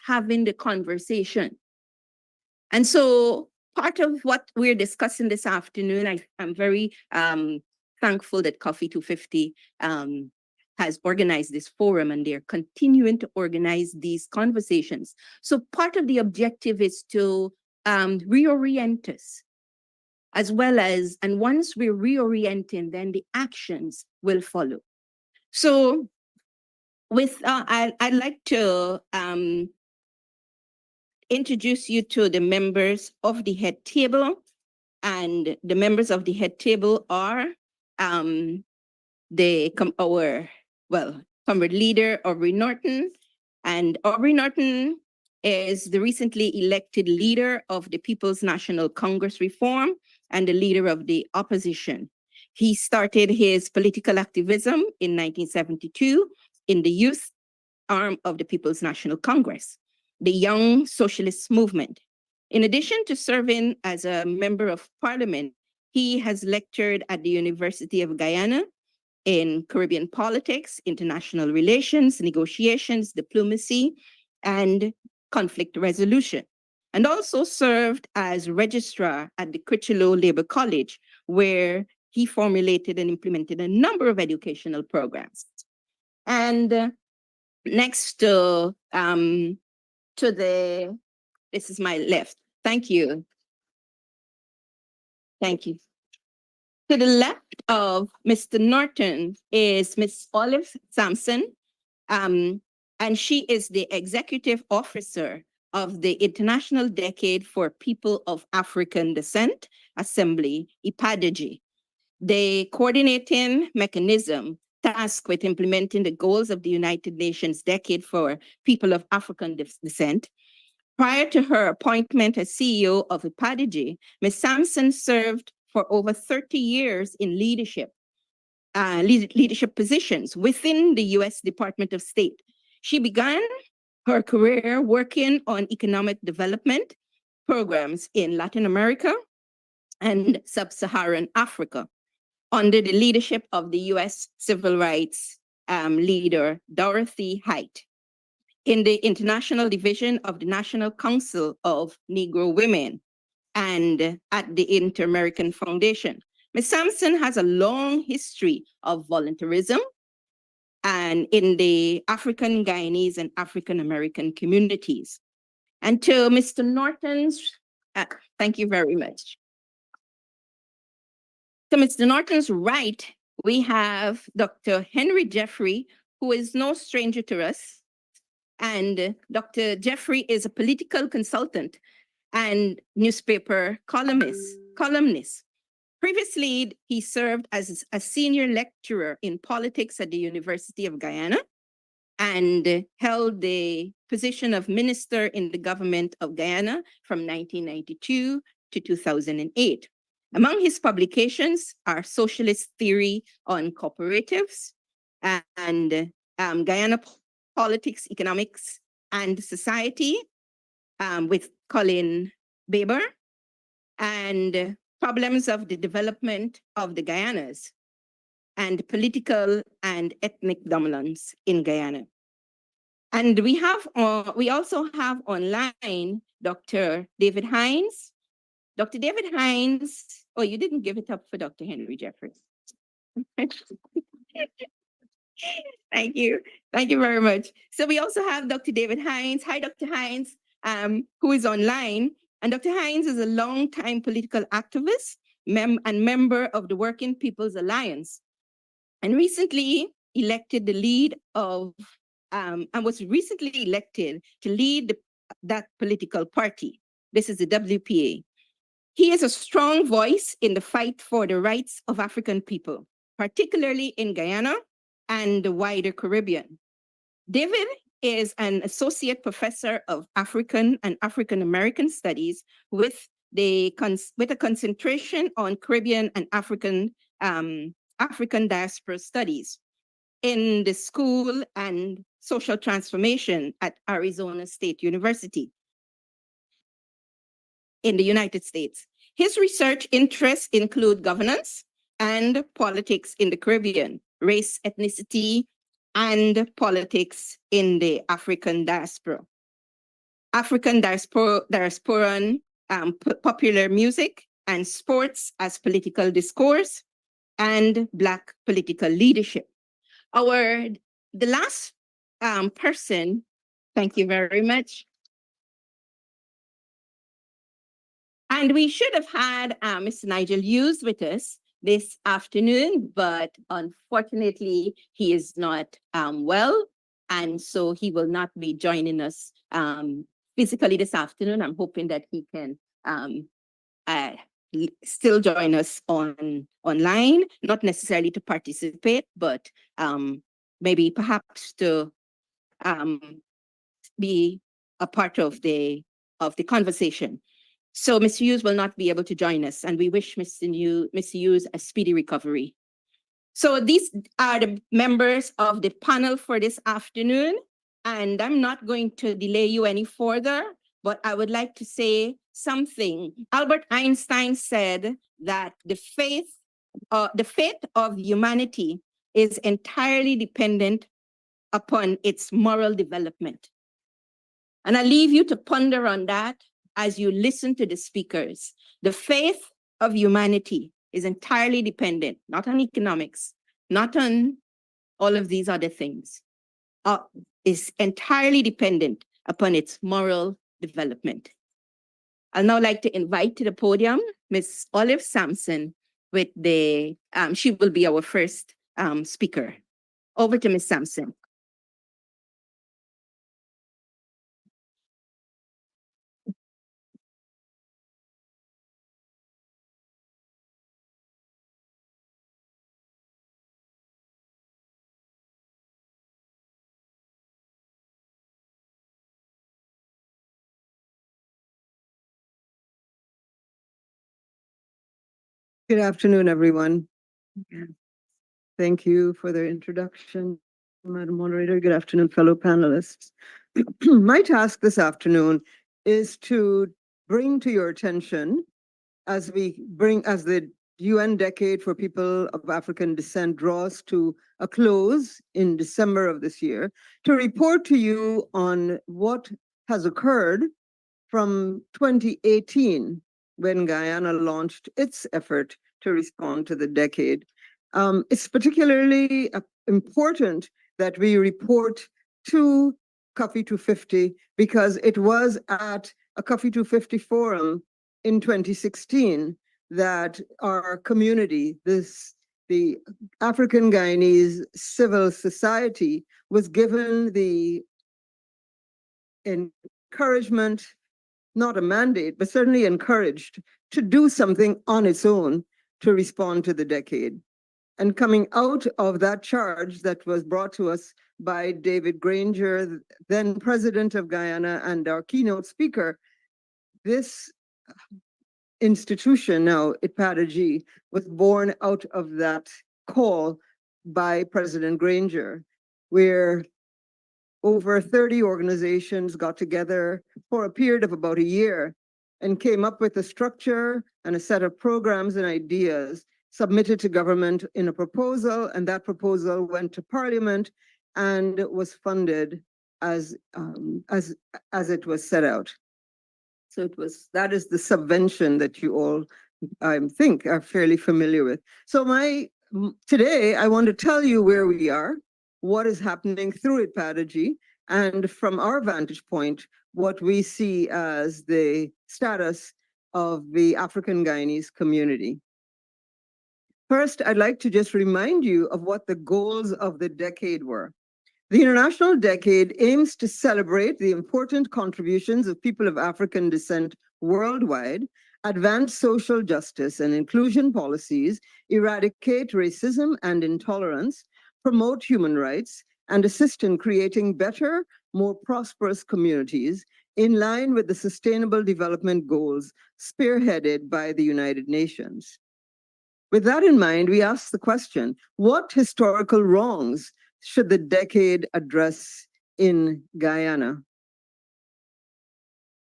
having the conversation. And so part of what we're discussing this afternoon, I'm very thankful that Cuffy250 has organized this forum, and they're continuing to organize these conversations. So part of the objective is to reorient us, as well as, and once we're reorienting, then the actions will follow. So with, I'd like to introduce you to the members of the head table. And the members of the head table are our comrade leader, Aubrey Norton. And Aubrey Norton is the recently elected leader of the People's National Congress Reform and the leader of the opposition. He started his political activism in 1972 in the youth arm of the People's National Congress, the Young Socialist Movement. In addition to serving as a member of parliament, he has lectured at the University of Guyana in Caribbean politics, international relations, negotiations, diplomacy, and conflict resolution, and also served as registrar at the Critchlow Labor College, where he formulated and implemented a number of educational programs. And next to this is my left. Thank you. Thank you. To the left of Mr. Norton is Ms. Olive Samson, and she is the executive officer of the International Decade for People of African Descent Assembly, IPADG, the coordinating mechanism tasked with implementing the goals of the United Nations Decade for People of African Descent. Prior to her appointment as CEO of IPADG, Ms. Samson served for over 30 years in leadership positions within the U.S. Department of State. She began her career working on economic development programs in Latin America and Sub-Saharan Africa under the leadership of the U.S. civil rights leader, Dorothy Height, in the International Division of the National Council of Negro Women and at the Inter-American Foundation. Ms. Samson has a long history of volunteerism and in the African, Guyanese, and African American communities. And to Mr. Norton's, thank you very much. To Mr. Norton's right, we have Dr. Henry Jeffrey, who is no stranger to us. And Dr. Jeffrey is a political consultant and newspaper columnist. Previously, he served as a senior lecturer in politics at the University of Guyana and held the position of minister in the government of Guyana from 1992 to 2008. Among his publications are Socialist Theory on Cooperatives and Guyana Politics, Economics, and Society with Colin Baber, and Problems of the Development of the Guyanas, and Political and Ethnic Dominance in Guyana. And we also have online Dr. David Hinds. Dr. David Hinds, oh, you didn't give it up for Dr. Henry Jeffrey. Thank you. Thank you very much. So we also have Dr. David Hinds. Hi, Dr. Hinds, who is online. And Dr. Hinds is a longtime political activist and member of the Working People's Alliance, and recently elected the lead of, and was recently elected to lead that political party. This is the WPA. He is a strong voice in the fight for the rights of African people, particularly in Guyana and the wider Caribbean. David is an associate professor of African and African American studies with a concentration on Caribbean and African diaspora studies in the School and Social Transformation at Arizona State University in the United States. His research interests include governance and politics in the Caribbean, race, ethnicity, and politics in the African diaspora. African diasporan popular music and sports as political discourse, and Black political leadership. The last person, thank you very much. And we should have had Mr. Nigel Hughes with us this afternoon, but unfortunately, he is not well. And so he will not be joining us physically this afternoon. I'm hoping that he can uh, still join us online, not necessarily to participate, but maybe perhaps to um, be a part of the conversation. So Mr. Hughes will not be able to join us, and we wish Mr. Hughes a speedy recovery. So these are the members of the panel for this afternoon, and I'm not going to delay you any further, but I would like to say something. Albert Einstein said that the fate of humanity is entirely dependent upon its moral development. And I leave you to ponder on that as you listen to the speakers. The faith of humanity is entirely dependent, not on economics, not on all of these other things, is entirely dependent upon its moral development. I'd now like to invite to the podium Ms. Olive Samson with she will be our first speaker. Over to Ms. Samson. Good afternoon, everyone. Thank you for the introduction, Madam Moderator. Good afternoon, fellow panelists. My task this afternoon is to bring to your attention, as the UN Decade for People of African Descent draws to a close in December of this year, to report to you on what has occurred from 2018, when Guyana launched its effort to respond to the decade. It's particularly important that we report to Cuffy250 because it was at a Cuffy250 forum in 2016 that our community, the African Guyanese civil society, was given the encouragement, not a mandate, but certainly encouraged to do something on its own to respond to the decade. And coming out of that charge that was brought to us by David Granger, then president of Guyana and our keynote speaker, this institution now, IPADA-G, was born out of that call by President Granger, where over 30 organizations got together for a period of about a year and came up with a structure and a set of programs and ideas submitted to government in a proposal, and that proposal went to Parliament and was funded as it was set out. So that is the subvention that you all, I think, are fairly familiar with. So today I want to tell you where we are, what is happening through IPADA-G, and from our vantage point, what we see as the status of the African Guyanese community. First, I'd like to just remind you of what the goals of the decade were. The International Decade aims to celebrate the important contributions of people of African descent worldwide, advance social justice and inclusion policies, eradicate racism and intolerance, promote human rights, and assist in creating better, more prosperous communities in line with the Sustainable Development Goals spearheaded by the United Nations. With that in mind, we ask the question, what historical wrongs should the decade address in Guyana?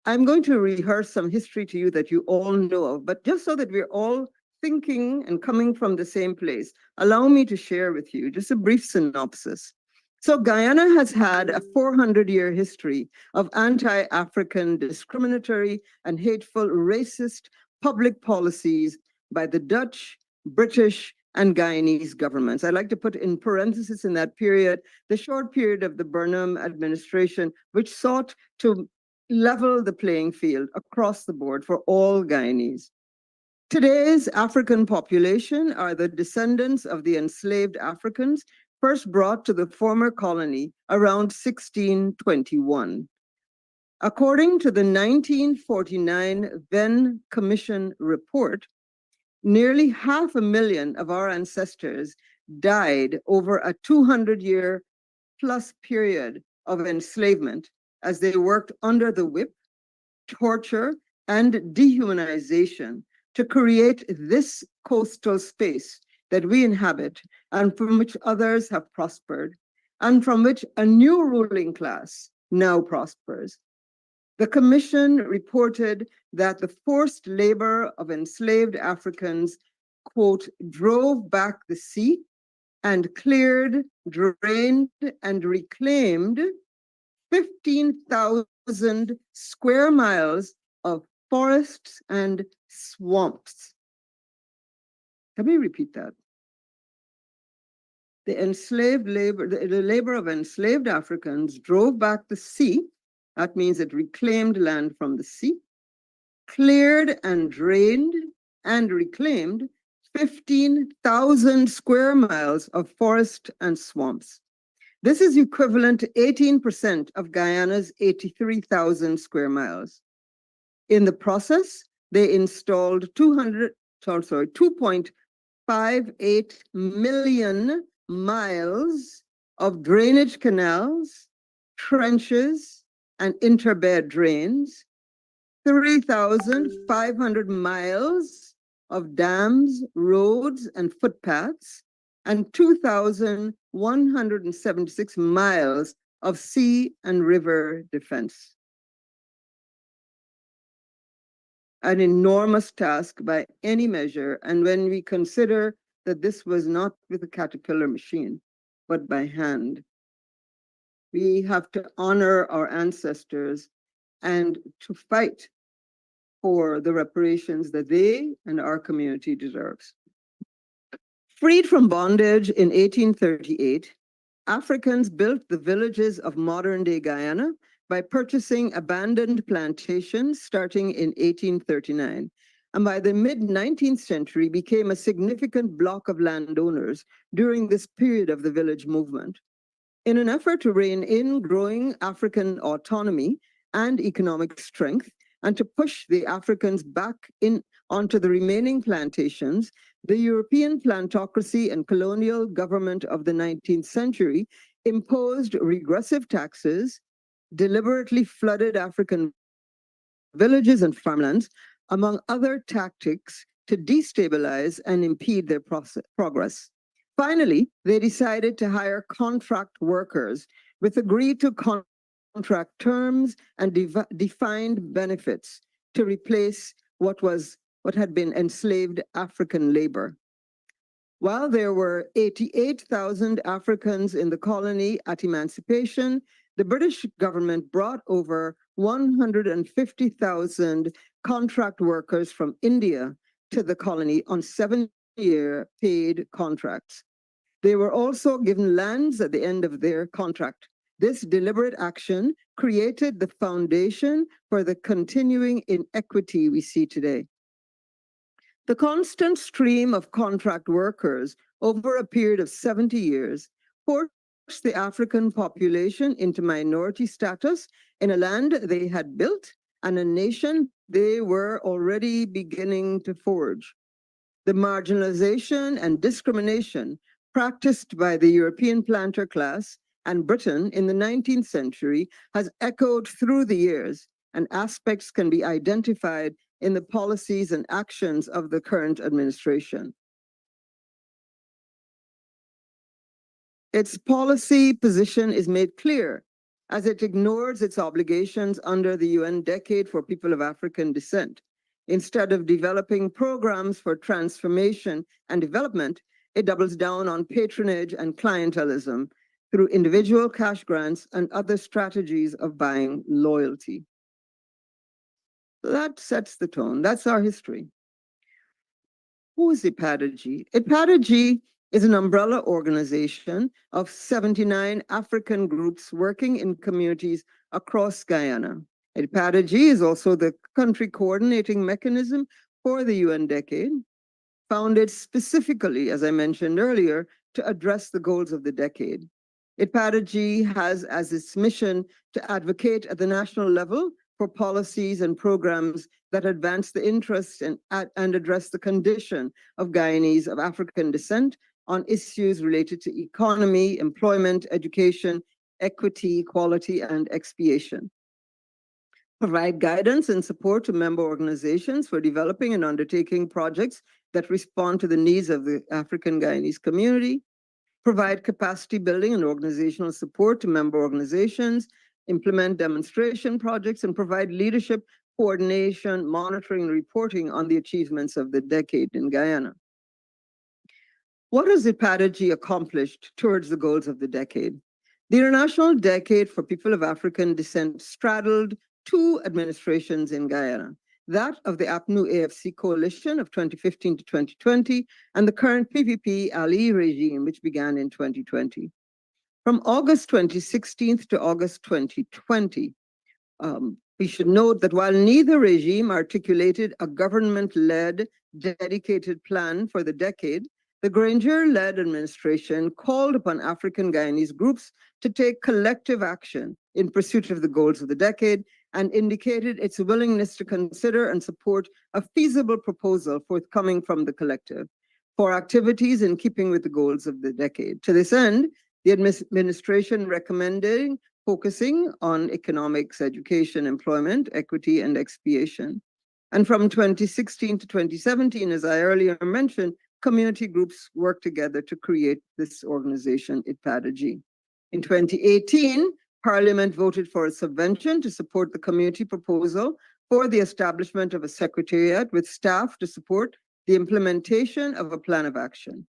I'm going to rehearse some history to you that you all know of, but just so that we're all thinking and coming from the same place, allow me to share with you just a brief synopsis. So Guyana has had a 400-year history of anti-African discriminatory and hateful racist public policies by the Dutch, British, and Guyanese governments. I'd like to put in parentheses in that period, the short period of the Burnham administration, which sought to level the playing field across the board for all Guyanese. Today's African population are the descendants of the enslaved Africans first brought to the former colony around 1621. According to the 1949 Venn Commission report, nearly 500,000 of our ancestors died over a 200-year plus period of enslavement as they worked under the whip, torture, and dehumanization to create this coastal space that we inhabit and from which others have prospered, and from which a new ruling class now prospers. The Commission reported that the forced labor of enslaved Africans, quote, drove back the sea and cleared, drained, and reclaimed 15,000 square miles of forests and swamps. Let me repeat that. The enslaved labor, the labor of enslaved Africans drove back the sea. That means it reclaimed land from the sea, cleared and drained and reclaimed 15,000 square miles of forest and swamps. This is equivalent to 18% of Guyana's 83,000 square miles. In the process, they installed 2.58 million miles of drainage canals, trenches, and interbed drains, 3,500 miles of dams, roads, and footpaths, and 2,176 miles of sea and river defense. An enormous task by any measure, and when we consider that this was not with a caterpillar machine, but by hand. We have to honor our ancestors and to fight for the reparations that they and our community deserves. Freed from bondage in 1838, Africans built the villages of modern-day Guyana by purchasing abandoned plantations starting in 1839, and by the mid-19th century became a significant block of landowners during this period of the village movement. In an effort to rein in growing African autonomy and economic strength, and to push the Africans back in onto the remaining plantations, the European plantocracy and colonial government of the 19th century imposed regressive taxes, deliberately flooded African villages and farmlands, among other tactics to destabilize and impede their progress. Finally, they decided to hire contract workers with agreed-to contract terms and defined benefits to replace what had been enslaved African labor. While there were 88,000 Africans in the colony at emancipation, the British government brought over 150,000 contract workers from India to the colony on 7-year paid contracts. They were also given lands at the end of their contract. This deliberate action created the foundation for the continuing inequity we see today. The constant stream of contract workers over a period of 70 years forced the African population into minority status in a land they had built and a nation they were already beginning to forge. The marginalization and discrimination practiced by the European planter class and Britain in the 19th century has echoed through the years, and aspects can be identified in the policies and actions of the current administration. Its policy position is made clear as it ignores its obligations under the UN Decade for People of African Descent. Instead of developing programs for transformation and development, it doubles down on patronage and clientelism, through individual cash grants and other strategies of buying loyalty. That sets the tone. That's our history. Who is IPADG? IPADG is an umbrella organization of 79 African groups working in communities across Guyana. IPADG is also the country coordinating mechanism for the UN Decade, founded specifically, as I mentioned earlier, to address the goals of the decade. IPADG has as its mission to advocate at the national level for policies and programs that advance the interests and address the condition of Guyanese of African descent on issues related to economy, employment, education, equity, equality, and expiation. Provide guidance and support to member organizations for developing and undertaking projects that respond to the needs of the African Guyanese community. Provide capacity building and organizational support to member organizations, implement demonstration projects, and provide leadership, coordination, monitoring, and reporting on the achievements of the decade in Guyana. What has IPADG accomplished towards the goals of the decade? The International Decade for People of African Descent straddled two administrations in Guyana, that of the APNU-AFC coalition of 2015 to 2020, and the current PPP-Ali regime, which began in 2020. From August 2016 to August 2020, we should note that while neither regime articulated a government-led, dedicated plan for the decade, the Granger-led administration called upon African Guyanese groups to take collective action in pursuit of the goals of the decade and indicated its willingness to consider and support a feasible proposal forthcoming from the collective for activities in keeping with the goals of the decade. To this end, the administration recommended focusing on economics, education, employment, equity, and expiation. And from 2016 to 2017, as I earlier mentioned, community groups worked together to create this organization, IPADG. In 2018, Parliament voted for a subvention to support the community proposal for the establishment of a secretariat with staff to support the implementation of a plan of action.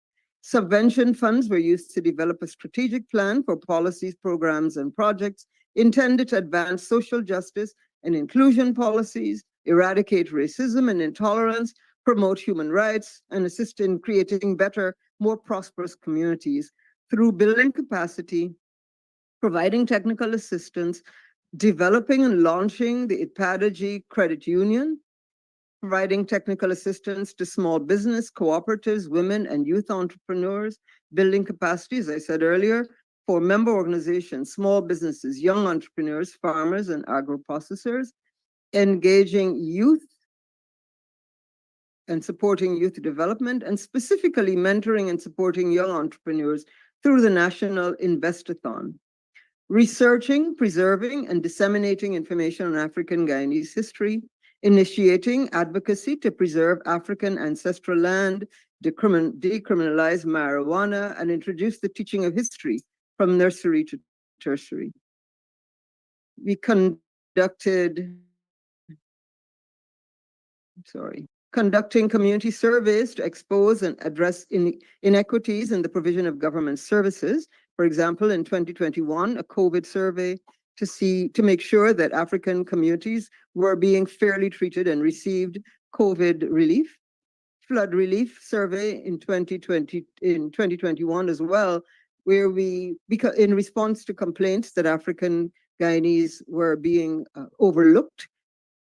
Subvention funds were used to develop a strategic plan for policies, programs, and projects intended to advance social justice and inclusion policies, eradicate racism and intolerance, promote human rights, and assist in creating better, more prosperous communities through building capacity, providing technical assistance, developing and launching the IPADG Credit Union, providing technical assistance to small business, cooperatives, women and youth entrepreneurs, building capacity, as I said earlier, for member organizations, small businesses, young entrepreneurs, farmers, and agro-processors, engaging youth and supporting youth development, and specifically mentoring and supporting young entrepreneurs through the National Investathon. Researching, preserving, and disseminating information on African Guyanese history, initiating advocacy to preserve African ancestral land, decriminalize marijuana, and introduce the teaching of history from nursery to tertiary. We conducting community surveys to expose and address inequities in the provision of government services. For example, in 2021, a COVID survey to make sure that African communities were being fairly treated and received COVID relief. Flood relief survey in 2021 as well, where in response to complaints that African Guyanese were being overlooked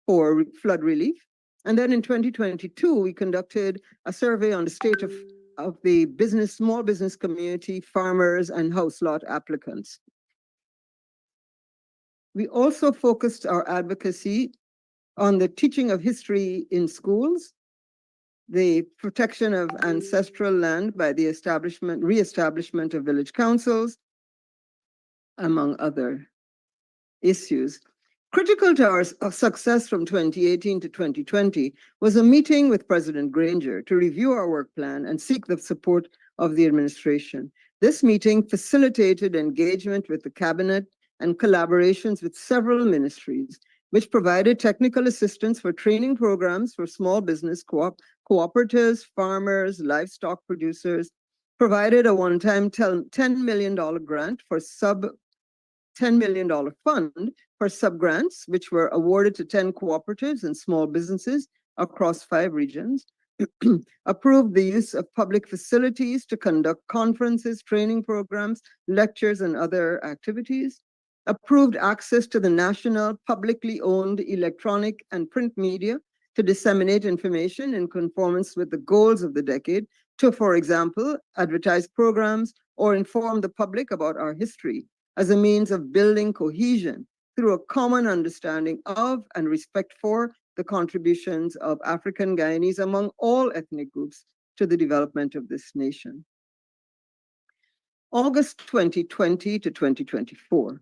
for flood relief. And then in 2022, we conducted a survey on the state of the small business community, farmers, and house lot applicants. We also focused our advocacy on the teaching of history in schools, the protection of ancestral land by the reestablishment of village councils, among other issues. Critical to our success from 2018 to 2020 was a meeting with President Granger to review our work plan and seek the support of the administration. This meeting facilitated engagement with the cabinet and collaborations with several ministries, which provided technical assistance for training programs for small business cooperatives, farmers, livestock producers, provided a one-time $10 million grant for $10 million fund for sub-grants, which were awarded to 10 cooperatives and small businesses across 5 regions, approved the use of public facilities to conduct conferences, training programs, lectures, and other activities, approved access to the national publicly owned electronic and print media to disseminate information in conformance with the goals of the decade to, for example, advertise programs or inform the public about our history as a means of building cohesion through a common understanding of and respect for the contributions of African Guyanese among all ethnic groups to the development of this nation. August 2020 to 2024.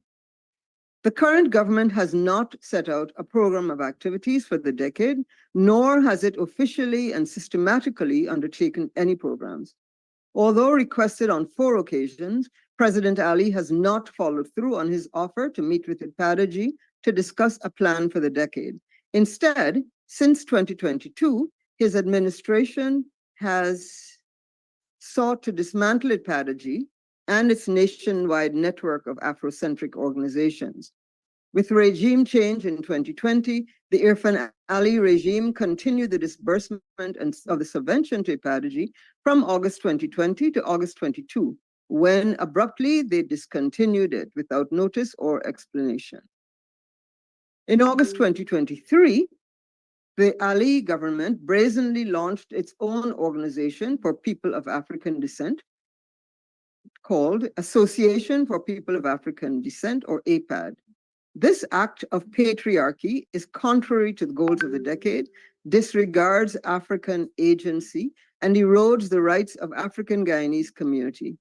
The current government has not set out a program of activities for the decade, nor has it officially and systematically undertaken any programs. Although requested on 4 occasions, President Ali has not followed through on his offer to meet with Ipadaji to discuss a plan for the decade. Instead, since 2022, his administration has sought to dismantle Ipadaji and its nationwide network of Afrocentric organizations. With regime change in 2020, the Irfan Ali regime continued the disbursement of the subvention to Ipadaji from August 2020 to August 22, when abruptly they discontinued it without notice or explanation. In August 2023, the Ali government brazenly launched its own organization for people of African descent called Association for People of African Descent, or APAD. This act of patriarchy is contrary to the goals of the decade, disregards African agency, and erodes the rights of African Guyanese community,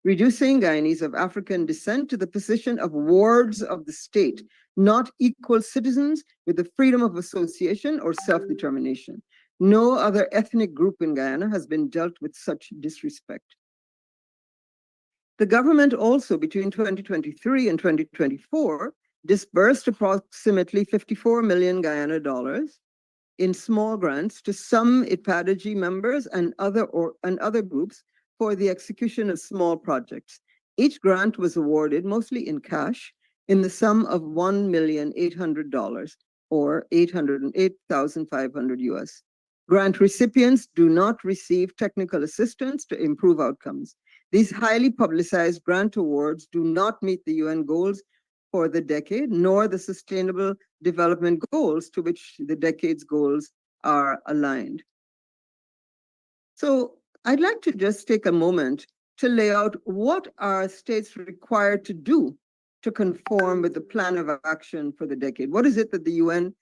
reducing Guyanese of African descent to the position of wards of the state, not equal citizens with the freedom of association or self-determination. No other ethnic group in Guyana has been dealt with such disrespect. The government also, between 2023 and 2024, disbursed approximately 54 million Guyana dollars in small grants to some Ipadaji members and other groups for the execution of small projects. Each grant was awarded, mostly in cash, in the sum of $1,800,000 or 808,500 US. Grant recipients do not receive technical assistance to improve outcomes. These highly publicized grant awards do not meet the UN goals for the decade, nor the Sustainable Development Goals to which the decade's goals are aligned. So I'd like to just take a moment to lay out what are states required to do to conform with the plan of action for the decade. What is it that the UN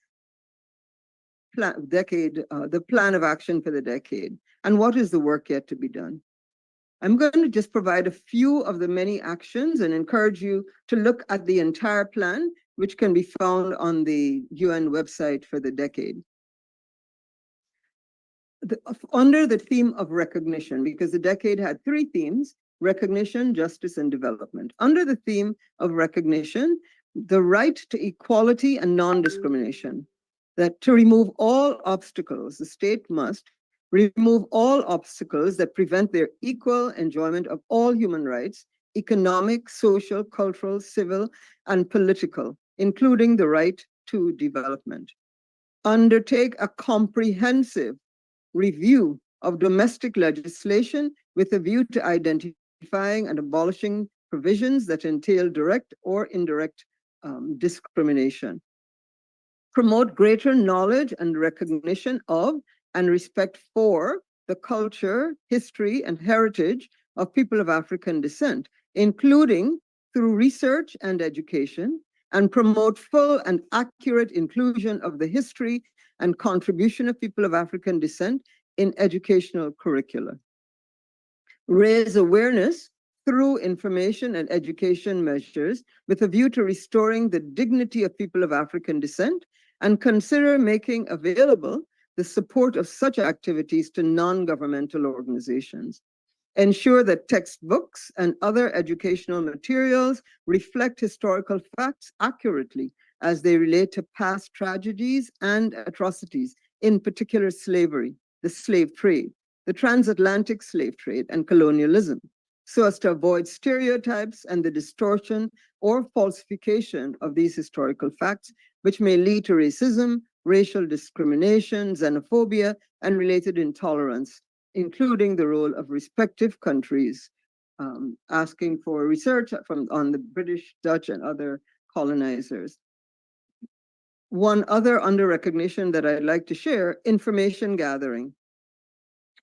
the plan of action for the decade, and what is the work yet to be done? I'm going to just provide a few of the many actions and encourage you to look at the entire plan, which can be found on the UN website for the decade. Under the theme of recognition, because the decade had 3 themes: recognition, justice, and development. Under the theme of recognition, the right to equality and non-discrimination, that to remove all obstacles, the state must remove all obstacles that prevent their equal enjoyment of all human rights, economic, social, cultural, civil, and political, including the right to development. Undertake a comprehensive review of domestic legislation with a view to identifying and abolishing provisions that entail direct or indirect discrimination. Promote greater knowledge and recognition of and respect for the culture, history, and heritage of people of African descent, including through research and education, and promote full and accurate inclusion of the history and contribution of people of African descent in educational curricula. Raise awareness through information and education measures with a view to restoring the dignity of people of African descent, and consider making available the support of such activities to non-governmental organizations. Ensure that textbooks and other educational materials reflect historical facts accurately as they relate to past tragedies and atrocities, in particular slavery, the slave trade, the transatlantic slave trade, and colonialism, so as to avoid stereotypes and the distortion or falsification of these historical facts, which may lead to racism, racial discrimination, xenophobia, and related intolerance, including the role of respective countries asking for research on the British, Dutch, and other colonizers. One other under recognition that I'd like to share, information gathering.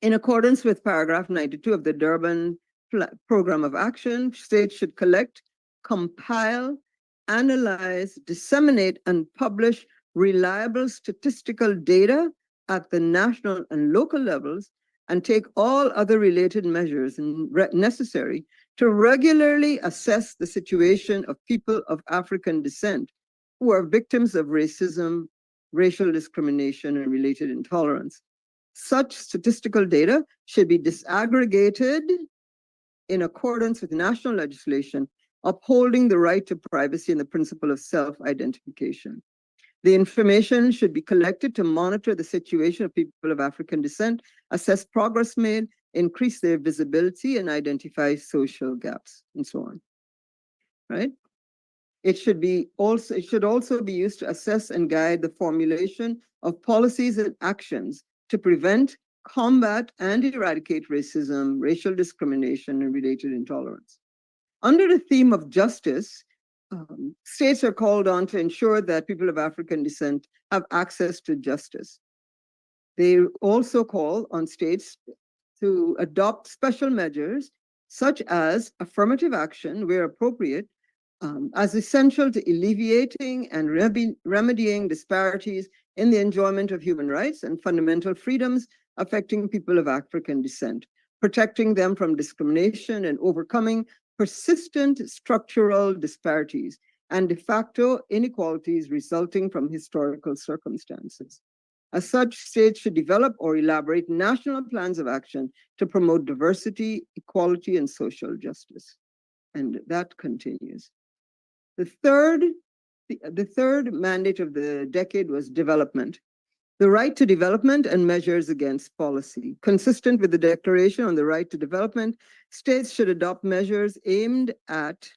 In accordance with paragraph 92 of the Durban Program of Action, states should collect, compile, analyze, disseminate, and publish reliable statistical data at the national and local levels, and take all other related measures necessary to regularly assess the situation of people of African descent who are victims of racism, racial discrimination, and related intolerance. Such statistical data should be disaggregated in accordance with national legislation, upholding the right to privacy and the principle of self-identification. The information should be collected to monitor the situation of people of African descent, assess progress made, increase their visibility, and identify social gaps, and so on. Right? It should also be used to assess and guide the formulation of policies and actions to prevent, combat, and eradicate racism, racial discrimination, and related intolerance. Under the theme of justice, states are called on to ensure that people of African descent have access to justice. They also call on states to adopt special measures, such as affirmative action where appropriate, as essential to alleviating and remedying disparities in the enjoyment of human rights and fundamental freedoms affecting people of African descent, protecting them from discrimination and overcoming persistent structural disparities and de facto inequalities resulting from historical circumstances. As such, states should develop or elaborate national plans of action to promote diversity, equality, and social justice. And that continues. The third mandate of the decade was development. The right to development and measures against policy. Consistent with the Declaration on the Right to Development, states should adopt measures aimed at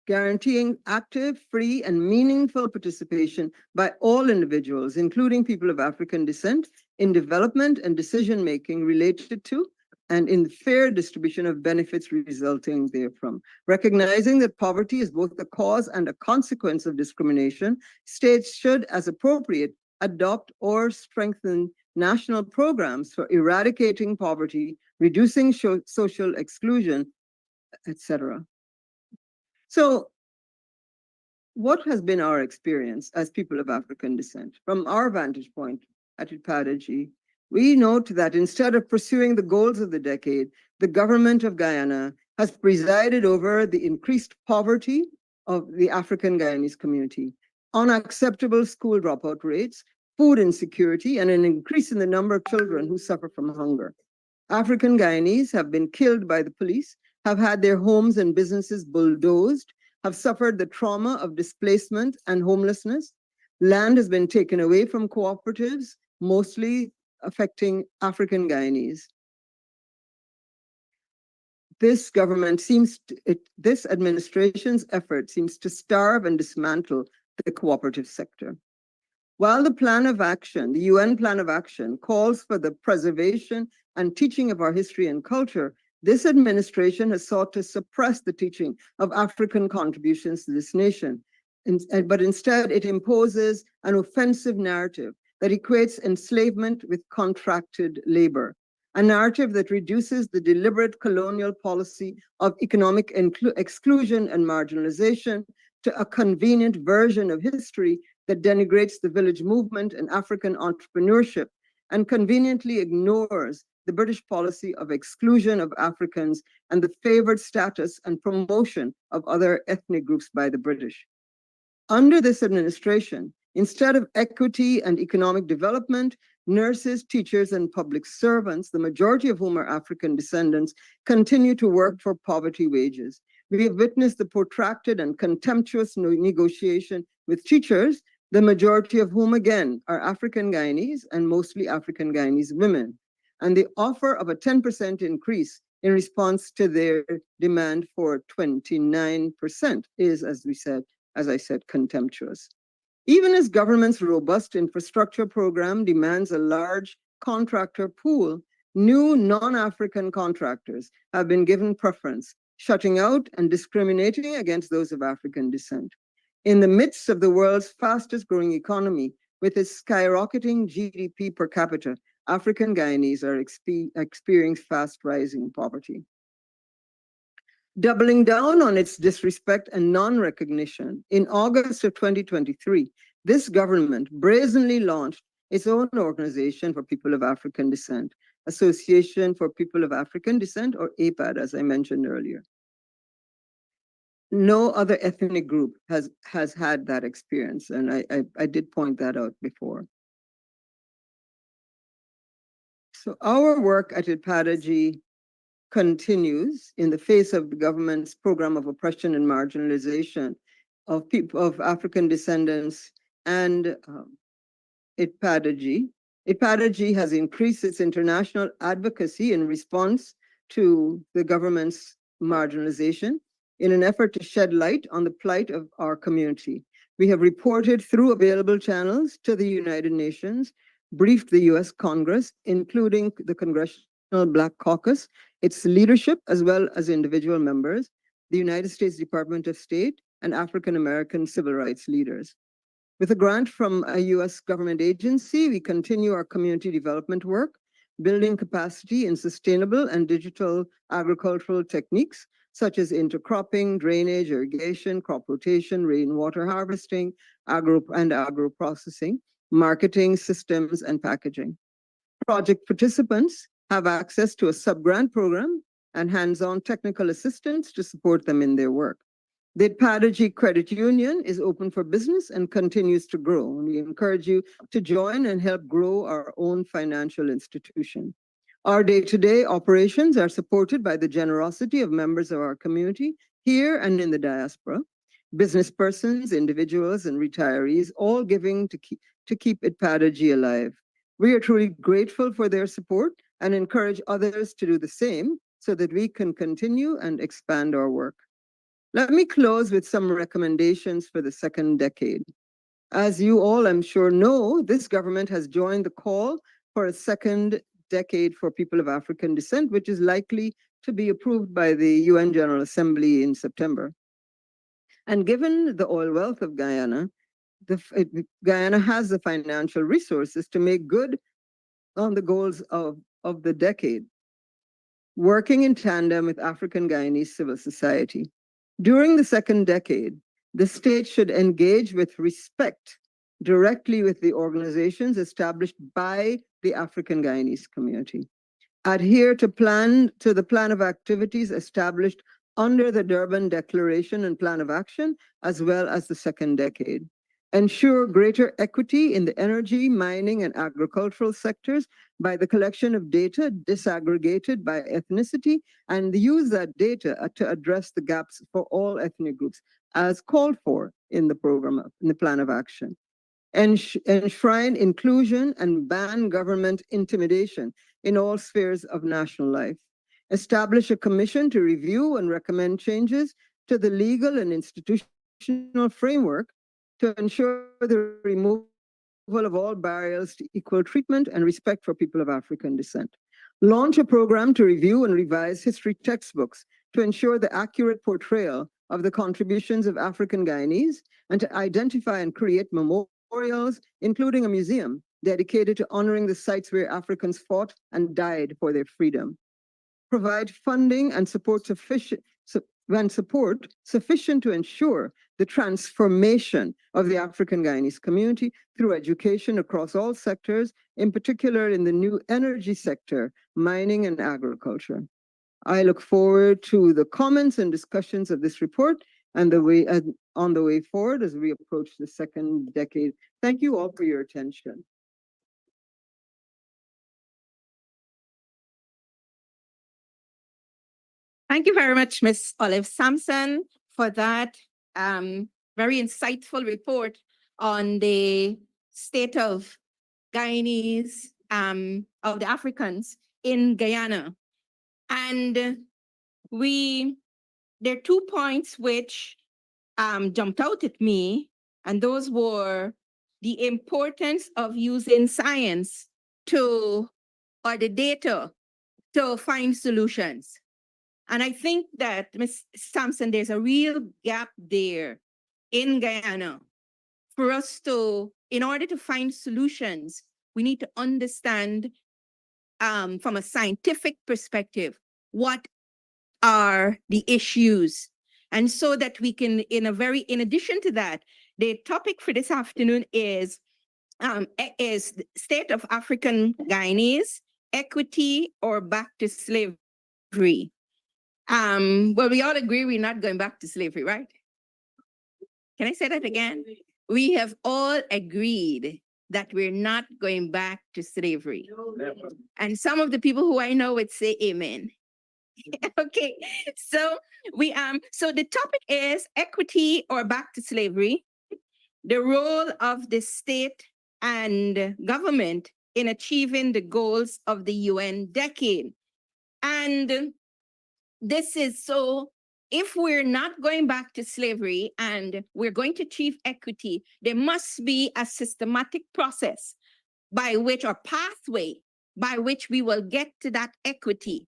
guaranteeing active, free, and meaningful participation by all individuals, including people of African descent, in development and decision-making related to and in fair distribution of benefits resulting therefrom. Recognizing that poverty is both the cause and a consequence of discrimination, states should, as appropriate, adopt or strengthen national programs for eradicating poverty, reducing social exclusion, etc. So, what has been our experience as people of African descent? From our vantage point at IPADG, we note that instead of pursuing the goals of the decade, the government of Guyana has presided over the increased poverty of the African Guyanese community, unacceptable school dropout rates, food insecurity, and an increase in the number of children who suffer from hunger. African Guyanese have been killed by the police, have had their homes and businesses bulldozed, have suffered the trauma of displacement and homelessness. Land has been taken away from cooperatives, mostly affecting African Guyanese. This administration's effort seems to starve and dismantle the cooperative sector. While the plan of action, the UN plan of action, calls for the preservation and teaching of our history and culture, this administration has sought to suppress the teaching of African contributions to this nation. But instead, it imposes an offensive narrative that equates enslavement with contracted labor, a narrative that reduces the deliberate colonial policy of economic exclusion and marginalization to a convenient version of history that denigrates the village movement and African entrepreneurship and conveniently ignores the British policy of exclusion of Africans and the favored status and promotion of other ethnic groups by the British. Under this administration, instead of equity and economic development, nurses, teachers, and public servants, the majority of whom are African descendants, continue to work for poverty wages. We have witnessed the protracted and contemptuous negotiation with teachers the majority of whom, again, are African Guyanese and mostly African Guyanese women. And the offer of a 10% increase in response to their demand for 29% is, as I said, contemptuous. Even as government's robust infrastructure program demands a large contractor pool, new non-African contractors have been given preference, shutting out and discriminating against those of African descent. In the midst of the world's fastest growing economy, with its skyrocketing GDP per capita, African Guyanese are experiencing fast rising poverty. Doubling down on its disrespect and non-recognition, in August of 2023, this government brazenly launched its own organization for people of African descent, Association for People of African Descent, or APAD, as I mentioned earlier. No other ethnic group has had that experience, and I did point that out before. So our work at IPADAG continues in the face of the government's program of oppression and marginalization of people of African descendants and IPADAG. IPADAG has increased its international advocacy in response to the government's marginalization in an effort to shed light on the plight of our community. We have reported through available channels to the United Nations, briefed the US Congress, including the Congressional Black Caucus, its leadership, as well as individual members, the United States Department of State, and African American civil rights leaders. With a grant from a US government agency, we continue our community development work, building capacity in sustainable and digital agricultural techniques, such as intercropping, drainage, irrigation, crop rotation, rainwater harvesting, agro-processing, marketing systems, and packaging. Project participants have access to a sub-grant program and hands-on technical assistance to support them in their work. The IPADAG Credit Union is open for business and continues to grow. We encourage you to join and help grow our own financial institution. Our day-to-day operations are supported by the generosity of members of our community here and in the diaspora, business persons, individuals, and retirees, all giving to keep IPADAG alive. We are truly grateful for their support and encourage others to do the same so that we can continue and expand our work. Let me close with some recommendations for the second decade. As you all, I'm sure, know, this government has joined the call for a second decade for people of African descent, which is likely to be approved by the UN General Assembly in September. And given the oil wealth of Guyana, Guyana has the financial resources to make good on the goals of the decade, working in tandem with African Guyanese civil society. During the second decade, the state should engage with respect directly with the organizations established by the African Guyanese community. Adhere to the plan of activities established under the Durban Declaration and Plan of Action, as well as the second decade. Ensure greater equity in the energy, mining, and agricultural sectors by the collection of data disaggregated by ethnicity, and use that data to address the gaps for all ethnic groups as called for in the program, in the plan of action. Enshrine inclusion and ban government intimidation in all spheres of national life. Establish a commission to review and recommend changes to the legal and institutional framework to ensure the removal of all barriers to equal treatment and respect for people of African descent. Launch a program to review and revise history textbooks to ensure the accurate portrayal of the contributions of African Guyanese and to identify and create memorials, including a museum dedicated to honoring the sites where Africans fought and died for their freedom. Provide funding and support sufficient to ensure the transformation of the African Guyanese community through education across all sectors, in particular in the new energy sector, mining and agriculture. I look forward to the comments and discussions of this report and on the way forward as we approach the second decade. Thank you all for your attention. Thank you very much, Ms. Olive Samson, for that very insightful report on the state of Guyanese, of the Africans in Guyana. And there are 2 points which jumped out at me, and those were the importance of using science or the data to find solutions. And I think that, Ms. Samson, there's a real gap there in Guyana for us in order to find solutions, we need to understand from a scientific perspective, what are the issues? And so that we can, in addition to that, the topic for this afternoon is State of African Guyanese, Equity or Back to Slavery. Well, we all agree we're not going back to slavery, right? Can I say that again? We have all agreed that we're not going back to slavery. And some of the people who I know would say amen. Okay, so so the topic is equity or back to slavery, the role of the state and government in achieving the goals of the UN decade. And this is so, if we're not going back to slavery and we're going to achieve equity, there must be a systematic process by which, or pathway by which we will get to that equity.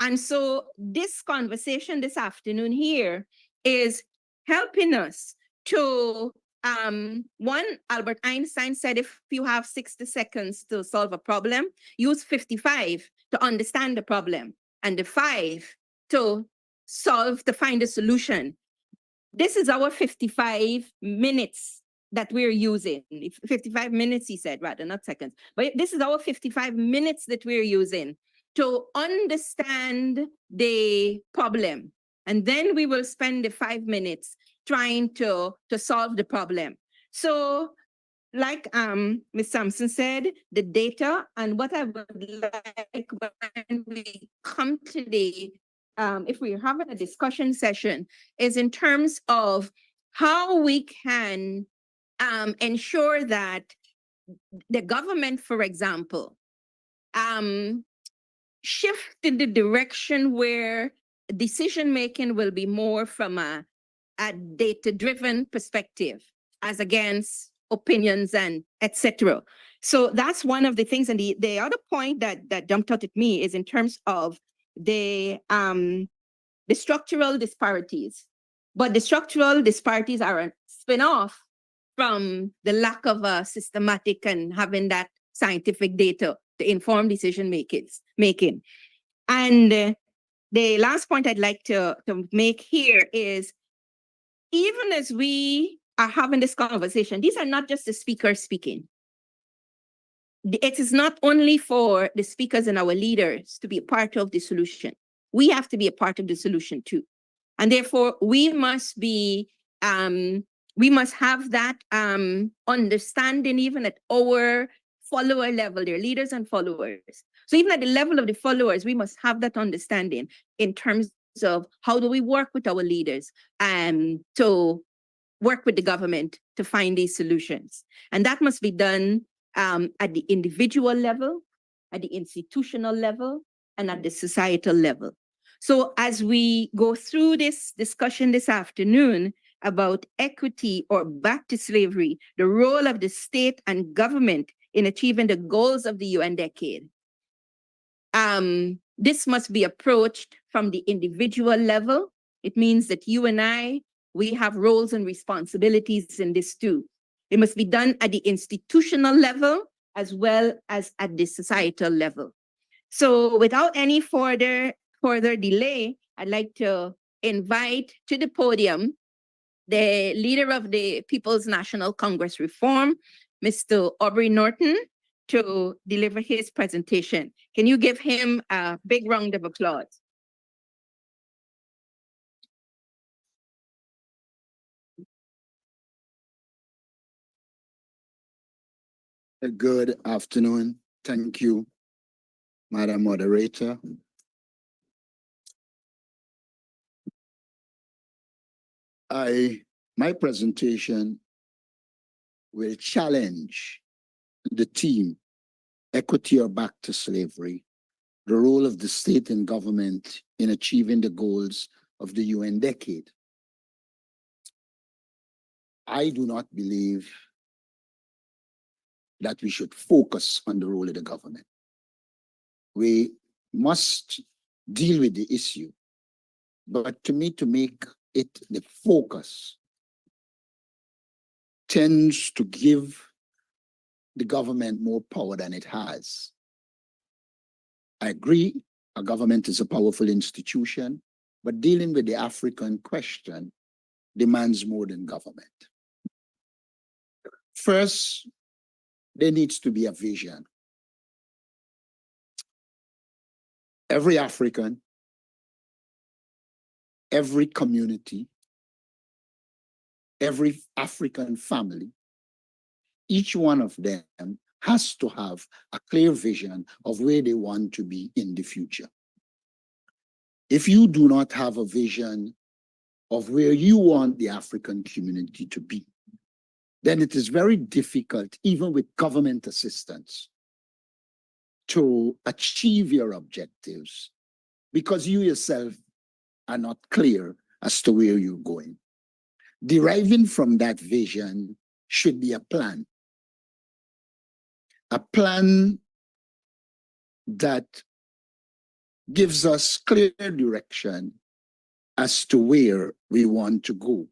And so this conversation this afternoon here is helping us to, one, Albert Einstein said, if you have 60 seconds to solve a problem, use 55 to understand the problem, and the 5 to find a solution. This is our 55 minutes that we're using. 55 minutes, he said, rather, not seconds. But this is our 55 minutes that we're using to understand the problem. And then we will spend the 5 minutes trying to solve the problem. So like Ms. Samson said, the data, and what I would like when we come to if we're having a discussion session, is in terms of how we can ensure that the government, for example, shift in the direction where decision-making will be more from a data-driven perspective as against opinions and etc. So that's one of the things. And the other point that jumped out at me is in terms of the structural disparities. But the structural disparities are a spin-off from the lack of a systematic and having that scientific data to inform decision making. And the last point I'd like to make here is, even as we are having this conversation, these are not just the speakers speaking. It is not only for the speakers and our leaders to be a part of the solution. We have to be a part of the solution too. And therefore, we must have that understanding even at our follower level, their leaders and followers. So even at the level of the followers, we must have that understanding in terms of how do we work with our leaders to work with the government to find these solutions. And that must be done at the individual level, at the institutional level, and at the societal level. So as we go through this discussion this afternoon about equity or back to slavery, the role of the state and government in achieving the goals of the UN decade, this must be approached from the individual level. It means that you and I, we have roles and responsibilities in this too. It must be done at the institutional level as well as at the societal level. So without any further delay, I'd like to invite to the podium the leader of the People's National Congress Reform, Mr. Aubrey Norton, to deliver his presentation. Can you give him a big round of applause? Good afternoon. Thank you, Madam Moderator. My presentation will challenge the theme, equity or back to slavery, the role of the state and government in achieving the goals of the UN decade. I do not believe that we should focus on the role of the government. We must deal with the issue, but to me, to make it the focus tends to give the government more power than it has. I agree, a government is a powerful institution, but dealing with the African question demands more than government. First, there needs to be a vision. Every African, every community, every African family, each one of them has to have a clear vision of where they want to be in the future. If you do not have a vision of where you want the African community to be, then it is very difficult, even with government assistance, to achieve your objectives because you yourself are not clear as to where you're going. Deriving from that vision should be a plan that gives us clear direction as to where we want to go.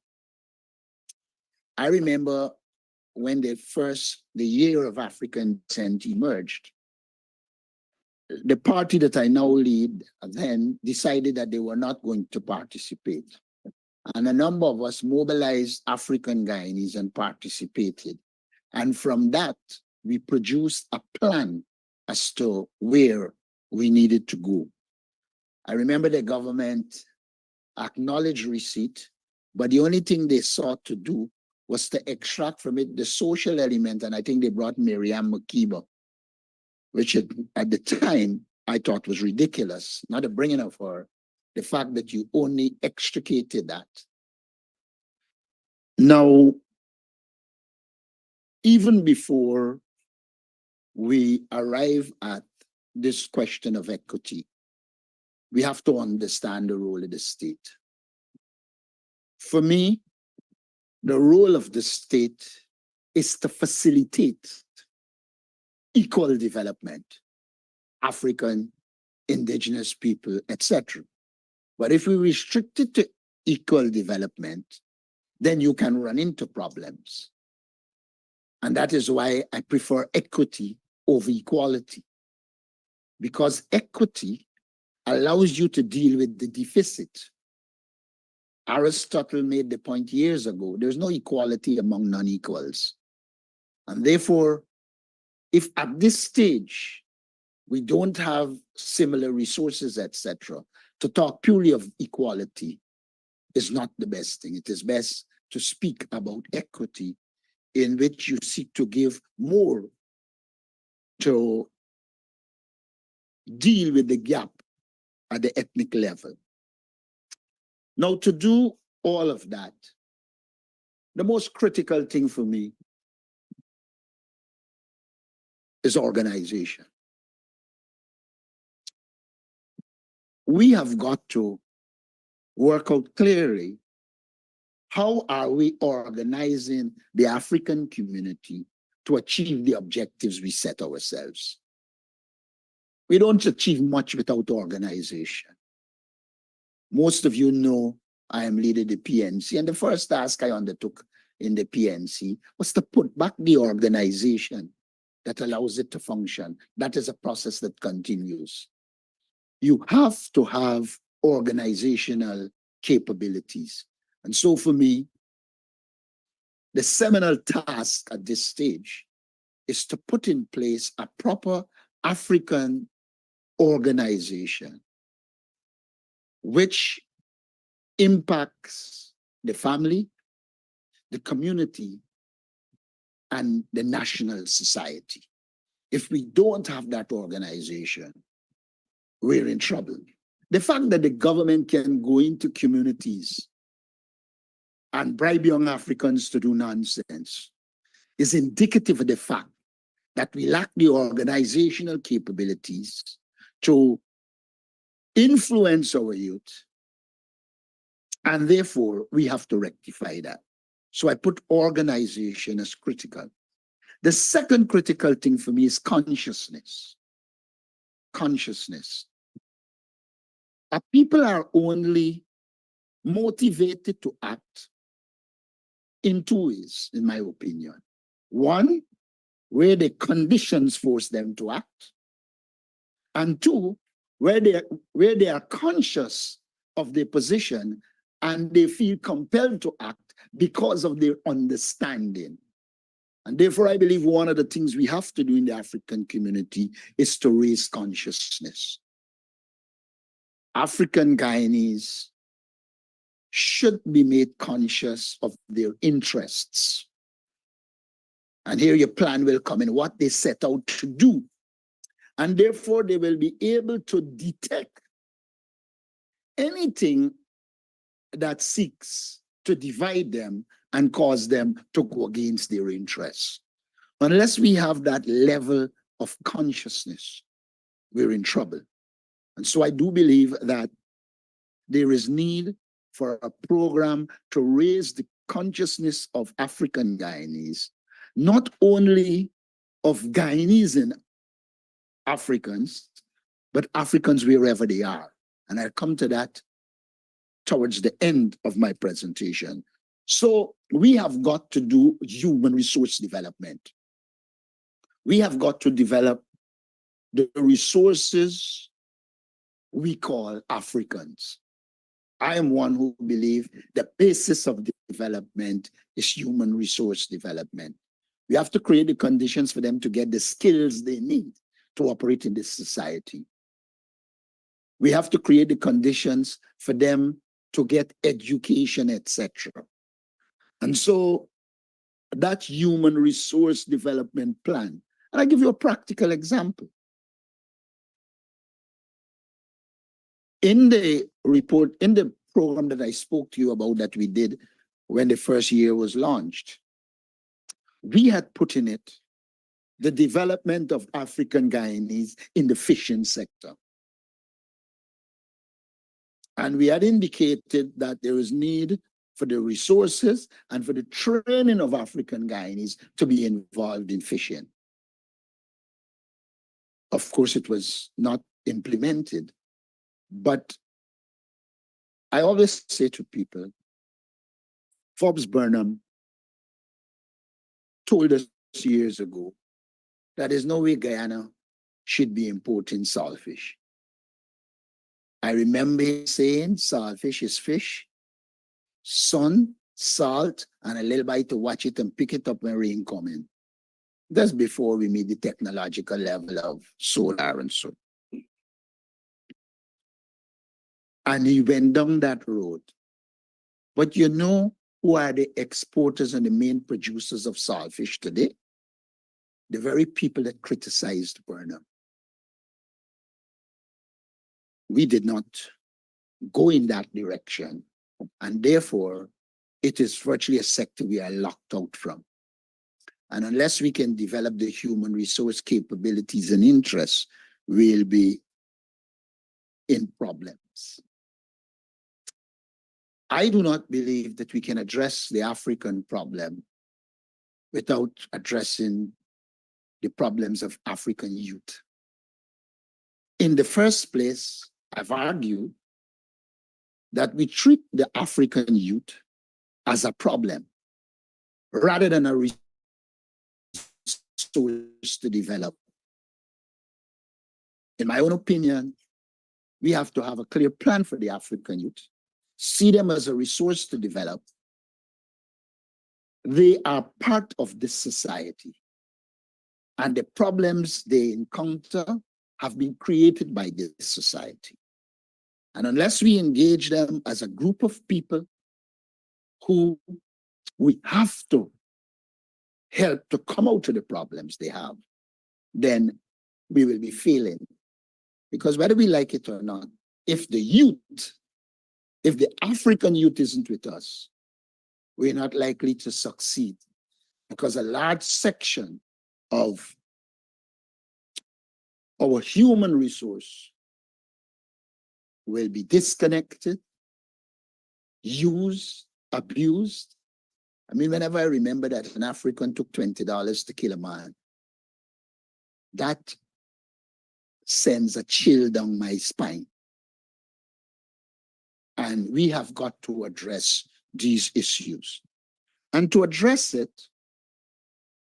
I remember when the year of African descent emerged, the party that I now lead then decided that they were not going to participate. And a number of us mobilized African Guyanese and participated. And from that, we produced a plan as to where we needed to go. I remember the government acknowledged receipt, but the only thing they sought to do was to extract from it the social element, and I think they brought Miriam Makeba, which at the time I thought was ridiculous, not the bringing of her, the fact that you only extricated that. Now, even before we arrive at this question of equity, we have to understand the role of the state. For me, the role of the state is to facilitate equal development, African, indigenous people, etc. But if we restrict it to equal development, then you can run into problems. And that is why I prefer equity over equality. Because equity allows you to deal with the deficit. Aristotle made the point years ago, there's no equality among non-equals. And therefore, if at this stage, we don't have similar resources, etc., to talk purely of equality is not the best thing. It is best to speak about equity in which you seek to give more to deal with the gap at the ethnic level. Now, to do all of that, the most critical thing for me is organization. We have got to work out clearly how are we organizing the African community to achieve the objectives we set ourselves. We don't achieve much without organization. Most of you know I am leading the PNC, and the first task I undertook in the PNC was to put back the organization that allows it to function. That is a process that continues. You have to have organizational capabilities. And so for me, the seminal task at this stage is to put in place a proper African organization which impacts the family, the community, and the national society. If we don't have that organization, we're in trouble. The fact that the government can go into communities and bribe young Africans to do nonsense is indicative of the fact that we lack the organizational capabilities to influence our youth, and therefore we have to rectify that. So I put organization as critical. The second critical thing for me is consciousness. Consciousness. Our people are only motivated to act in two ways, in my opinion. One, where the conditions force them to act. And two, where they are conscious of their position and they feel compelled to act because of their understanding. And therefore, I believe one of the things we have to do in the African community is to raise consciousness. African Guyanese should be made conscious of their interests. And here your plan will come in, what they set out to do. And therefore, they will be able to detect anything that seeks to divide them and cause them to go against their interests. Unless we have that level of consciousness, we're in trouble. And so I do believe that there is need for a program to raise the consciousness of African Guyanese, not only of Guyanese and Africans, but Africans wherever they are. And I'll come to that towards the end of my presentation. So we have got to do human resource development. We have got to develop the resources we call Africans. I am one who believes the basis of development is human resource development. We have to create the conditions for them to get the skills they need to operate in this society. We have to create the conditions for them to get education, etc. And so that human resource development plan, and I'll give you a practical example. In the report, in the program that I spoke to you about that we did when the first year was launched, we had put in it the development of African Guyanese in the fishing sector. And we had indicated that there is need for the resources and for the training of African Guyanese to be involved in fishing. Of course, it was not implemented, but I always say to people, Forbes Burnham told us years ago that there's no way Guyana should be importing saltfish. I remember him saying saltfish is fish, sun, salt, and a little bite to watch it and pick it up when rain coming. That's before we meet the technological level of solar and so. And he went down that road. But you know who are the exporters and the main producers of saltfish today? The very people that criticized Burnham. We did not go in that direction, and therefore it is virtually a sector we are locked out from. And unless we can develop the human resource capabilities and interests, we'll be in problems. I do not believe that we can address the African problem without addressing the problems of African youth. In the first place, I've argued that we treat the African youth as a problem rather than a resource to develop. In my own opinion, we have to have a clear plan for the African youth, see them as a resource to develop. They are part of this society, and the problems they encounter have been created by this society. And unless we engage them as a group of people who we have to help to come out of the problems they have, then we will be failing. Because whether we like it or not, if the youth, if the African youth isn't with us, we're not likely to succeed because a large section of our human resource will be disconnected, used, abused. I mean, whenever I remember that an African took $20 to kill a man, that sends a chill down my spine. And we have got to address these issues. And to address it,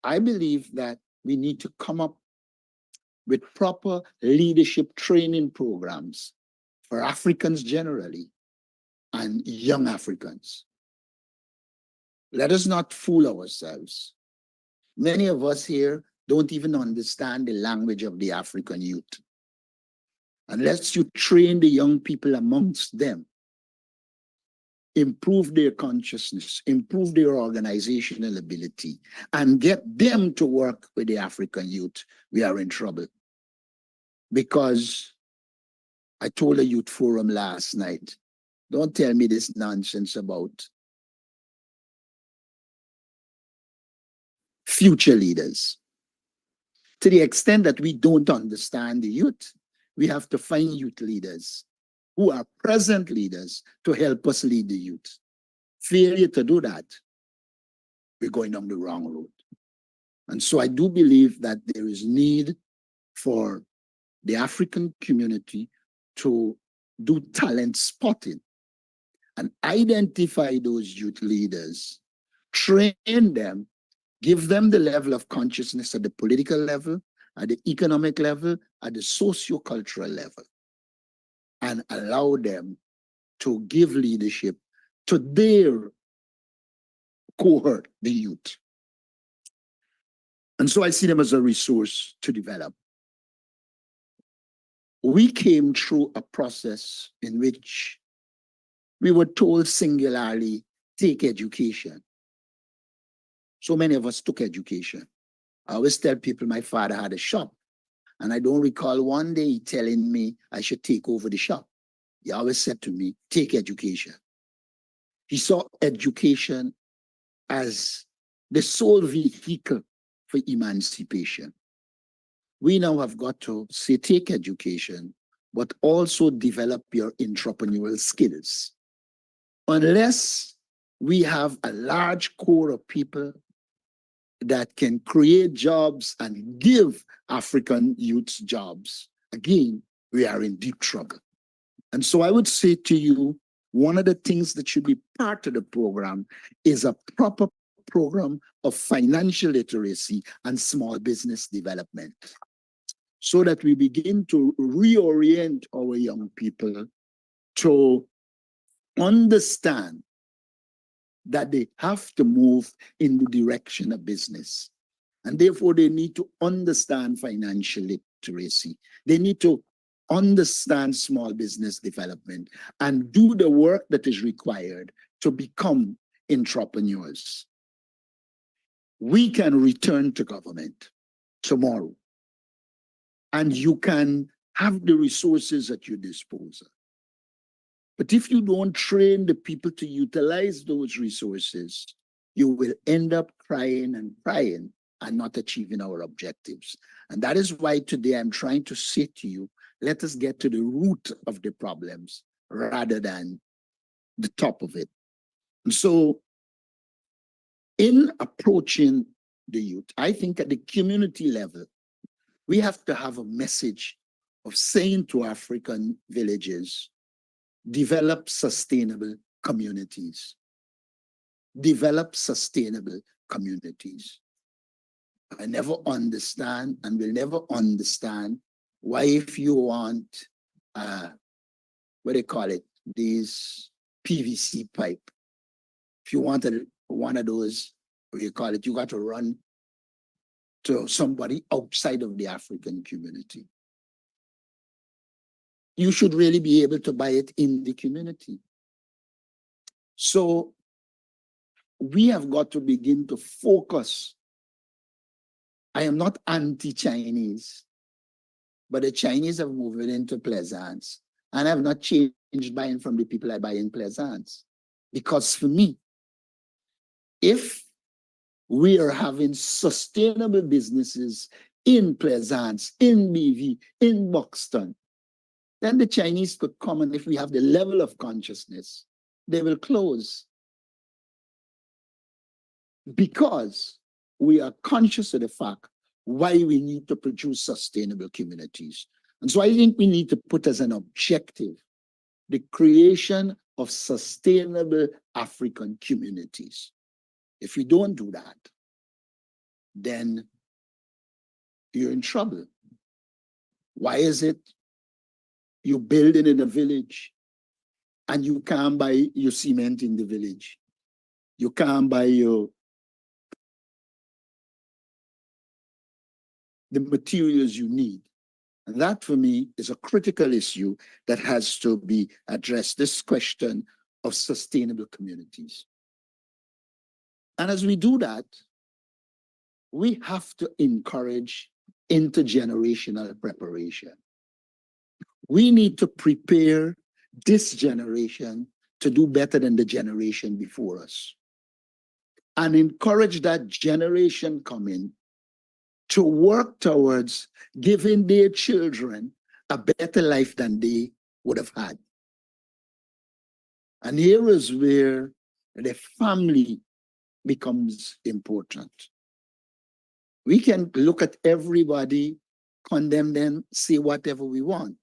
I believe that we need to come up with proper leadership training programs for Africans generally and young Africans. Let us not fool ourselves. Many of us here don't even understand the language of the African youth. Unless you train the young people amongst them, improve their consciousness, improve their organizational ability, and get them to work with the African youth, we are in trouble. Because I told a youth forum last night, don't tell me this nonsense about future leaders. To the extent that we don't understand the youth, we have to find youth leaders who are present leaders to help us lead the youth. Failure to do that, we're going down the wrong road. And so I do believe that there is need for the African community to do talent spotting and identify those youth leaders, train them, give them the level of consciousness at the political level, at the economic level, at the socio-cultural level, and allow them to give leadership to their cohort, the youth. And so I see them as a resource to develop. We came through a process in which we were told singularly, take education. So many of us took education. I always tell people my father had a shop, and I don't recall one day telling me I should take over the shop. He always said to me, take education. He saw education as the sole vehicle for emancipation. We now have got to say, take education, but also develop your entrepreneurial skills. Unless we have a large core of people that can create jobs and give African youths jobs, again, we are in deep trouble. And so I would say to you, one of the things that should be part of the program is a proper program of financial literacy and small business development, so that we begin to reorient our young people to understand that they have to move in the direction of business. And therefore, they need to understand financial literacy. They need to understand small business development and do the work that is required to become entrepreneurs. We can return to government tomorrow, and you can have the resources at your disposal. But if you don't train the people to utilize those resources, you will end up crying and not achieving our objectives. And that is why today I'm trying to say to you, let us get to the root of the problems rather than the top of it. And so in approaching the youth, I think at the community level, we have to have a message of saying to African villages, develop sustainable communities. Develop sustainable communities. I never understand and will never understand why, if you want, what they call it, these PVC pipe, if you wanted one of those, what you call it, you got to run to somebody outside of the African community. You should really be able to buy it in the community. So we have got to begin to focus. I am not anti-Chinese, but the Chinese have moved into Plaisance, and I have not changed buying from the people I buy in Plaisance. Because for me, if we are having sustainable businesses in Plaisance, in BV, in Buxton, then the Chinese could come, and if we have the level of consciousness, they will close. Because we are conscious of the fact why we need to produce sustainable communities. And so I think we need to put as an objective the creation of sustainable African communities. If we don't do that, then you're in trouble. Why is it you building in a village and you can't buy your cement in the village? You can't buy the materials you need. And that for me is a critical issue that has to be addressed, this question of sustainable communities. And as we do that, we have to encourage intergenerational preparation. We need to prepare this generation to do better than the generation before us, and encourage that generation coming to work towards giving their children a better life than they would have had. And here is where the family becomes important. We can look at everybody, condemn them, say whatever we want.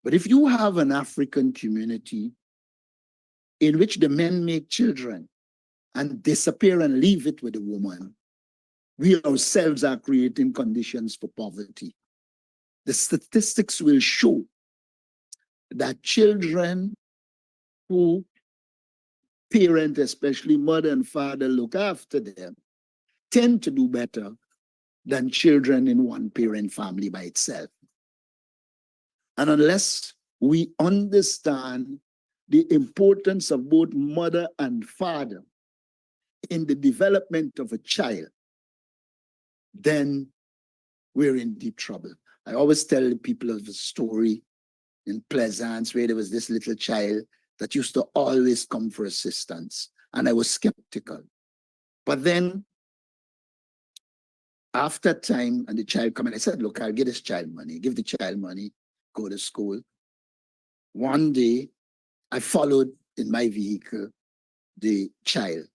But if you have an African community in which the men make children and disappear and leave it with the woman, we ourselves are creating conditions for poverty. The statistics will show that children who parent, especially mother and father, look after them, tend to do better than children in one parent family by itself. And unless we understand the importance of both mother and father in the development of a child, then we're in deep trouble. I always tell the people of a story in Plaisance where there was this little child that used to always come for assistance. And I was skeptical. But then after time and the child come and I said, look, I'll give this child money, give the child money, go to school. One day I followed in my vehicle the child.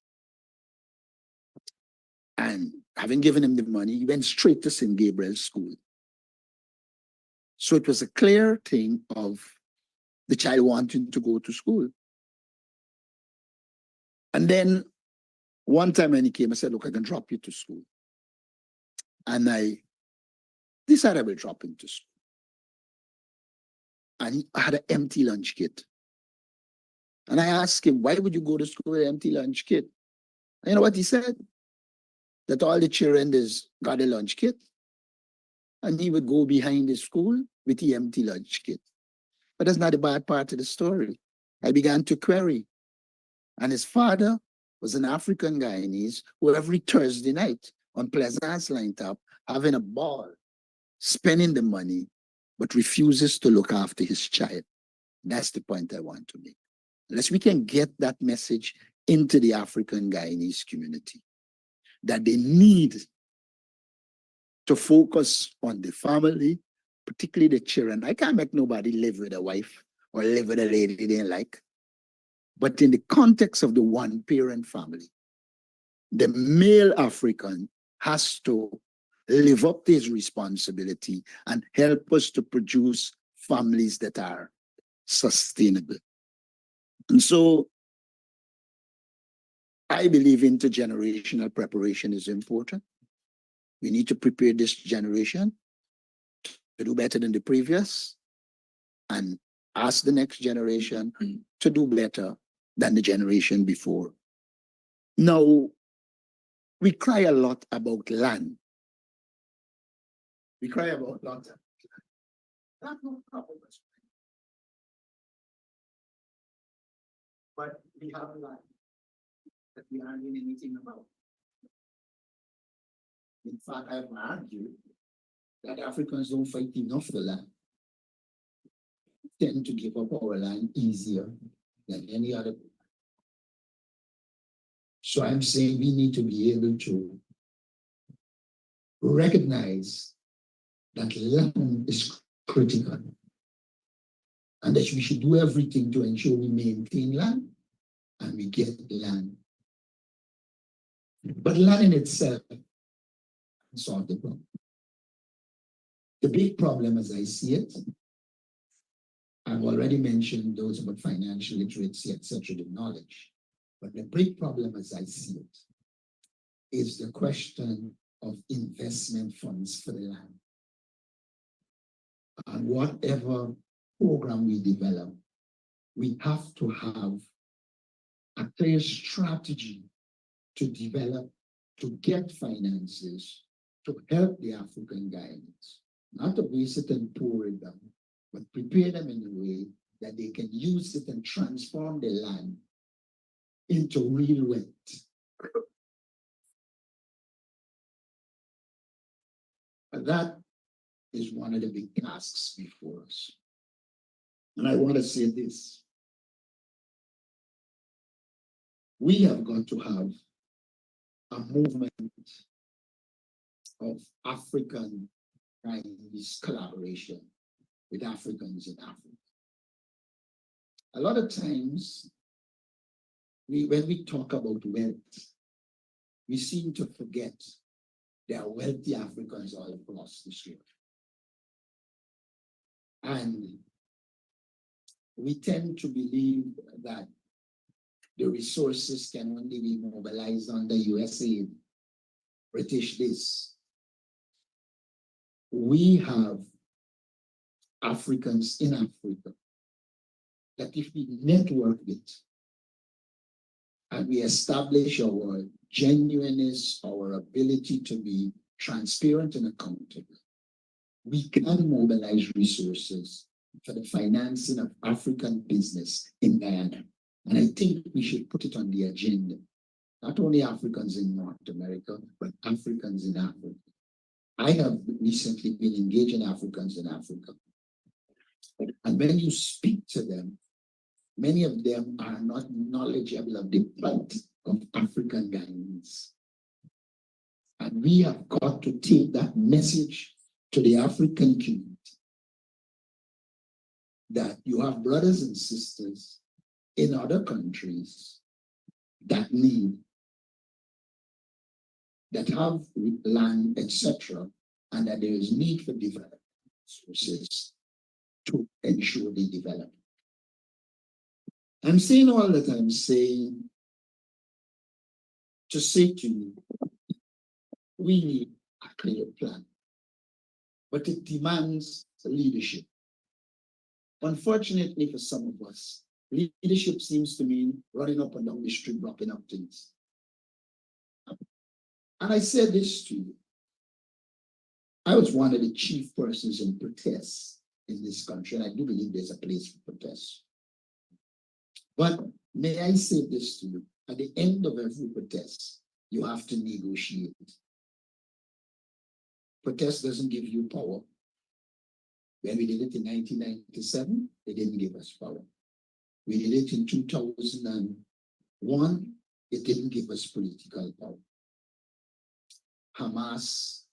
And having given him the money, he went straight to St. Gabriel's school. So it was a clear thing of the child wanting to go to school. And then one time when he came, I said, look, I can drop you to school. And I decided I will drop him to school. And I had an empty lunch kit. And I asked him, why would you go to school with an empty lunch kit? And you know what he said? That all the children got a lunch kit. And he would go behind the school with the empty lunch kit. But that's not the bad part of the story. I began to query. And his father was an African Guyanese who every Thursday night on Plaisance line top, having a ball, spending the money, but refuses to look after his child. That's the point I want to make. Unless we can get that message into the African Guyanese community, that they need to focus on the family, particularly the children. I can't make nobody live with a wife or live with a lady they didn't like. But in the context of the one-parent family, the male African has to live up to his responsibility and help us to produce families that are sustainable. And so I believe intergenerational preparation is important. We need to prepare this generation to do better than the previous and ask the next generation to do better than the generation before. Now, we cry a lot about land. We cry about land. That's no problem. But we have land that we aren't doing anything about. In fact, I've argued that Africans don't fight enough for land. Tend to give up our land easier than any other. So I'm saying we need to be able to recognize that land is critical and that we should do everything to ensure we maintain land and we get land. But land in itself solve the problem. The big problem as I see it, I've already mentioned those about financial literacy, etc., the knowledge. But the big problem as I see it is the question of investment funds for the land. And whatever program we develop, we have to have a clear strategy to develop, to get finances, to help the African Guyanese, not to waste it and pour it down, but prepare them in a way that they can use it and transform the land into real wealth. And that is one of the big tasks before us. And I want to say this. We have got to have a movement of African Guyanese collaboration with Africans in Africa. A lot of times, when we talk about wealth, we seem to forget there are wealthy Africans all across the world. And we tend to believe that the resources can only be mobilized under USA, British this. We have Africans in Africa that if we network with and we establish our genuineness, our ability to be transparent and accountable, we can mobilize resources for the financing of African business in Guyana. And I think we should put it on the agenda. Not only Africans in North America, but Africans in Africa. I have recently been engaging Africans in Africa. And when you speak to them, many of them are not knowledgeable of the plight of African Guyanese. And we have got to take that message to the African community that you have brothers and sisters in other countries that need, that have land, etc., and that there is need for development resources to ensure they develop. I'm saying all that I'm saying to say to you, we need a clear plan, but it demands leadership. Unfortunately for some of us, leadership seems to mean running up and down the street, dropping up things. And I said this to you. I was one of the chief persons in protests in this country, and I do believe there's a place for protests. But may I say this to you, at the end of every protest, you have to negotiate. Protest doesn't give you power. When we did it in 1997, they didn't give us power. We did it in 2001, it didn't give us political power. Hamas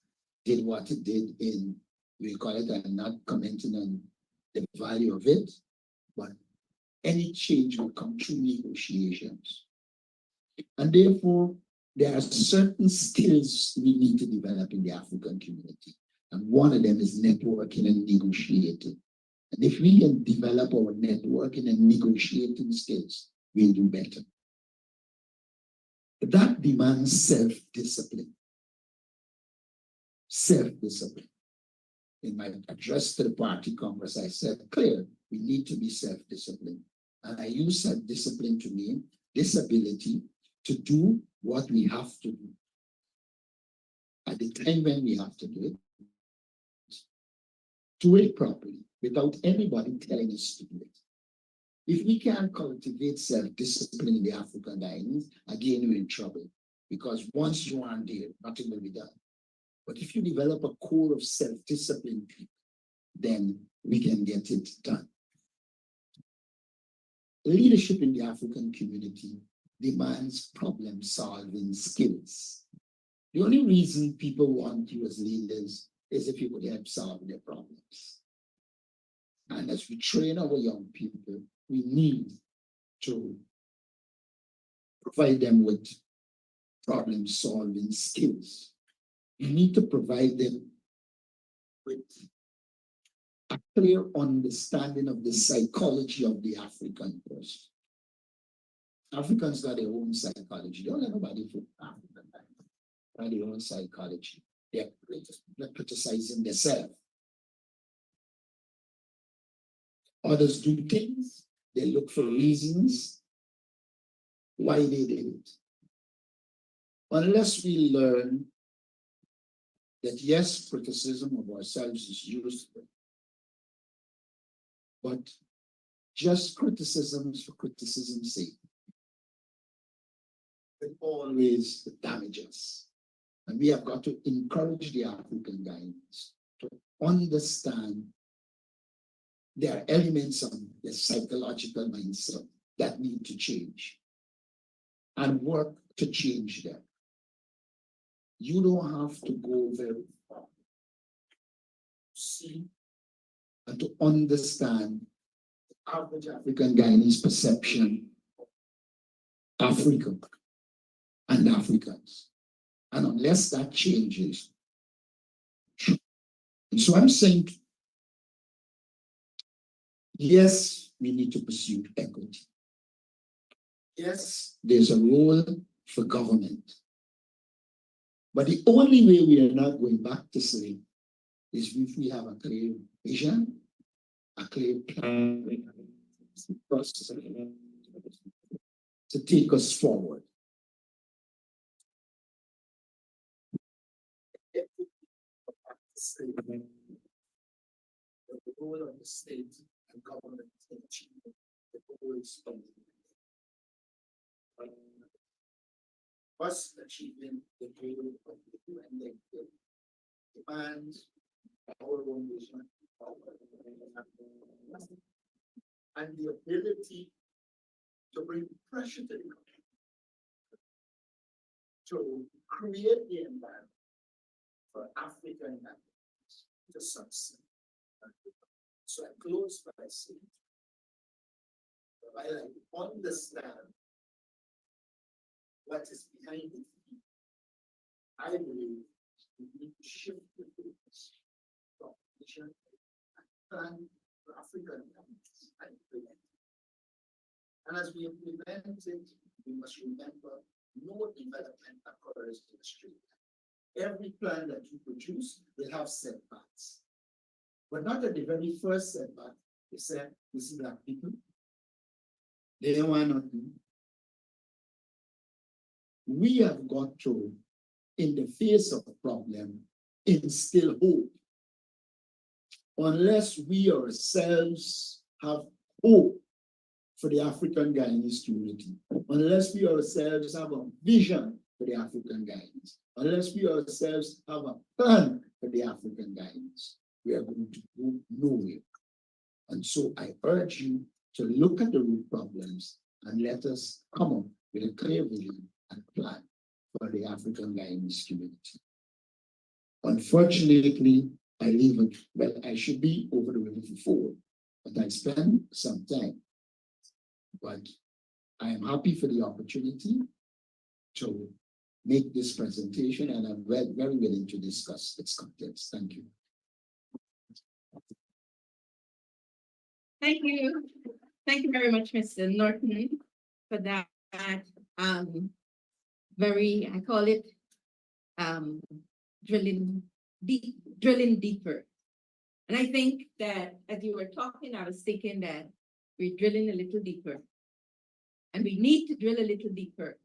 did what it did in, we call it, I'm not commenting on the value of it, but any change will come through negotiations. And therefore, there are certain skills we need to develop in the African community. And one of them is networking and negotiating. And if we can develop our networking and negotiating skills, we'll do better. But that demands self-discipline. Self-discipline. In my address to the party Congress, I said, clear, we need to be self-disciplined. And I use self-discipline to mean this ability to do what we have to do at the time when we have to do it properly without anybody telling us to do it. If we can't cultivate self-discipline in the African Guyanese, again, we're in trouble, because once you aren't there, nothing will be done. But if you develop a core of self-discipline, then we can get it done. Leadership in the African community demands problem-solving skills. The only reason people want you as leaders is if you would help solve their problems. And as we train our young people, we need to provide them with problem-solving skills. We need to provide them with a clear understanding of the psychology of the African person. Africans got their own psychology. Don't let nobody from Africa got their own psychology. They're criticizing themselves. Others do things, they look for reasons why they did it. Unless we learn that yes, criticism of ourselves is useful, but just criticisms for criticism's sake will always damage us. And we have got to encourage the African guys to understand there are elements of the psychological mindset that need to change and work to change them. You don't have to go very far to see and to understand the average African Guyanese perception of Africa and Africans. And unless that changes, and so I'm saying, yes, we need to pursue equity. Yes, there's a role for government. But the only way we are not going back to sleep is if we have a clear vision, a clear plan to take us forward. The role of the state and government in achieving the goals of us achieving the goal of the UN demands our own vision and the ability to bring pressure to the country to create the environment for African nations to succeed. So I close by saying, while I understand what is behind it, I believe we need to shift the focus from vision and plan for African nations and implement it. And as we implement it, we must remember no development occurs in the street. Every plan that you produce will have setbacks. But not at the very first setback, they said, this is Black people. They don't want nothing. We have got to, in the face of a problem, instill hope. Unless we ourselves have hope for the African Guyanese community, unless we ourselves have a vision for the African Guyanese, unless we ourselves have a plan for the African Guyanese, we are going to go nowhere. And so I urge you to look at the root problems and let us come up with a clear vision and plan for the African Guyanese community. Unfortunately, I leave it, well, I should be over the river before, but I spend some time. But I am happy for the opportunity to make this presentation, and I'm very, very willing to discuss its contents. Thank you. Thank you. Thank you very much, Mr. Norton, for that very, I call it drilling deeper. And I think that as you were talking, I was thinking that we're drilling a little deeper. And we need to drill a little deeper.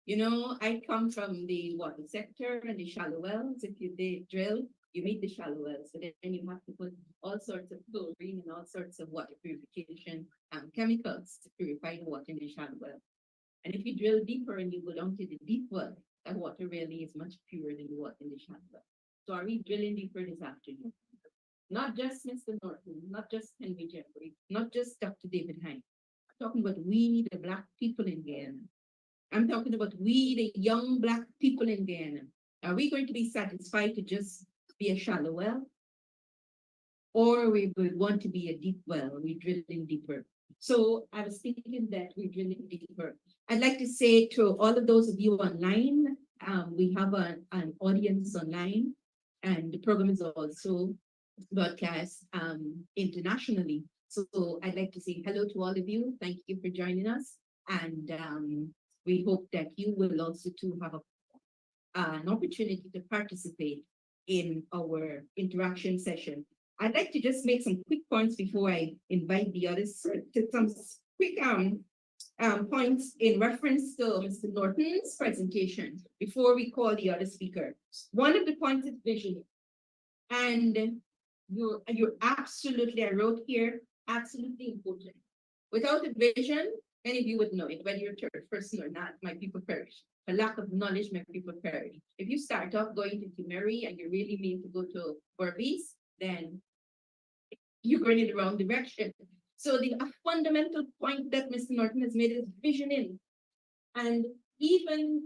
You know, I come from the water sector and the shallow wells. If you drill, you meet the shallow wells. So then you have to put all sorts of chlorine and all sorts of water purification chemicals to purify the water in the shallow well. And if you drill deeper and you go down to the deep well, that water really is much purer than the water in the shallow well. So are we drilling deeper this afternoon? Not just Mr. Norton, not just Henry Jeffrey, not just Dr. David Hinds. I'm talking about we, the Black people in Guyana. I'm talking about we, the young Black people in Guyana. Are we going to be satisfied to just be a shallow well? Or we would want to be a deep well, we're drilling deeper. So I was thinking that we're drilling deeper. I'd like to say to all of those of you online, we have an audience online, and the program is also broadcast internationally. So I'd like to say hello to all of you. Thank you for joining us. And we hope that you will also too have an opportunity to participate in our interaction session. I'd like to just make some quick points before I invite the others to some quick points in reference to Mr. Norton's presentation before we call the other speaker. One of the points is vision. And you're absolutely, I wrote here, absolutely important. Without a vision, many of you would know it, whether you're a third person or not, my people perish. A lack of knowledge, my people perish. If you start off going to Timeri and you really mean to go to Berbice, then you're going in the wrong direction. So a fundamental point that Mr. Norton has made is visioning. And even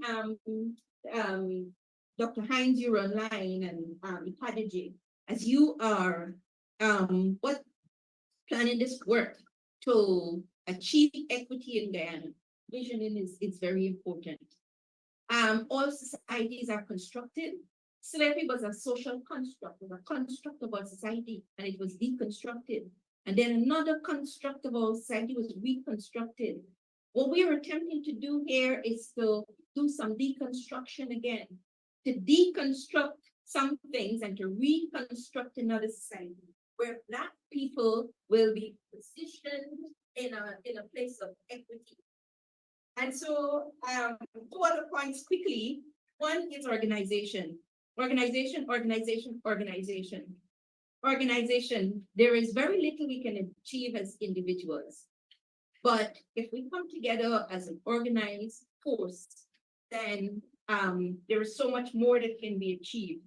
Dr. Hinds, you're online, and Ikadiji, as you are planning this work to achieve equity in Guyana, visioning is very important. All societies are constructed. Slavery was a social construct, was a construct of our society, and it was deconstructed. And then another construct of our society was reconstructed. What we are attempting to do here is to do some deconstruction again, to deconstruct some things and to reconstruct another society where Black people will be positioned in a place of equity. And so, two other points quickly. One is organization. Organization. There is very little we can achieve as individuals. But if we come together as an organized force, then there is so much more that can be achieved.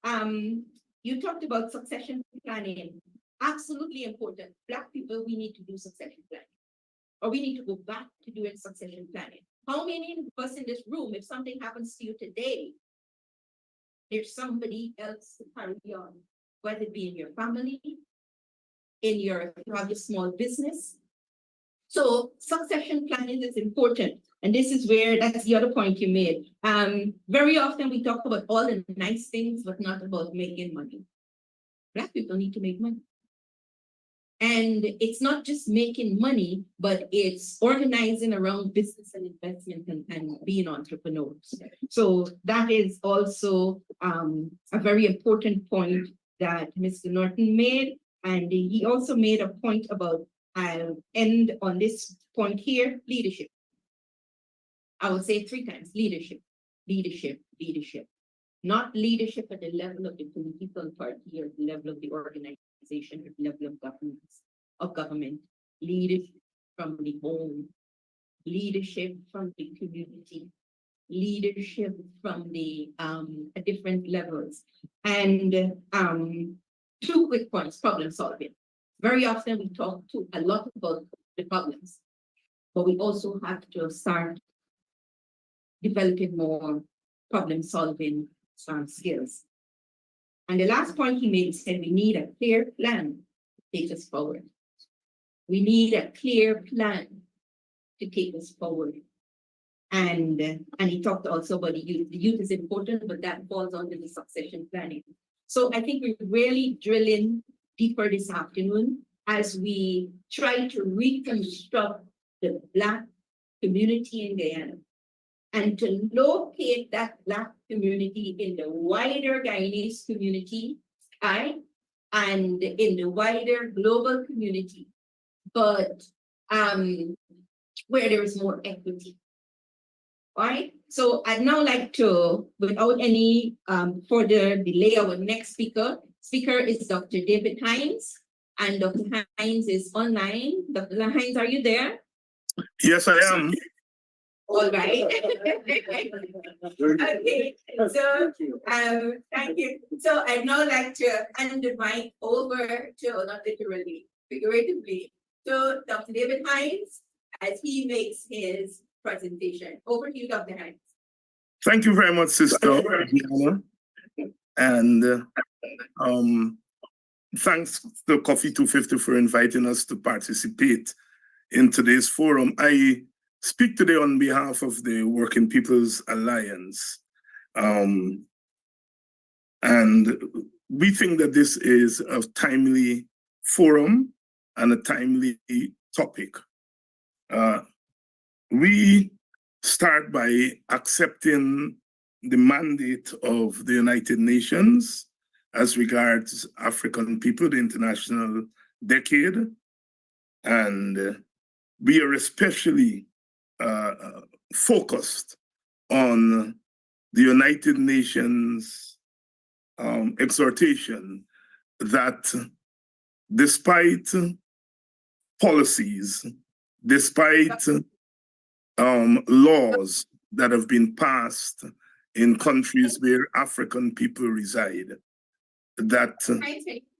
You talked about succession planning. Absolutely important. Black people, we need to do succession planning. Or we need to go back to doing succession planning. How many of us in this room, if something happens to you today, there's somebody else to carry on, whether it be in your family, in your small business. So succession planning is important. And this is where, that's the other point you made. Very often we talk about all the nice things, but not about making money. Black people need to make money. And it's not just making money, but it's organizing around business and investment and being entrepreneurs. So that is also a very important point that Mr. Norton made. And he also made a point about, I'll end on this point here, leadership. I will say 3 times, leadership, leadership, leadership. Not leadership at the level of the political party or the level of the organization or the level of government. Leadership from the home, leadership from the community, leadership from the at different levels. And 2 quick points, problem solving. Very often we talk a lot about the problems, but we also have to start developing more problem solving skills. And the last point he made said we need a clear plan to take us forward. We need a clear plan to take us forward. And he talked also about the youth. The youth is important, but that falls under the succession planning. So I think we're really drilling deeper this afternoon as we try to reconstruct the Black community in Guyana and to locate that Black community in the wider Guyanese community, and in the wider global community, but where there is more equity. All right, so I'd now like to, without any further delay, our next speaker is Dr. David Hinds, and Dr. Hinds is online. Dr. Hinds, are you there? Yes, I am. All right. Okay, so thank you. So I'd now like to hand the mic over to, not literally, figuratively, to Dr. David Hinds as he makes his presentation. Over to you, Dr. Hinds. Thank you very much, Sister Diana. And thanks to Cuffy250 for inviting us to participate in today's forum. I speak today on behalf of the Working People's Alliance. And we think that this is a timely forum and a timely topic. We start by accepting the mandate of the United Nations as regards African people, the International Decade. And we are especially focused on the United Nations exhortation that despite policies, despite laws that have been passed in countries where African people reside, that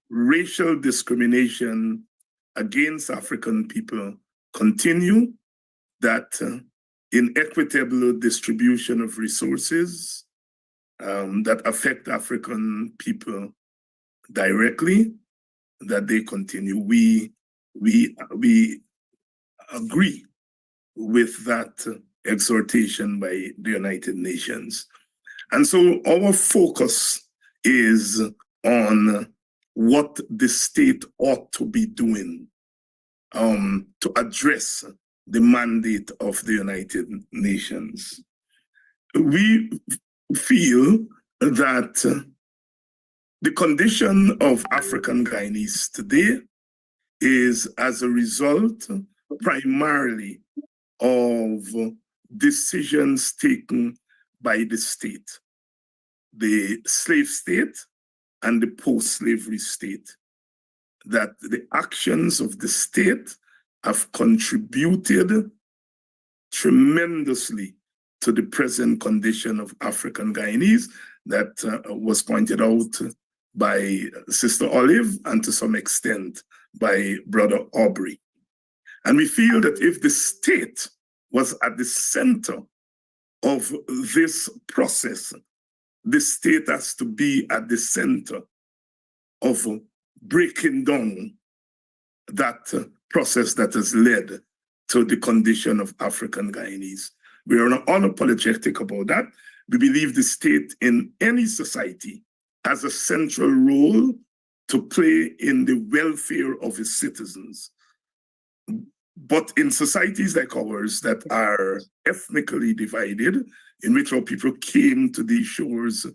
racial discrimination against African people continue, that inequitable distribution of resources that affect African people directly, that they continue. We agree with that exhortation by the United Nations. And so our focus is on what the state ought to be doing to address the mandate of the United Nations. We feel that the condition of African Guyanese today is as a result primarily of decisions taken by the state, the slave state and the post-slavery state, that the actions of the state have contributed tremendously to the present condition of African Guyanese that was pointed out by Sister Olive and to some extent by Brother Aubrey. And we feel that if the state was at the center of this process, the state has to be at the center of breaking down that process that has led to the condition of African Guyanese. We are not unapologetic about that. We believe the state in any society has a central role to play in the welfare of its citizens. But in societies like ours that are ethnically divided, in which our people came to these shores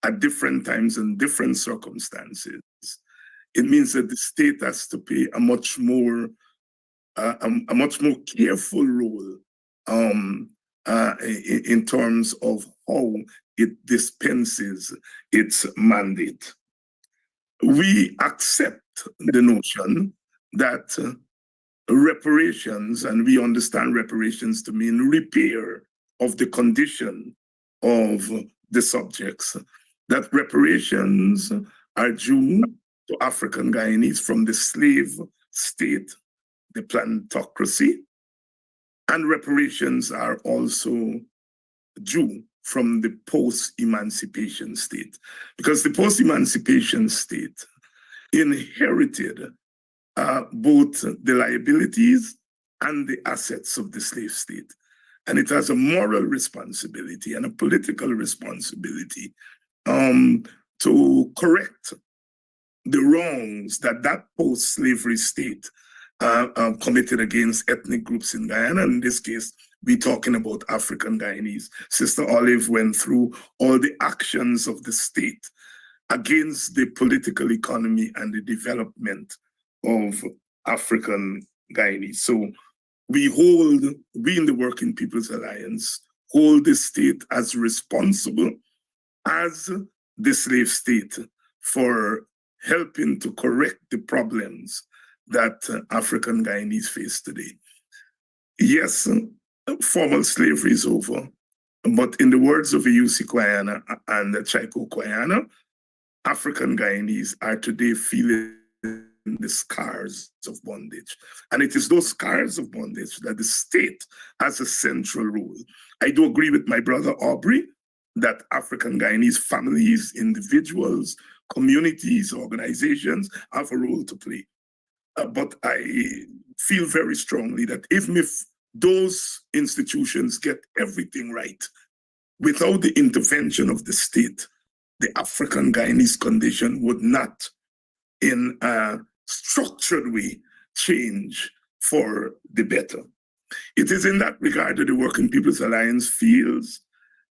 at different times and different circumstances, it means that the state has to play a much more careful role in terms of how it dispenses its mandate. We accept the notion that reparations, and we understand reparations to mean repair of the condition of the subjects, that reparations are due to African Guyanese from the slave state, the plantocracy, and reparations are also due from the post-emancipation state, because the post-emancipation state inherited both the liabilities and the assets of the slave state. And it has a moral responsibility and a political responsibility to correct the wrongs that that post-slavery state committed against ethnic groups in Guyana. In this case, we're talking about African Guyanese. Sister Olive went through all the actions of the state against the political economy and the development of African Guyanese. So we in the Working People's Alliance, hold the state as responsible as the slave state for helping to correct the problems that African Guyanese face today. Yes, formal slavery is over, but in the words of Eusi Kwayana and Chaiko Kwayana, African Guyanese are today feeling the scars of bondage. And it is those scars of bondage that the state has a central role. I do agree with my brother Aubrey that African Guyanese families, individuals, communities, organizations have a role to play. But I feel very strongly that even if those institutions get everything right, without the intervention of the state, the African Guyanese condition would not, in a structured way, change for the better. It is in that regard that the Working People's Alliance feels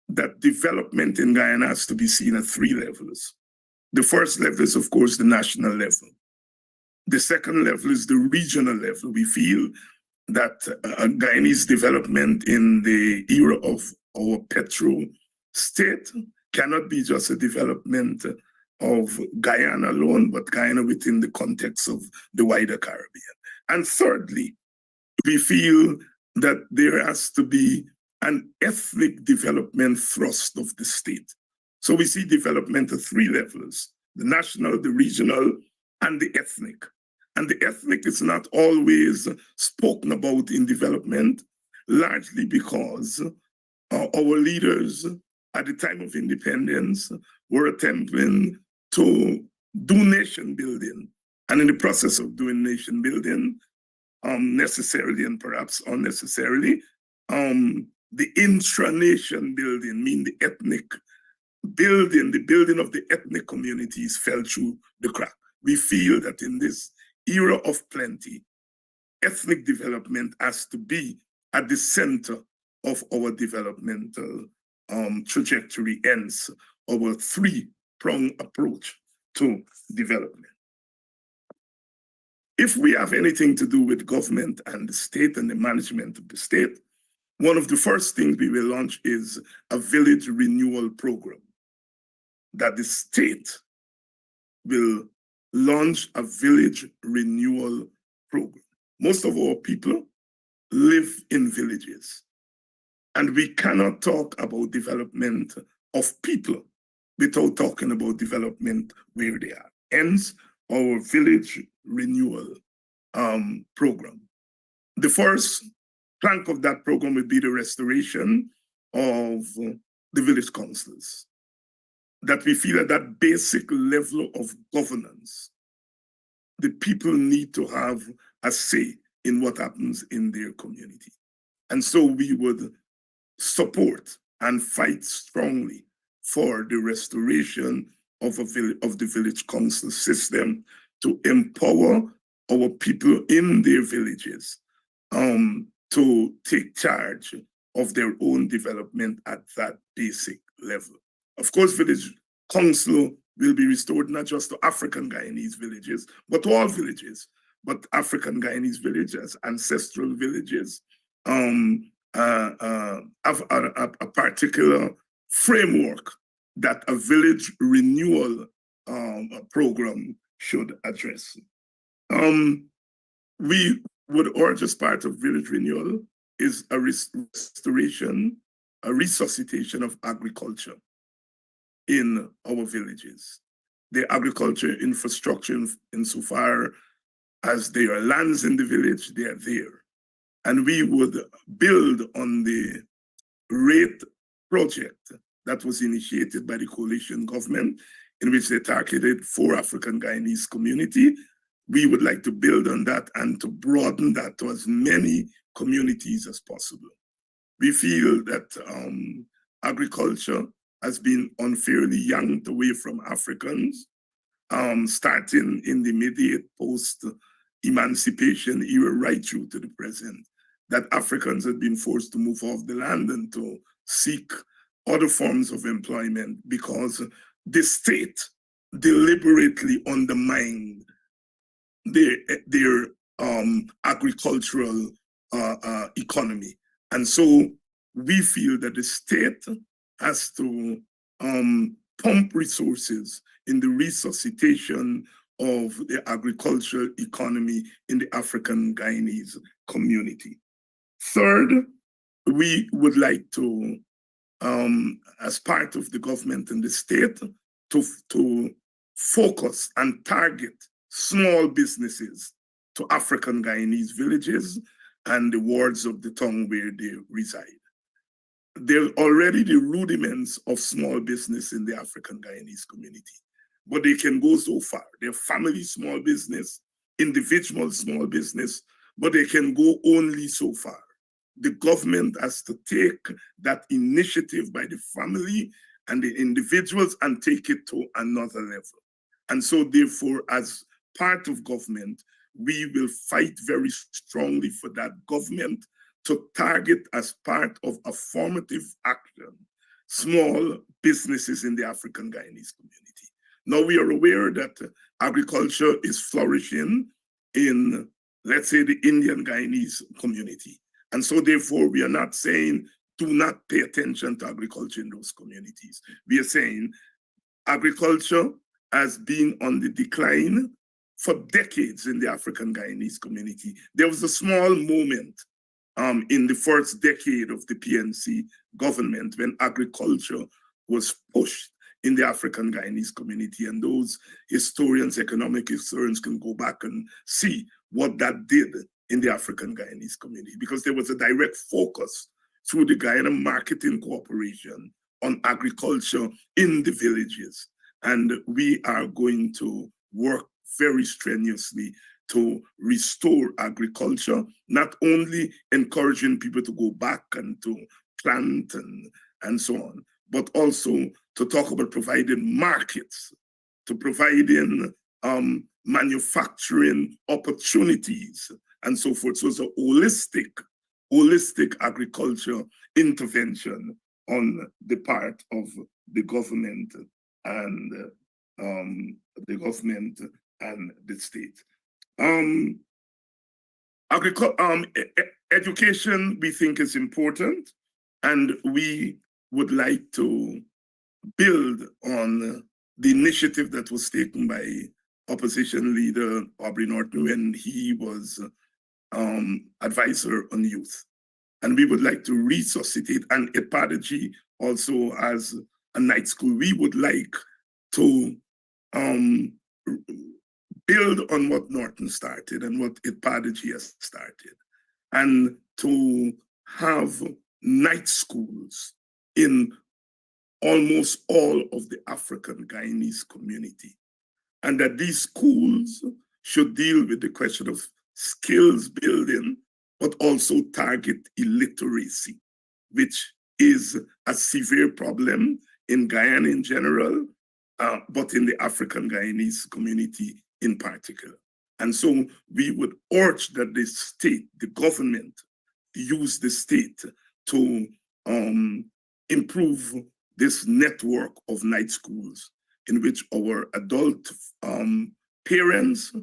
that development in Guyana has to be seen at three levels. The first level is, of course, the national level. The second level is the regional level. We feel that Guyanese development in the era of our petro state cannot be just a development of Guyana alone, but Guyana within the context of the wider Caribbean. And thirdly, we feel that there has to be an ethnic development thrust of the state. So we see development at three levels: the national, the regional, and the ethnic. And the ethnic is not always spoken about in development, largely because our leaders at the time of independence were attempting to do nation building. And in the process of doing nation building, necessarily and perhaps unnecessarily, the intra-nation building, meaning the ethnic building, the building of the ethnic communities fell through the crack. We feel that in this era of plenty, ethnic development has to be at the center of our developmental trajectory, hence our three-pronged approach to development. If we have anything to do with government and the state and the management of the state, one of the first things we will launch is a village renewal program, that the state will launch a village renewal program. Most of our people live in villages, and we cannot talk about development of people without talking about development where they are. Hence, our village renewal program. The first plank of that program would be the restoration of the village councils. That we feel at that basic level of governance, the people need to have a say in what happens in their community. And so we would support and fight strongly for the restoration of the village council system to empower our people in their villages to take charge of their own development at that basic level. Of course, village council will be restored not just to African Guyanese villages, but to all villages. But African Guyanese villages, ancestral villages, have a particular framework that a village renewal program should address. We would urge, as part of village renewal, is a restoration, a resuscitation of agriculture in our villages. The agriculture infrastructure, insofar as there are lands in the village, they are there. And we would build on the rate project that was initiated by the coalition government, in which they targeted 4 African Guyanese community. We would like to build on that and to broaden that to as many communities as possible. We feel that agriculture has been unfairly yanked away from Africans, starting in the immediate post-emancipation era right through to the present, that Africans have been forced to move off the land and to seek other forms of employment because the state deliberately undermined their agricultural economy. And so we feel that the state has to pump resources in the resuscitation of the agricultural economy in the African Guyanese community. Third, we would like to, as part of the government and the state, to focus and target small businesses to African Guyanese villages and the wards of the town where they reside. There are already the rudiments of small business in the African Guyanese community, but they can go so far. They're family small business, individual small business, but they can go only so far. The government has to take that initiative by the family and the individuals and take it to another level. And so therefore, as part of government, we will fight very strongly for that government to target as part of a formative action, small businesses in the African Guyanese community. Now we are aware that agriculture is flourishing in, let's say, the Indian Guyanese community. And so therefore, we are not saying, do not pay attention to agriculture in those communities. We are saying agriculture has been on the decline for decades in the African Guyanese community. There was a small moment in the first decade of the PNC government when agriculture was pushed in the African Guyanese community. And those historians, economic historians, can go back and see what that did in the African Guyanese community, because there was a direct focus through the Guyana Marketing Corporation on agriculture in the villages. And we are going to work very strenuously to restore agriculture, not only encouraging people to go back and to plant and so on, but also to talk about providing markets, to providing manufacturing opportunities and so forth. So it's a holistic agriculture intervention on the part of the government and the state. Education, we think, is important, and we would like to build on the initiative that was taken by opposition leader Aubrey Norton when he was advisor on youth. And we would like to resuscitate, and Epadaji also as a night school. We would like to build on what Norton started and what Epadaji has started, and to have night schools in almost all of the African Guyanese community. And that these schools should deal with the question of skills building, but also target illiteracy, which is a severe problem in Guyana in general, but in the African Guyanese community in particular. And so we would urge that the state, the government, use the state to improve this network of night schools in which our adult parents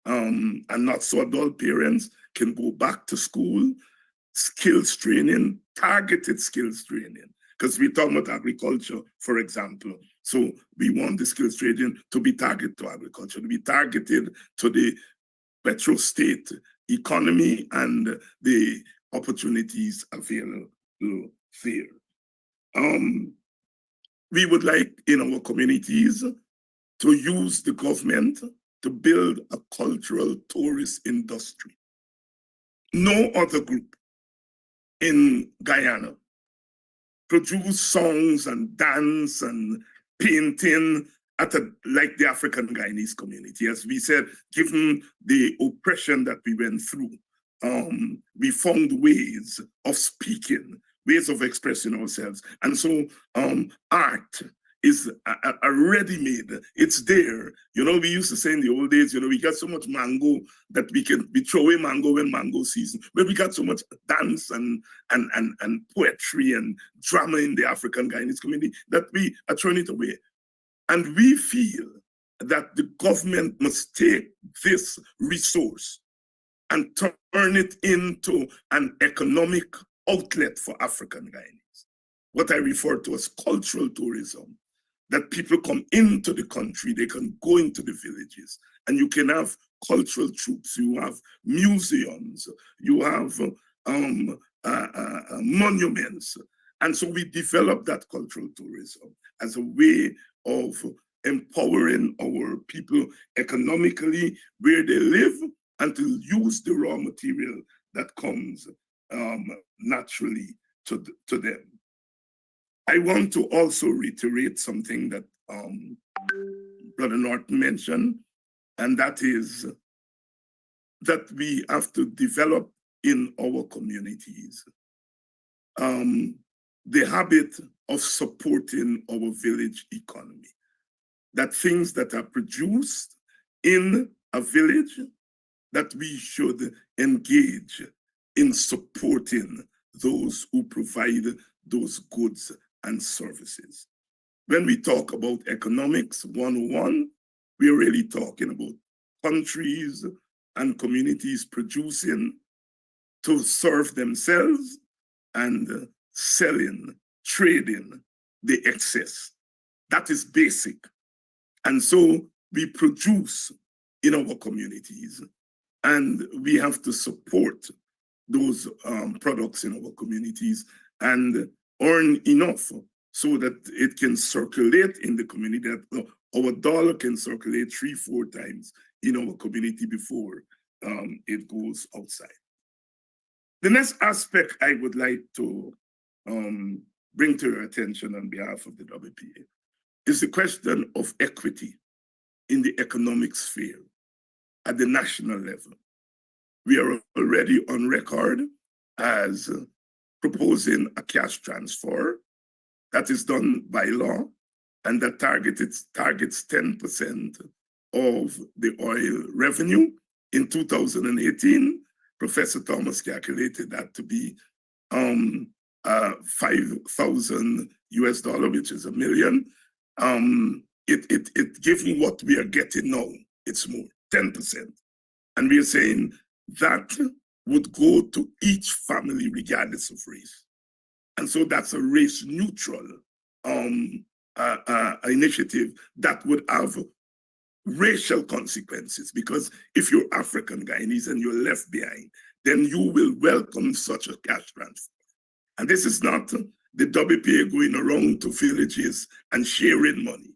and not so adult parents can go back to school, skills training, targeted skills training. Because we talk about agriculture, for example. So we want the skills training to be targeted to agriculture, to be targeted to the petro-state economy and the opportunities available there. We would like in our communities to use the government to build a cultural tourist industry. No other group in Guyana produce songs and dance and painting like the African Guyanese community. As we said, given the oppression that we went through, we found ways of speaking, ways of expressing ourselves. And so art is a ready-made, it's there. You know, we used to say in the old days, you know, we got so much mango that we throw away mango when mango season, but we got so much dance and poetry and drama in the African Guyanese community that we are throwing it away. And we feel that the government must take this resource and turn it into an economic outlet for African Guyanese, what I refer to as cultural tourism, that people come into the country, they can go into the villages, and you can have cultural troupes, you have museums, you have monuments. And so we developed that cultural tourism as a way of empowering our people economically where they live and to use the raw material that comes naturally to them. I want to also reiterate something that Brother Norton mentioned, and that is that we have to develop in our communities the habit of supporting our village economy. That things that are produced in a village, that we should engage in supporting those who provide those goods and services. When we talk about economics 101, we're really talking about countries and communities producing to serve themselves and selling, trading the excess. That is basic. And so we produce in our communities, and we have to support those products in our communities and earn enough so that it can circulate in the community, that our dollar can circulate 3-4 times in our community before it goes outside. The next aspect I would like to bring to your attention on behalf of the WPA is the question of equity in the economic sphere at the national level. We are already on record as proposing a cash transfer that is done by law, and that targets 10% of the oil revenue. In 2018, Professor Thomas calculated that to be $5,000 US, which is $1 million. It given what we are getting now, it's more, 10%. And we are saying that would go to each family regardless of race. And so that's a race neutral initiative that would have racial consequences, because if you're African Guyanese and you're left behind, then you will welcome such a cash transfer. And this is not the WPA going around to villages and sharing money.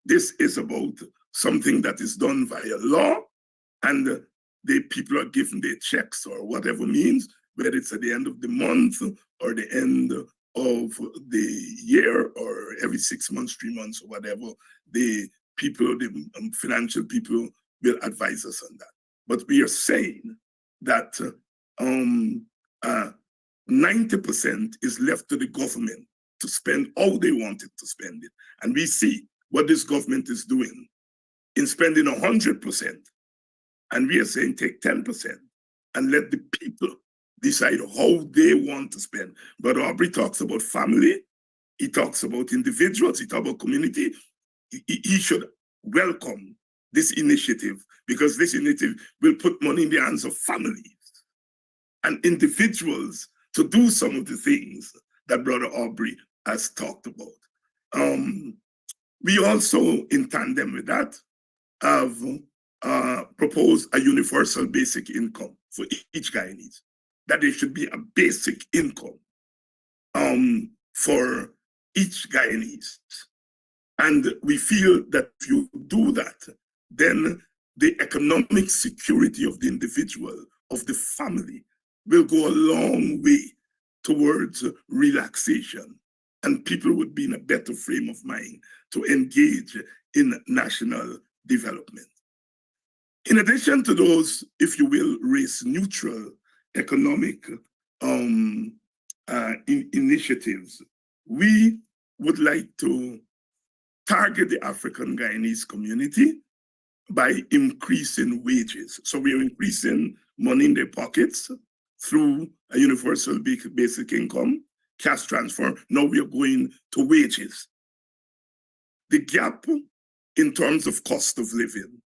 This is about something that is done via law, and the people are given their checks or whatever means, whether it's at the end of the month or the end of the year or every 6 months, 3 months, or whatever. The people, the financial people will advise us on that. But we are saying that 90% is left to the government to spend how they wanted to spend it. And we see what this government is doing in spending 100%. And we are saying take 10% and let the people decide how they want to spend. But Aubrey talks about family, he talks about individuals, he talks about community. He should welcome this initiative, because this initiative will put money in the hands of families and individuals to do some of the things that Brother Aubrey has talked about. We also, in tandem with that, have proposed a universal basic income for each Guyanese, that there should be a basic income for each Guyanese. And we feel that if you do that, then the economic security of the individual, of the family, will go a long way towards relaxation, and people would be in a better frame of mind to engage in national development. In addition to those, if you will, race-neutral economic initiatives, we would like to target the African Guyanese community by increasing wages. So we are increasing money in their pockets through a universal basic income, cash transfer. Now we are going to wages. The gap in terms of cost of living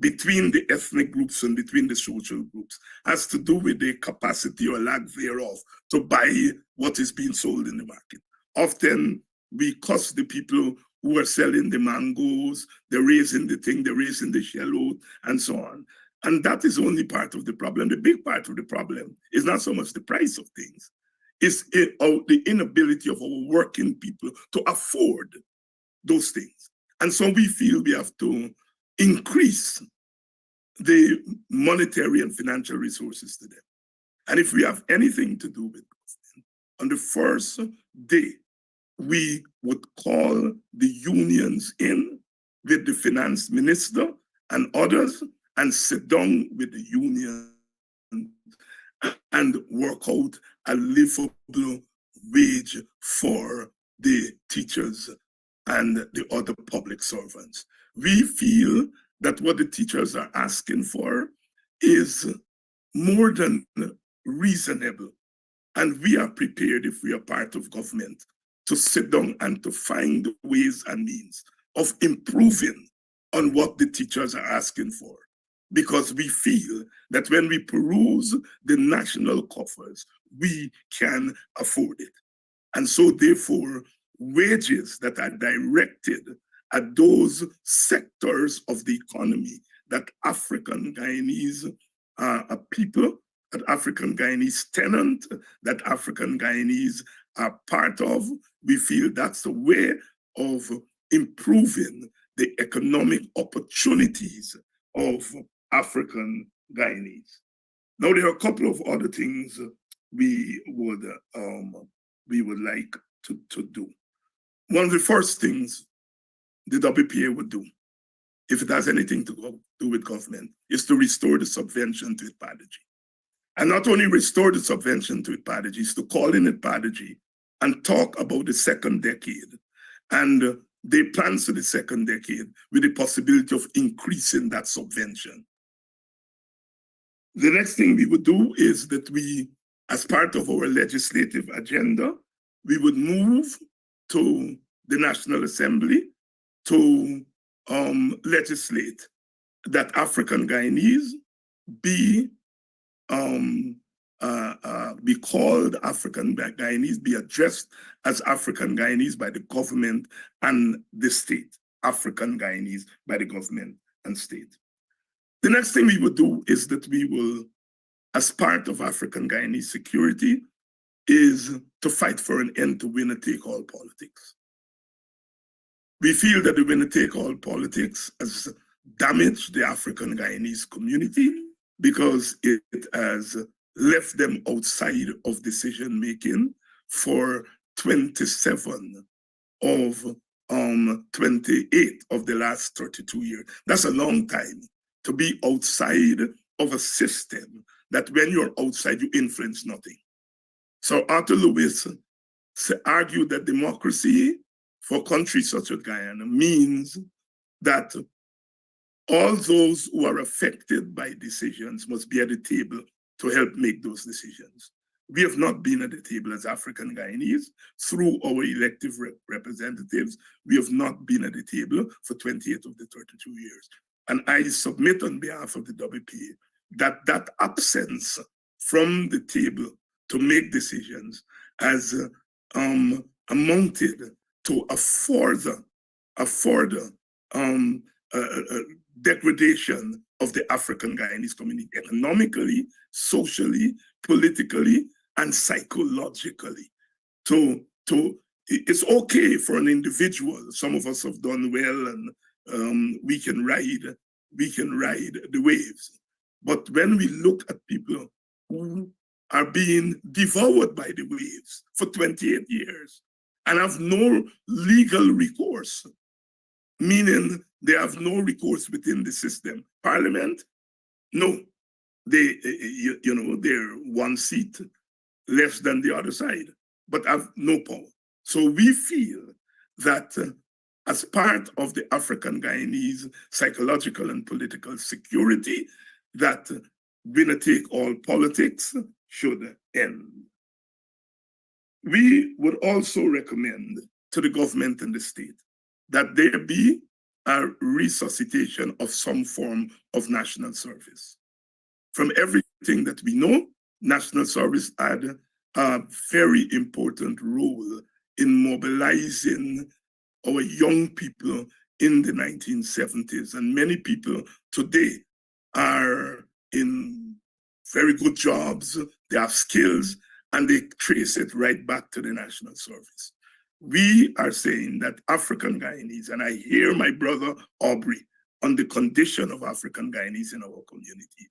between the ethnic groups and between the social groups has to do with the capacity or lack thereof to buy what is being sold in the market. Often we cost the people who are selling the mangoes, they're raising the thing, they're raising the shallot, and so on. And that is only part of the problem. The big part of the problem is not so much the price of things, it's the inability of our working people to afford those things. And so we feel we have to increase the monetary and financial resources to them. And if we have anything to do with government, on the first day, we would call the unions in with the finance minister and others and sit down with the union and work out a livable wage for the teachers and the other public servants. We feel that what the teachers are asking for is more than reasonable. And we are prepared, if we are part of government, to sit down and to find ways and means of improving on what the teachers are asking for. Because we feel that when we peruse the national coffers, we can afford it. And so therefore, wages that are directed at those sectors of the economy that African Guyanese people, that African Guyanese tenant, that African Guyanese are part of, we feel that's the way of improving the economic opportunities of African Guyanese. Now, there are a couple of other things we would like to do. One of the first things the WPA would do, if it has anything to do with government, is to restore the subvention to IPADG. And not only restore the subvention to IPADG, is to call in IPADG and talk about the second decade and the plans for the second decade with the possibility of increasing that subvention. The next thing we would do is that we, as part of our legislative agenda, we would move to the National Assembly to legislate that African Guyanese be called African Guyanese, be addressed as African Guyanese by the government and the state, African Guyanese by the government and state. The next thing we would do is that we will, as part of African Guyanese security, is to fight for an end to winner-take-all politics. We feel that the winner-take-all politics has damaged the African Guyanese community because it has left them outside of decision-making for 27 of 28 of the last 32 years. That's a long time to be outside of a system that when you're outside, you influence nothing. So Arthur Lewis argued that democracy for countries such as Guyana means that all those who are affected by decisions must be at the table to help make those decisions. We have not been at the table as African Guyanese through our elective representatives. We have not been at the table for 28 of the 32 years. And I submit on behalf of the WPA that that absence from the table to make decisions has amounted to a further degradation of the African Guyanese community economically, socially, politically, and psychologically. It's okay for an individual. Some of us have done well, and we can ride the waves. But when we look at people who are being devoured by the waves for 28 years and have no legal recourse, meaning they have no recourse within the system. Parliament, no, they're one seat less than the other side, but have no power. So we feel that as part of the African Guyanese psychological and political security, that winner-take-all politics should end. We would also recommend to the government and the state that there be a resuscitation of some form of national service. From everything that we know, national service had a very important role in mobilizing our young people in the 1970s. And many people today are in very good jobs, they have skills, and they trace it right back to the national service. we are saying that African Guyanese, and I hear my brother Aubrey on the condition of African Guyanese in our communities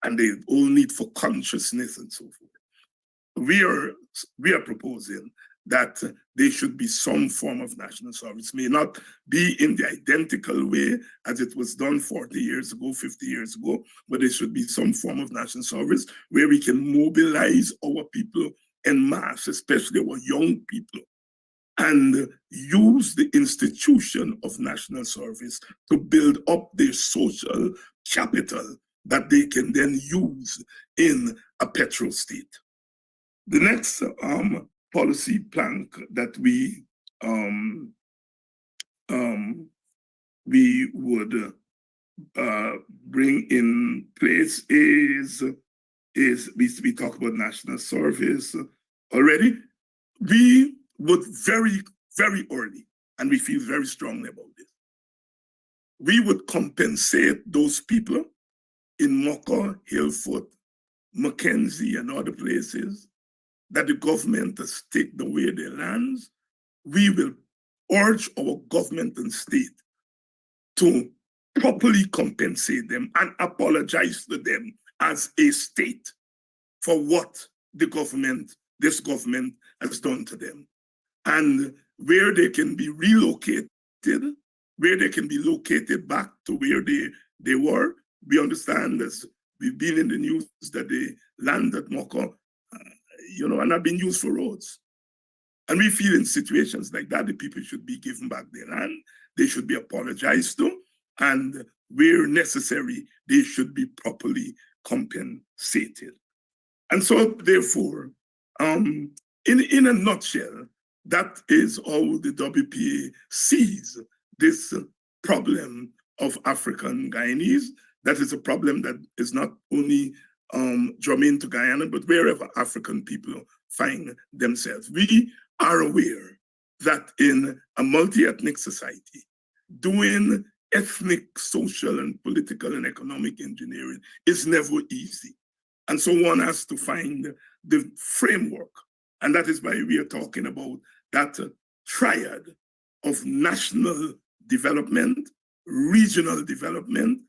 and the whole need for consciousness and so forth. We are proposing that there should be some form of national service. May not be in the identical way as it was done 40 years ago, 50 years ago, but there should be some form of national service where we can mobilize our people en masse, especially our young people, and use the institution of national service to build up their social capital that they can then use in a petro state. The next policy plank that we would bring in place is we talk about national service already. We would very, very early, and we feel very strongly about this, we would compensate those people in Mocha, Hillfoot, Mackenzie, and other places that the government has taken away their lands. We will urge our government and state to properly compensate them and apologize to them as a state for what this government has done to them. And where they can be relocated, where they can be located back to where they were. We understand, as we've been in the news, that the land at Mocha, are not being used for roads. And we feel in situations like that, the people should be given back their land, they should be apologized to, and where necessary, they should be properly compensated. And so, therefore, in a nutshell, that is how the WPA sees this problem of African Guyanese. That is a problem that is not only germane to Guyana, but wherever African people find themselves. We are aware that in a multi-ethnic society, doing ethnic, social, and political and economic engineering is never easy. And so one has to find the framework. And that is why we are talking about that triad of national development, regional development,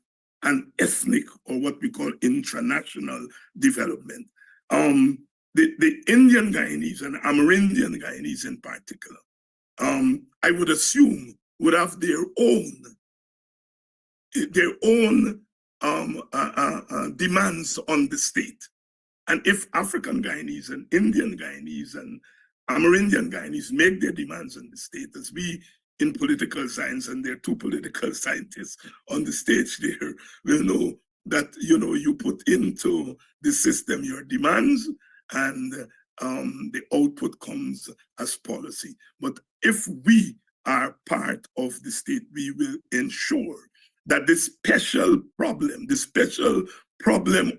and ethnic, or what we call intranational development. The Indian Guyanese and Amerindian Guyanese in particular, I would assume would have their own demands on the state. And if African Guyanese and Indian Guyanese and Amerindian Guyanese make their demands on the state, as we in political science, and there are two political scientists on the stage there, will know that, you put into the system your demands, and the output comes as policy. But if we are part of the state, we will ensure that this special problem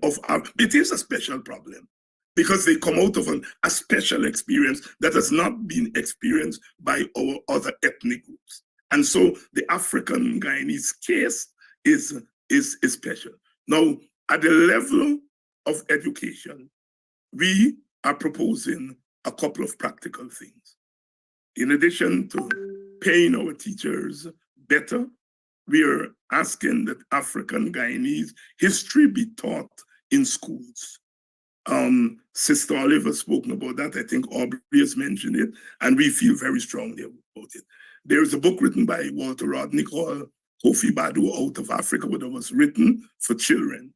of it is a special problem, because they come out of a special experience that has not been experienced by our other ethnic groups. And so the African Guyanese case is special. Now, at the level of education, we are proposing a couple of practical things. In addition to paying our teachers better, we are asking that African Guyanese history be taught in schools. Sister Oliver spoken about that. I think Aubrey has mentioned it, and we feel very strongly about it. There is a book written by Walter Rodney called Cuffy250 Out of Africa, but it was written for children.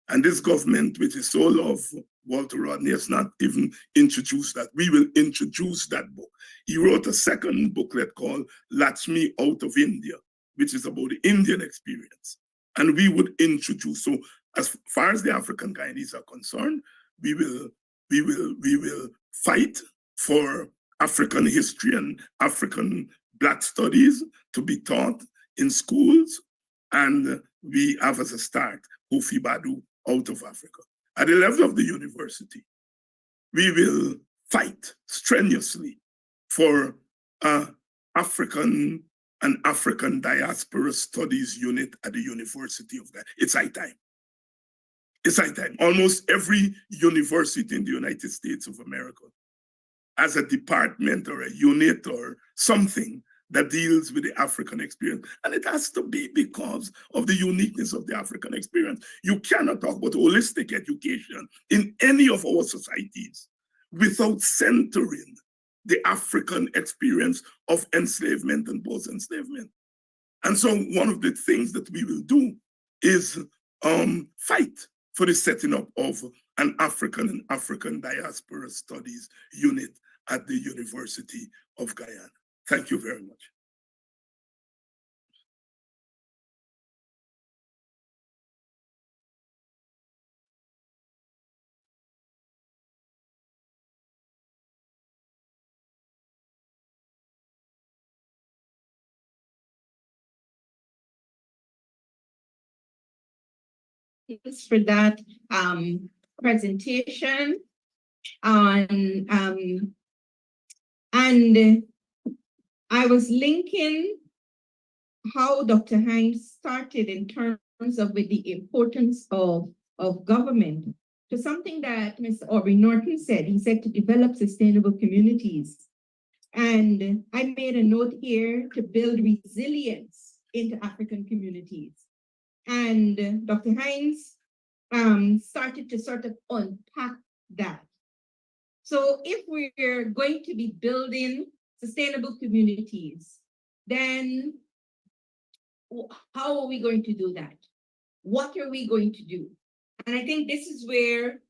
And this government, which is so of Walter Rodney, has not even introduced that. We will introduce that book. He wrote a second booklet called Lakshmi Out of India, which is about the Indian experience. And we would introduce, so as far as the African Guyanese are concerned, we will fight for African history and African Black studies to be taught in schools. And we have as a start Cuffy250 Out of Africa. At the level of the university, we will fight strenuously for African and African Diaspora Studies unit at the University of Ghana. It's high time. It's high time. Almost every university in the United States of America as a department or a unit or something that deals with the African experience. And it has to be because of the uniqueness of the African experience. You cannot talk about holistic education in any of our societies without centering the African experience of enslavement and post-enslavement. And so one of the things that we will do is fight for the setting up of an African and African diaspora studies unit at the University of Guyana. Thank you very much. Thanks for that presentation on and I was linking how Dr. Hinds started in terms of with the importance of government to something that Mr. Aubrey Norton said. He said to develop sustainable communities. And I made a note here to build resilience into African communities. And Dr. Hinds started to sort of unpack that. So if we're going to be building sustainable communities, then how are we going to do that? What are we going to do? And I think this is where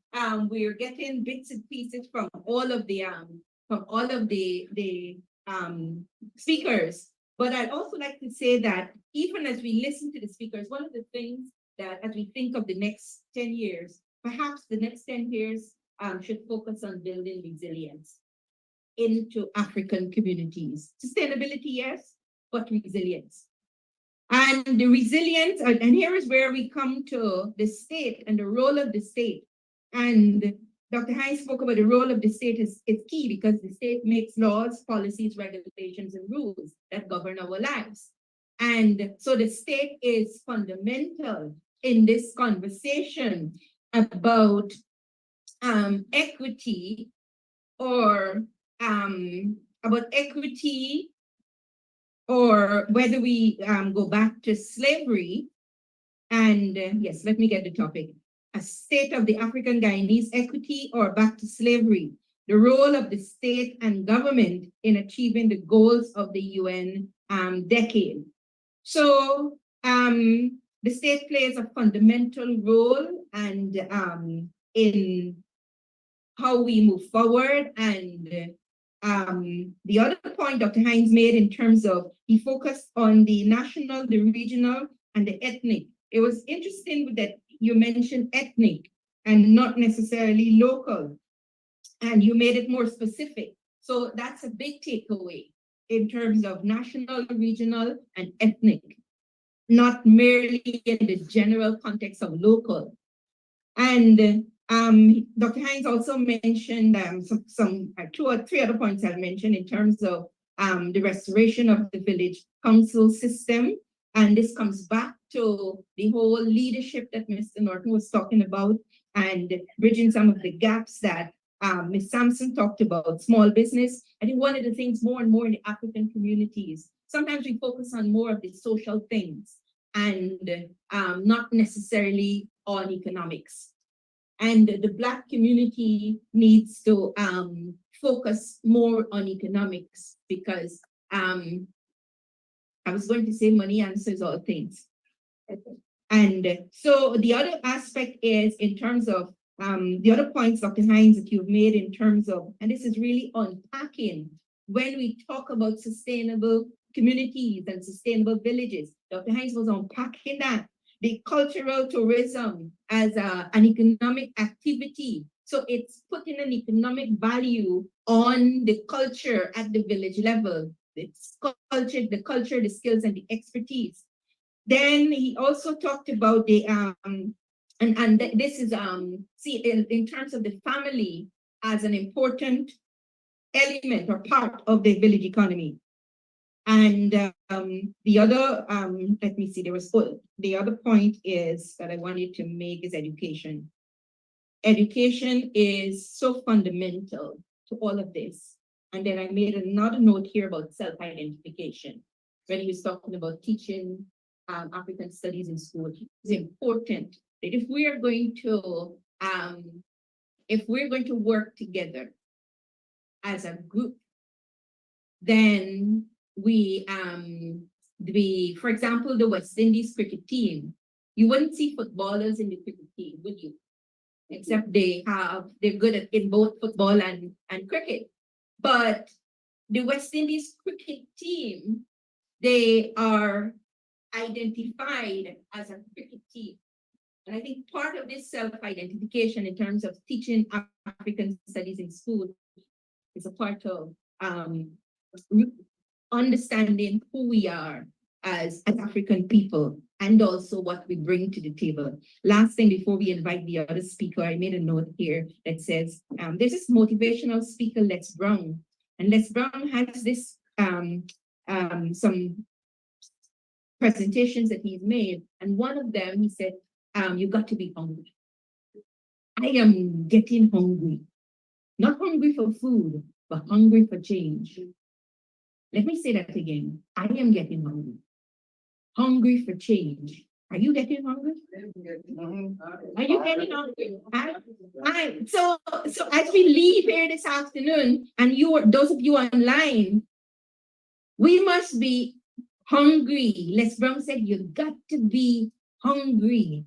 we're getting bits and pieces from all of the speakers. But I'd also like to say that even as we listen to the speakers, one of the things that as we think of the next 10 years, perhaps the next 10 years should focus on building resilience into African communities. Sustainability, yes, but resilience. And the resilience, and here is where we come to the state and the role of the state. And Dr. Hinds spoke about the role of the state is key because the state makes laws, policies, regulations, and rules that govern our lives. And so the state is fundamental in this conversation about equity or whether we go back to slavery. And yes, let me get the topic. A state of the African Guyanese equity or back to slavery, the role of the state and government in achieving the goals of the UN decade. So the state plays a fundamental role and in how we move forward. And the other point Dr. Hinds made in terms of, he focused on the national, the regional, and the ethnic. It was interesting that you mentioned ethnic and not necessarily local, and you made it more specific. So that's a big takeaway in terms of national, regional, and ethnic, not merely in the general context of local. And Dr. Hinds also mentioned some 2 or 3 other points I've mentioned in terms of the restoration of the village council system. And this comes back to the whole leadership that Mr. Norton was talking about and bridging some of the gaps that Ms. Samson talked about, small business. I think one of the things more and more in the African communities, sometimes we focus on more of the social things and not necessarily on economics. And the Black community needs to focus more on economics because I was going to say money answers all things. And so the other aspect is in terms of the other points, Dr. Hinds, that you've made in terms of, and this is really unpacking, when we talk about sustainable communities and sustainable villages, Dr. Hinds was unpacking that. The cultural tourism as an economic activity. So it's putting an economic value on the culture at the village level, the culture, the skills, and the expertise. Then he also talked about the, and this is, in terms of the family as an important element or part of the village economy. And the other, let me see, the other point is that I wanted to make is education. Education is so fundamental to all of this. And then I made another note here about self-identification. When he was talking about teaching African studies in school, it's important that if we're going to work together as a group, then for example, the West Indies cricket team, you wouldn't see footballers in the cricket team, would you? Except they're good in both football and cricket. But the West Indies cricket team, they are identified as a cricket team. And I think part of this self-identification in terms of teaching African studies in school is a part of understanding who we are as African people and also what we bring to the table. Last thing before we invite the other speaker, I made a note here that says, there's this motivational speaker, Les Brown. And Les Brown has this, some presentations that he's made. And one of them, he said, you got to be hungry. I am getting hungry. Not hungry for food, but hungry for change. Let me say that again. I am getting hungry. Hungry for change. Are you getting hungry? Are you getting hungry? So as we leave here this afternoon, and those of you online, we must be hungry. Les Brown said, you got to be hungry.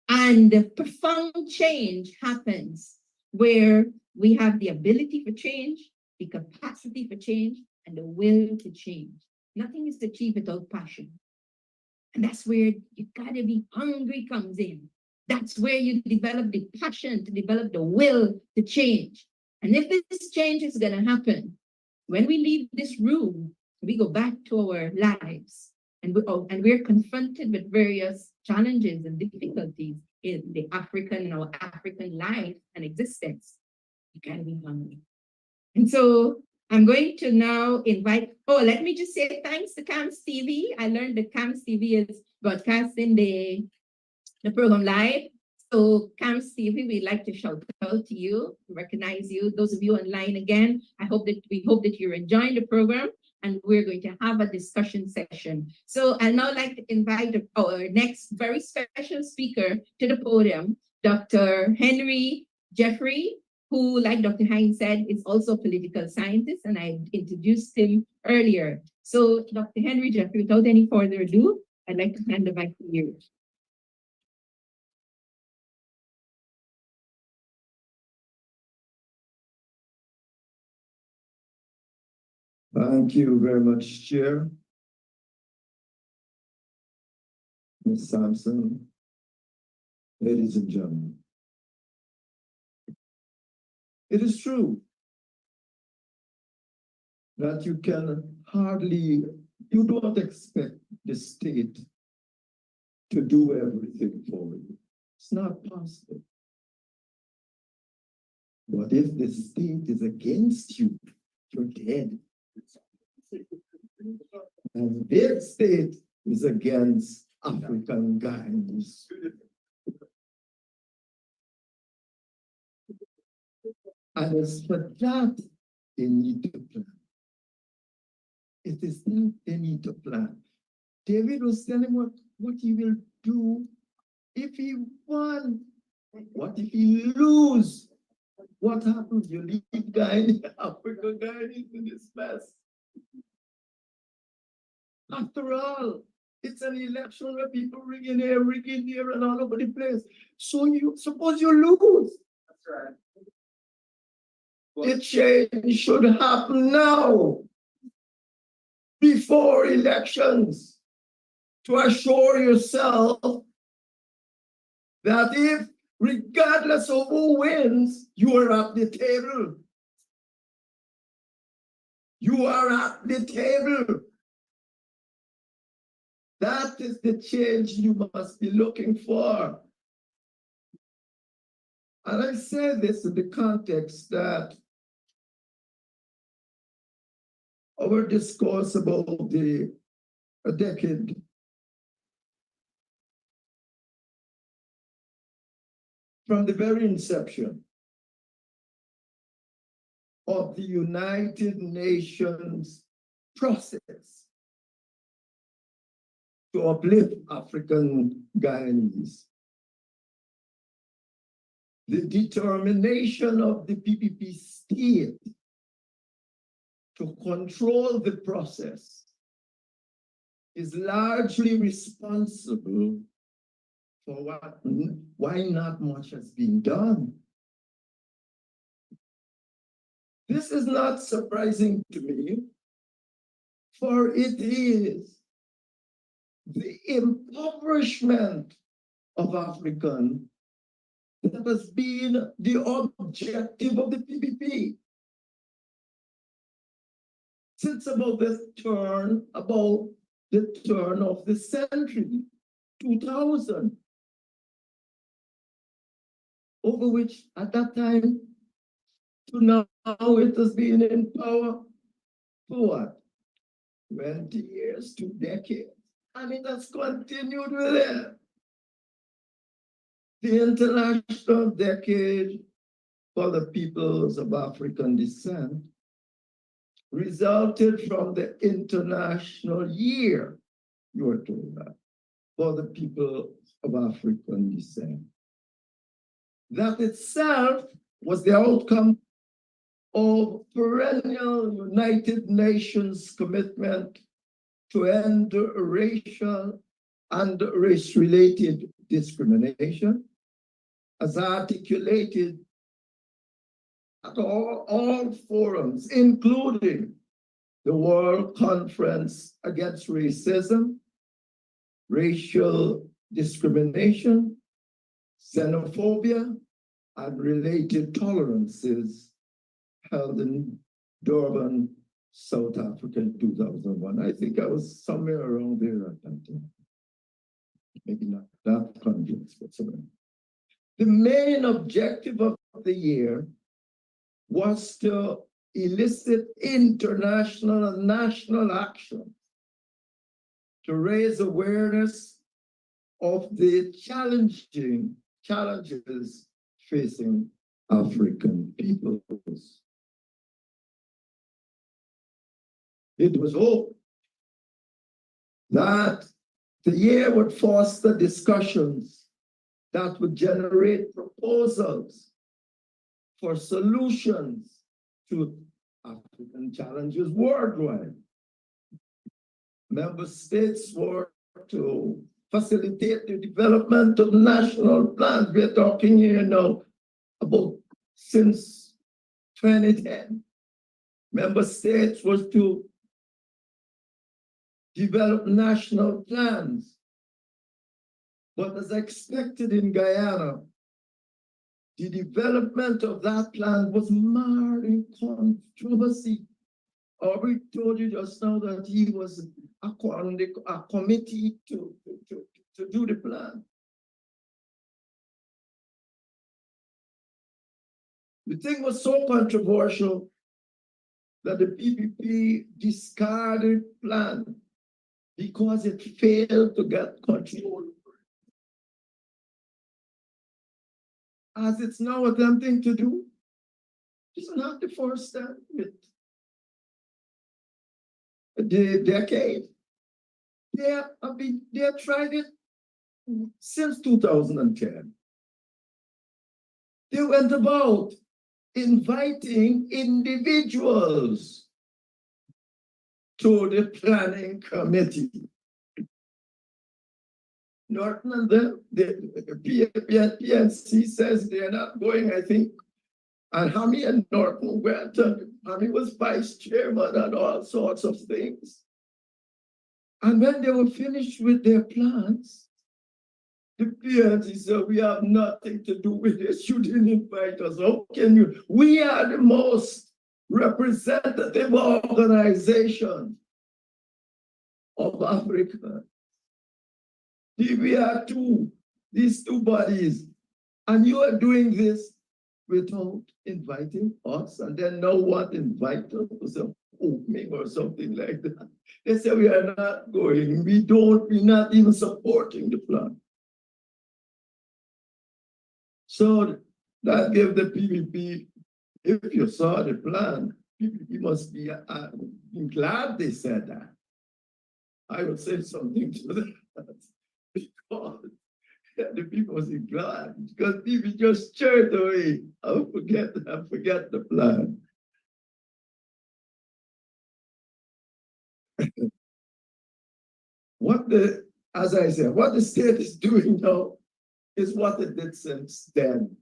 And profound change happens where we have the ability for change, the capacity for change, and the will to change. Nothing is achieved without passion. And that's where you gotta be hungry comes in. That's where you develop the passion to develop the will to change. And if this change is gonna happen, when we leave this room, we go back to our lives and we're confronted with various challenges and difficulties in our African life and existence. You gotta be hungry. And so I'm going to now invite, let me just say thanks to CAMS TV. I learned that CAMS TV is broadcasting the program live. So CAMS TV, we'd like to shout out to you, recognize you. Those of you online again, we hope that you're enjoying the program and we're going to have a discussion session. So I'd now like to invite our next very special speaker to the podium, Dr. Henry Jeffrey, who, like Dr. Hinds said, is also a political scientist, and I introduced him earlier. So Dr. Henry Jeffrey, without any further ado, I'd like to hand the mic to you. Thank you very much, Chair. Ms. Samson, ladies and gentlemen. It is true that you don't expect the state to do everything for you. It's not possible. But if the state is against you, you're dead. And this state is against African Guyanese. And as for that, they need to plan. It is not they need to plan. David was telling what he will do if he won. What if he lose? What happens? You leave African Guyanese in this mess. After all, it's an election where people ring in here, and all over the place. So suppose you lose. That's right. The change should happen now, before elections, to assure yourself that if, regardless of who wins, you are at the table. You are at the table. That is the change you must be looking for. And I say this in the context that our discourse about a decade from the very inception of the United Nations process to uplift African Guyanese. The determination of the PPP state to control the process is largely responsible for why not much has been done. This is not surprising to me, for it is the impoverishment of African that has been the objective of the PPP. Since about the turn of the century, 2000, over which at that time to now it has been in power for what? 20 years, 2 decades. And it has continued with it. The International Decade for the Peoples of African Descent resulted from the International Year, you were told that, for the people of African descent. That itself was the outcome of perennial United Nations commitment to end racial and race-related discrimination, as articulated at all forums, including the World Conference Against Racism, Racial Discrimination, Xenophobia, and Related Tolerances, held in Durban, South Africa in 2001. I think I was somewhere around there at that time. Maybe not that conference, but somewhere. The main objective of the year was to elicit international and national action to raise awareness of the challenges facing African peoples. It was hoped that the year would foster discussions that would generate proposals for solutions to African challenges worldwide. Member states were to facilitate the development of national plans. We're talking here now about since 2010. Member states was to develop national plans. But as expected in Guyana, the development of that plan was marred in controversy. Aubrey told you just now that he was a committee to do the plan. The thing was so controversial that the PPP discarded plan because it failed to get control. As it's now attempting to do, it's not the first step with the decade. They have tried it since 2010. They went about inviting individuals to the planning committee. Norton and the PNC says they're not going, I think, and Hammy and Norton went, and Hammy was vice chairman and all sorts of things. And when they were finished with their plans, the PNC said, we have nothing to do with this. You didn't invite us. How can you? We are the most representative organization of Africa. We are these two bodies, and you are doing this without inviting us, and then no one invite us to some opening or something like that. They say we are not going, we're not even supporting the plan. So that gave the PPP if you saw the plan, you must be glad they said that. I would say something to that because the people must be glad because people just church away. I forget the plan. As I said, what the state is doing now is what it did since then.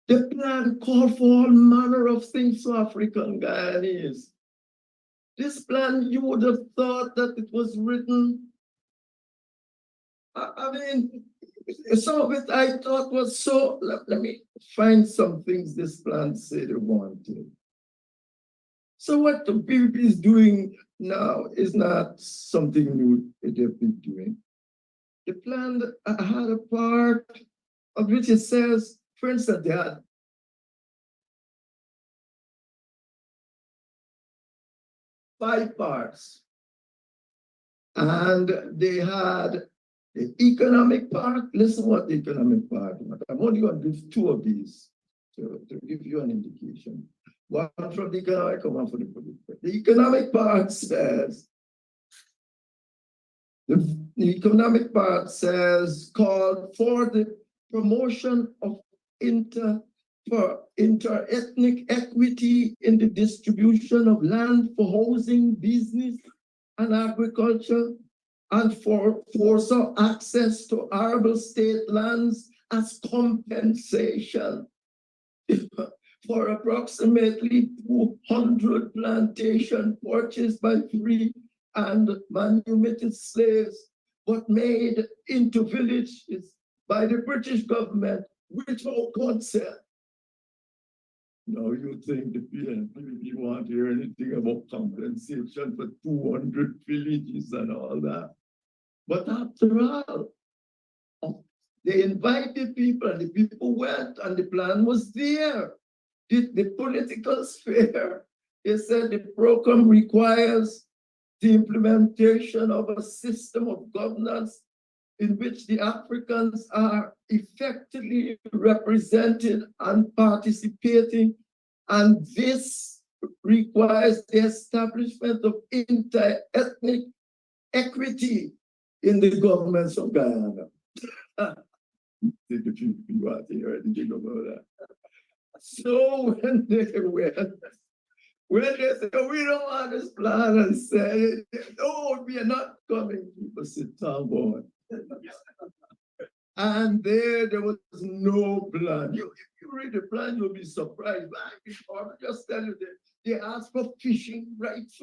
The plan called for all manner of things for African Guyanese. This plan, you would have thought that it was written. I mean, some of it I thought was so. Let me find some things this plan said it wanted. So what the PPP is doing now is not something new they've been doing. The plan had a part of which it says, for instance, they had 5 parts. And they had the economic part. Listen what the economic part was. I'm only going to give 2 of these to give you an indication. One from the economic and one from the political. The economic part says, the economic part says, called for the promotion of inter-ethnic equity in the distribution of land for housing, business, and agriculture, and for some access to arable state lands as compensation for approximately 200 plantations purchased by free and manumitted slaves, but made into villages by the British government without consent. Now you think the PNP want to hear anything about compensation for 200 villages and all that. But after all, they invited people and the people went and the plan was there. The political sphere, they said the program requires the implementation of a system of governance in which the Africans are effectively represented and participating, and this requires the establishment of inter-ethnic equity in the governments of Guyana. Think if you want to hear anything about that. So when they said, oh, we don't want this plan and say, no, we are not coming, people sit down, boy. And there was no plan. If you read the plan, you'll be surprised. I'll just tell you that they asked for fishing rights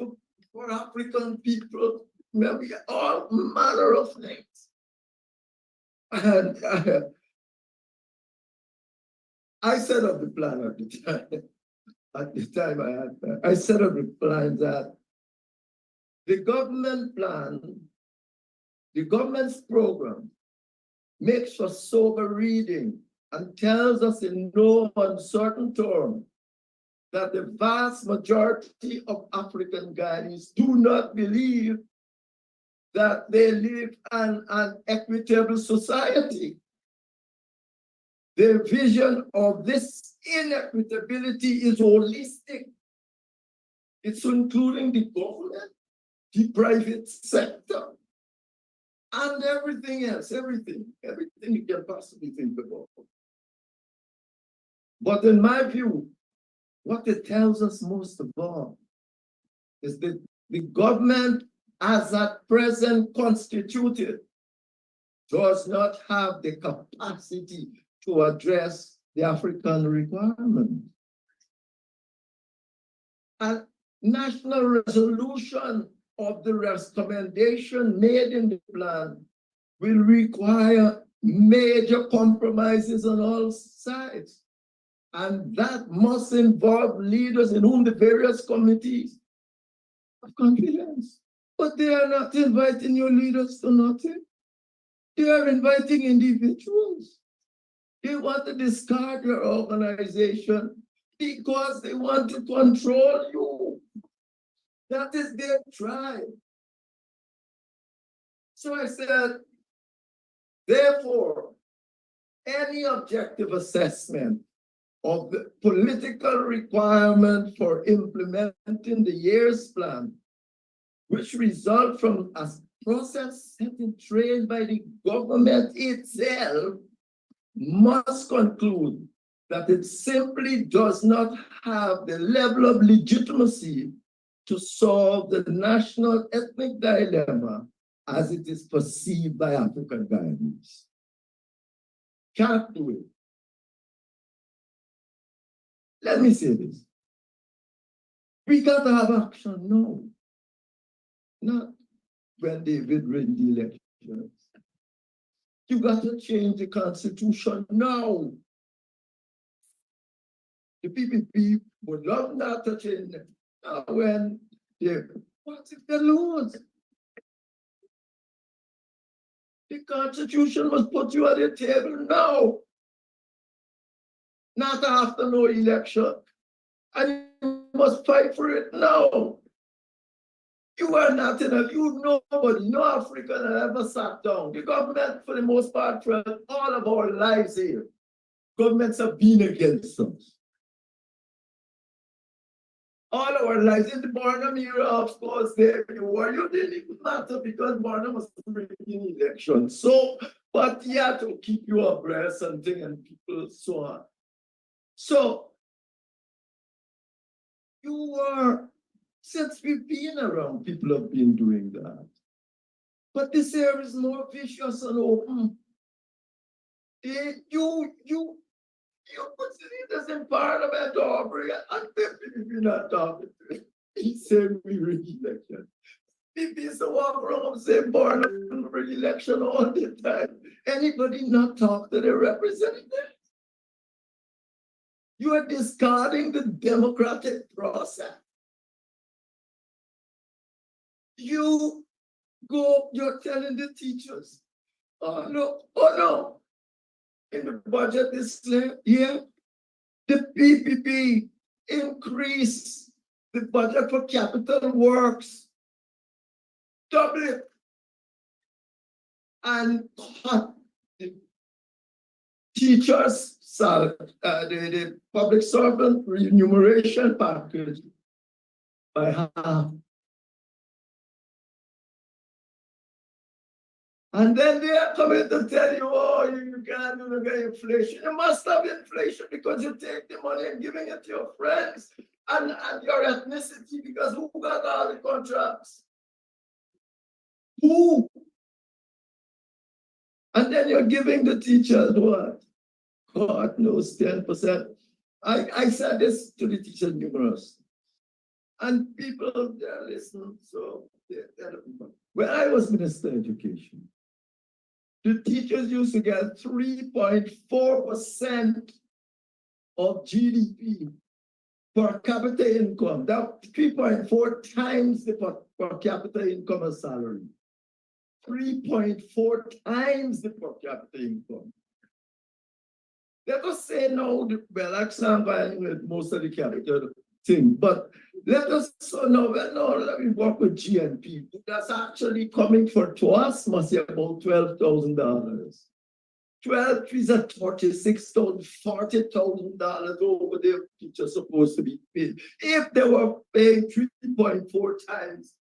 for African people, maybe all manner of things. And I set up the plan at the time. At the time I set up the plan that the government plan, the government's program makes for sober reading and tells us in no uncertain terms that the vast majority of African Guyanese do not believe that they live in an equitable society. Their vision of this inequitability is holistic. It's including the government, the private sector, and everything else, everything you can possibly think about. But in my view, what it tells us most of all is that the government as at present constituted does not have the capacity to address the African requirement. A national resolution of the recommendation made in the plan will require major compromises on all sides. And that must involve leaders in whom the various committees have confidence. But they are not inviting your leaders to nothing. They are inviting individuals. They want to discard your organization because they want to control you. That is their drive. So I said, therefore, any objective assessment of the political requirement for implementing the year's plan, which result from a process set in train by the government itself, must conclude that it simply does not have the level of legitimacy to solve the national ethnic dilemma as it is perceived by African Guyanese. Can't do it. Let me say this. We got to have action now. Not when David win the elections. You got to change the constitution now. The PPP would love not to change it. When they, what if they lose? The constitution must put you at the table now. Not after no election. And you must fight for it now. You are not enough. You nobody, no African that ever sat down. The government, for the most part, for all of our lives here, governments have been against us. All our lives in the Barnum era, of course, there you were. You didn't even matter because Barnum was breaking elections. So, but he had to keep you abreast and things and people so on. So, you were, since we've been around, people have been doing that. But this area is more vicious and open. You put leaders in parliament, Aubrey, and we're not talking to him. He said we re-election. People used to walk around saying Barnum re-election all the time. Anybody not talk to their representative? You are discarding the democratic process. You're telling the teachers, oh no, in the budget this year, the PPP increase the budget for capital works, double it, and cut the teachers' the public servant remuneration package by half. And then they are coming to tell you, oh, you can't do the inflation. You must have inflation because you take the money and giving it to your friends and your ethnicity, because who got all the contracts? Who? And then you're giving the teachers what? God knows, 10%. I said this to the teachers numerous. And people, they're listening. So when I was Minister of Education, the teachers used to get 3.4% of GDP per capita income. That 3.4 times the per capita income as salary. 3.4 times the per capita income. Let us say now, well, I can't buy most of the capital thing, but let us know that we work with GNP. That's actually coming to us must be about $12,000. 12 is at $46,000, $40,000 over there. Teachers supposed to be paid if they were paying 3.4 times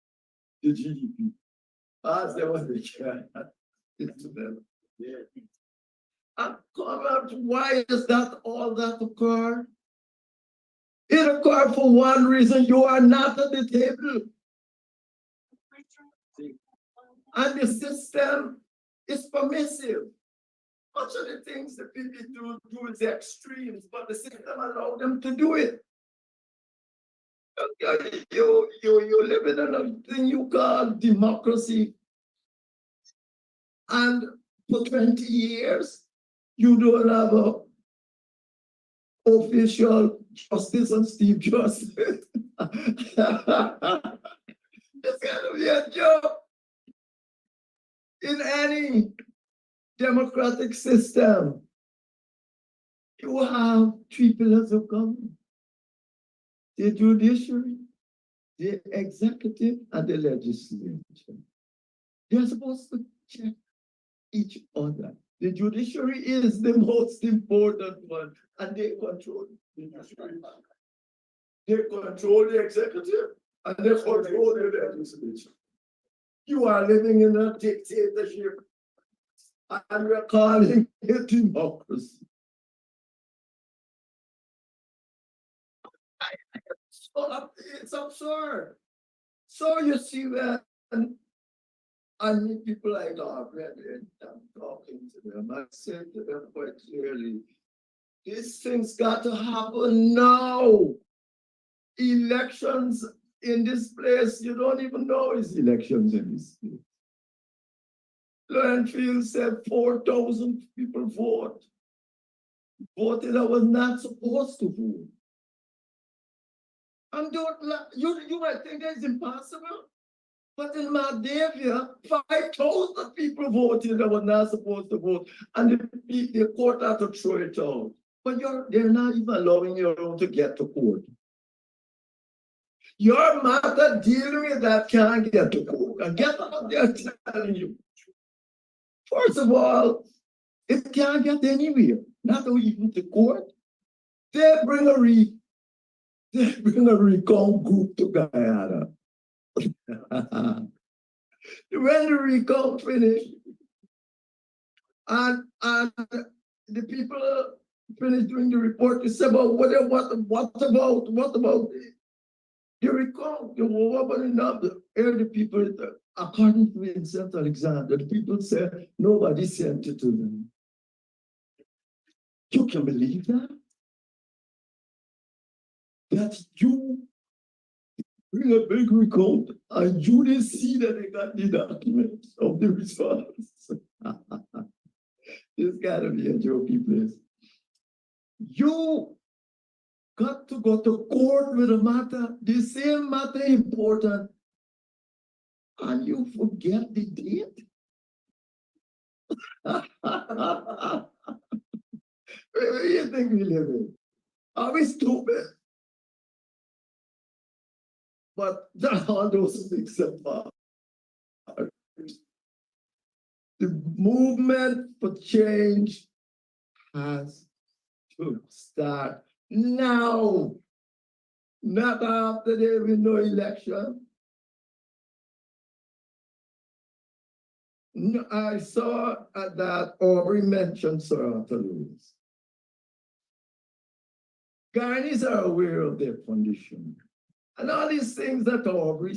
the GDP, as they were the and comment, why is that all that occurred? It occurred for one reason: you are not at the table. And the system is permissive. Much of the things that people do is the extremes, but the system allows them to do it. You live in a thing you call democracy. And for 20 years, you don't have a official justice and Steve Justice. It's gonna be a joke in any democratic system. You have three pillars of government: the judiciary, the executive, and the legislature. They're supposed to check each other. The judiciary is the most important one, and they control the judiciary. They control the executive, and they control the legislature. You are living in a dictatorship, and we're calling it democracy. So it's absurd. So you see that, and people like Aubrey, I'm talking to them, I said to them quite clearly, these things got to happen now. Elections in this place, you don't even know it's elections in this place. Landfill said 4,000 people voted that was not supposed to vote. And you might think that's impossible, but in Maldavia, 5,000 people voted that were not supposed to vote, and the court had to throw it out. But they're not even allowing you to get to court. Your matter dealing with that can't get to court. And get out there telling you. First of all, it can't get anywhere, not even to court. They bring a recount group to Guyana. When the recount finished, and the people finished doing the report, they said, "But what about the recount? What about the people?" According to Vincent Alexander, the people said nobody sent it to them. You can believe that? That you bring a big recount and you didn't see that they got the documents of the results. It's gotta be a jokey place. You got to go to court with a matter, the same matter important, and you forget the date. Where do you think we live in? Are we stupid? But all those things apart. The movement for change has to start now, not after there will be no election. I saw that Aubrey mentioned Sir Arthur Lewis. Guyanese are aware of their condition. And all these things that Aubrey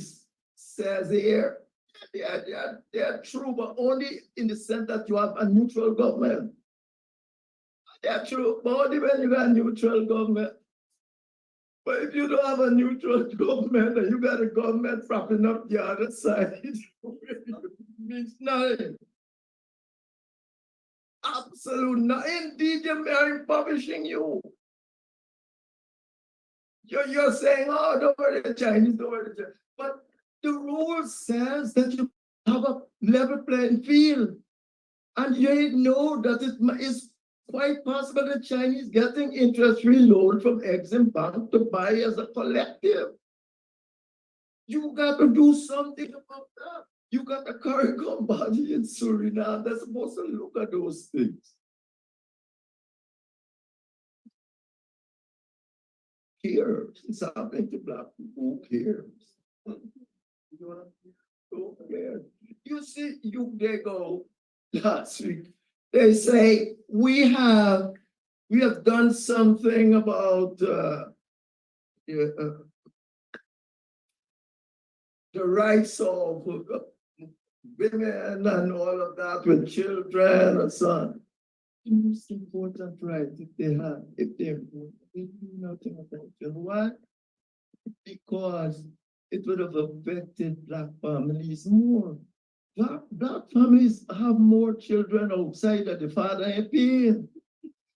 says here, they're true, but only in the sense that you have a neutral government. They're true, but only when you got a neutral government. But if you don't have a neutral government and you got a government propping up the other side, it means nothing. Absolutely nothing. Indeed, they're impoverishing you. You're saying, oh, don't worry, the Chinese, don't worry, the Chinese. But the rule says that you have a level playing field. And you know that it is quite possible the Chinese getting interest-free loan from Exim Bank to buy as a collective. You got to do something about that. You got a CARICOM body in Suriname that's supposed to look at those things. Cares. It's happening to Black people. Who cares? Who cares? You see, they go last week. They say we have done something about the rights of women and all of that with children and so on. The most important right if they're important, they do nothing about it. You know why? Because it would have affected Black families more. Black families have more children outside that the father ain't paying.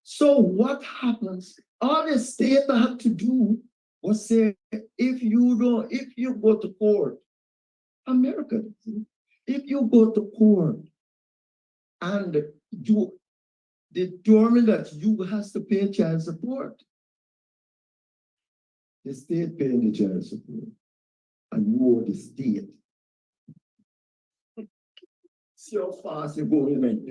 So what happens? All the state had to do was say, if you go to court, Americans, if you go to court and you determine that you has to pay child support, the state paying the child support, and you owe the state. See how fast you go in and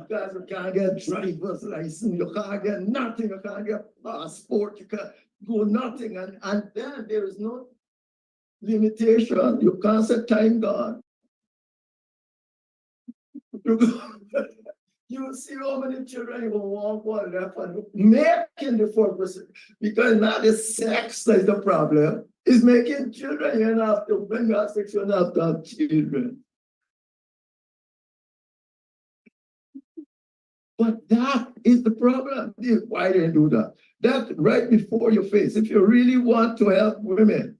because you can't get driver's license, you can't get nothing, you can't get passport, you can't go nothing. And then there is no limitation. You can't say time God. You see how many children you want one left and making the 4%. Because not the sex that is the problem. It's making children. You have to bring out sex, you have to have children. But that is the problem. Why they do that? That right before your face. If you really want to help women,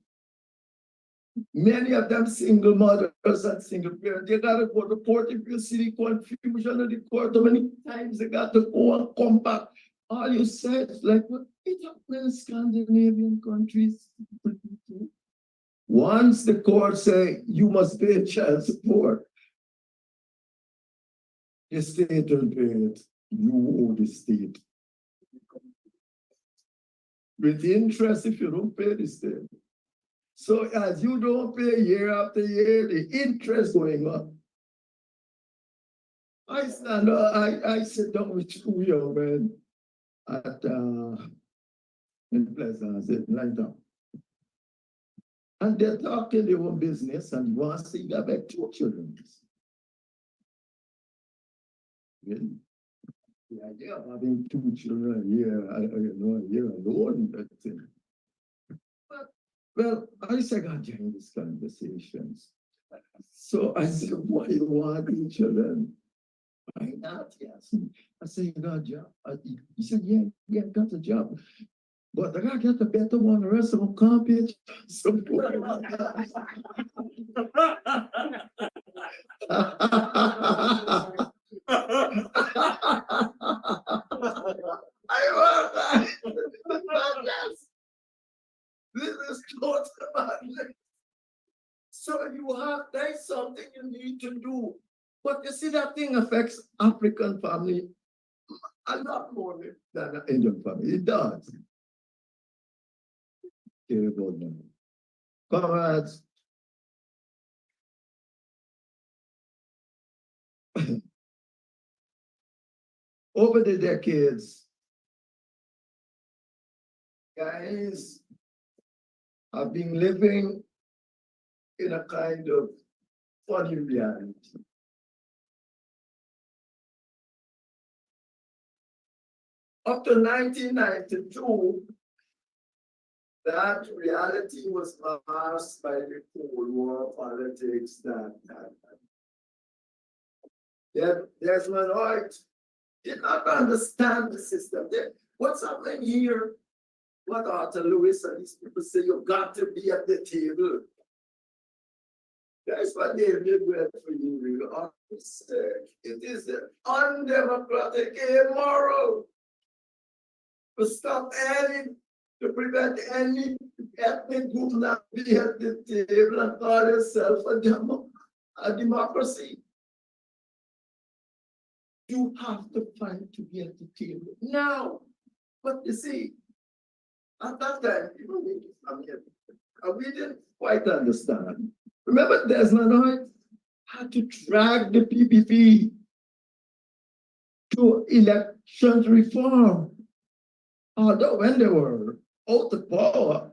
many of them single mothers and single parents, they gotta go to court. If you see the confusion of the court, how many times they got to go and come back. All you said is like what it happened in Scandinavian countries. Once the court say you must pay child support, the state will pay it. You owe the state. With interest if you don't pay the state. So as you don't pay year after year, the interest going up. I sit down with two young men at in Pleasance in London. And they're talking their own business and want to see that back 2 children. Really? The idea of having 2 children a year, a year alone, that thing. But, well, I said, I joined these conversations. So I said, why you want 2 children? Why not? Yes. I said, you got a job. He said, yeah, I got a job. But I gotta get a better one, the rest of them can't pay support. This is total madness. So you have, there's something you need to do. But you see, that thing affects African family a lot more than an Indian family. It does. Comrades, over the decades, guys have been living in a kind of funny reality. Up to 1992, that reality was masked by the Cold War politics Desmond Hoyt did not understand the system. What's happening here? What Arthur Lewis and these people say, you got to be at the table. That's what they did with for you. It is undemocratic, immoral to prevent any ethnic group not be at the table and call itself a democracy. You have to fight to be at the table now. But you see, at that time, we didn't quite understand. Remember, Desmond Hoyt had to drag the PPP to elections reform. Although when they were out of power,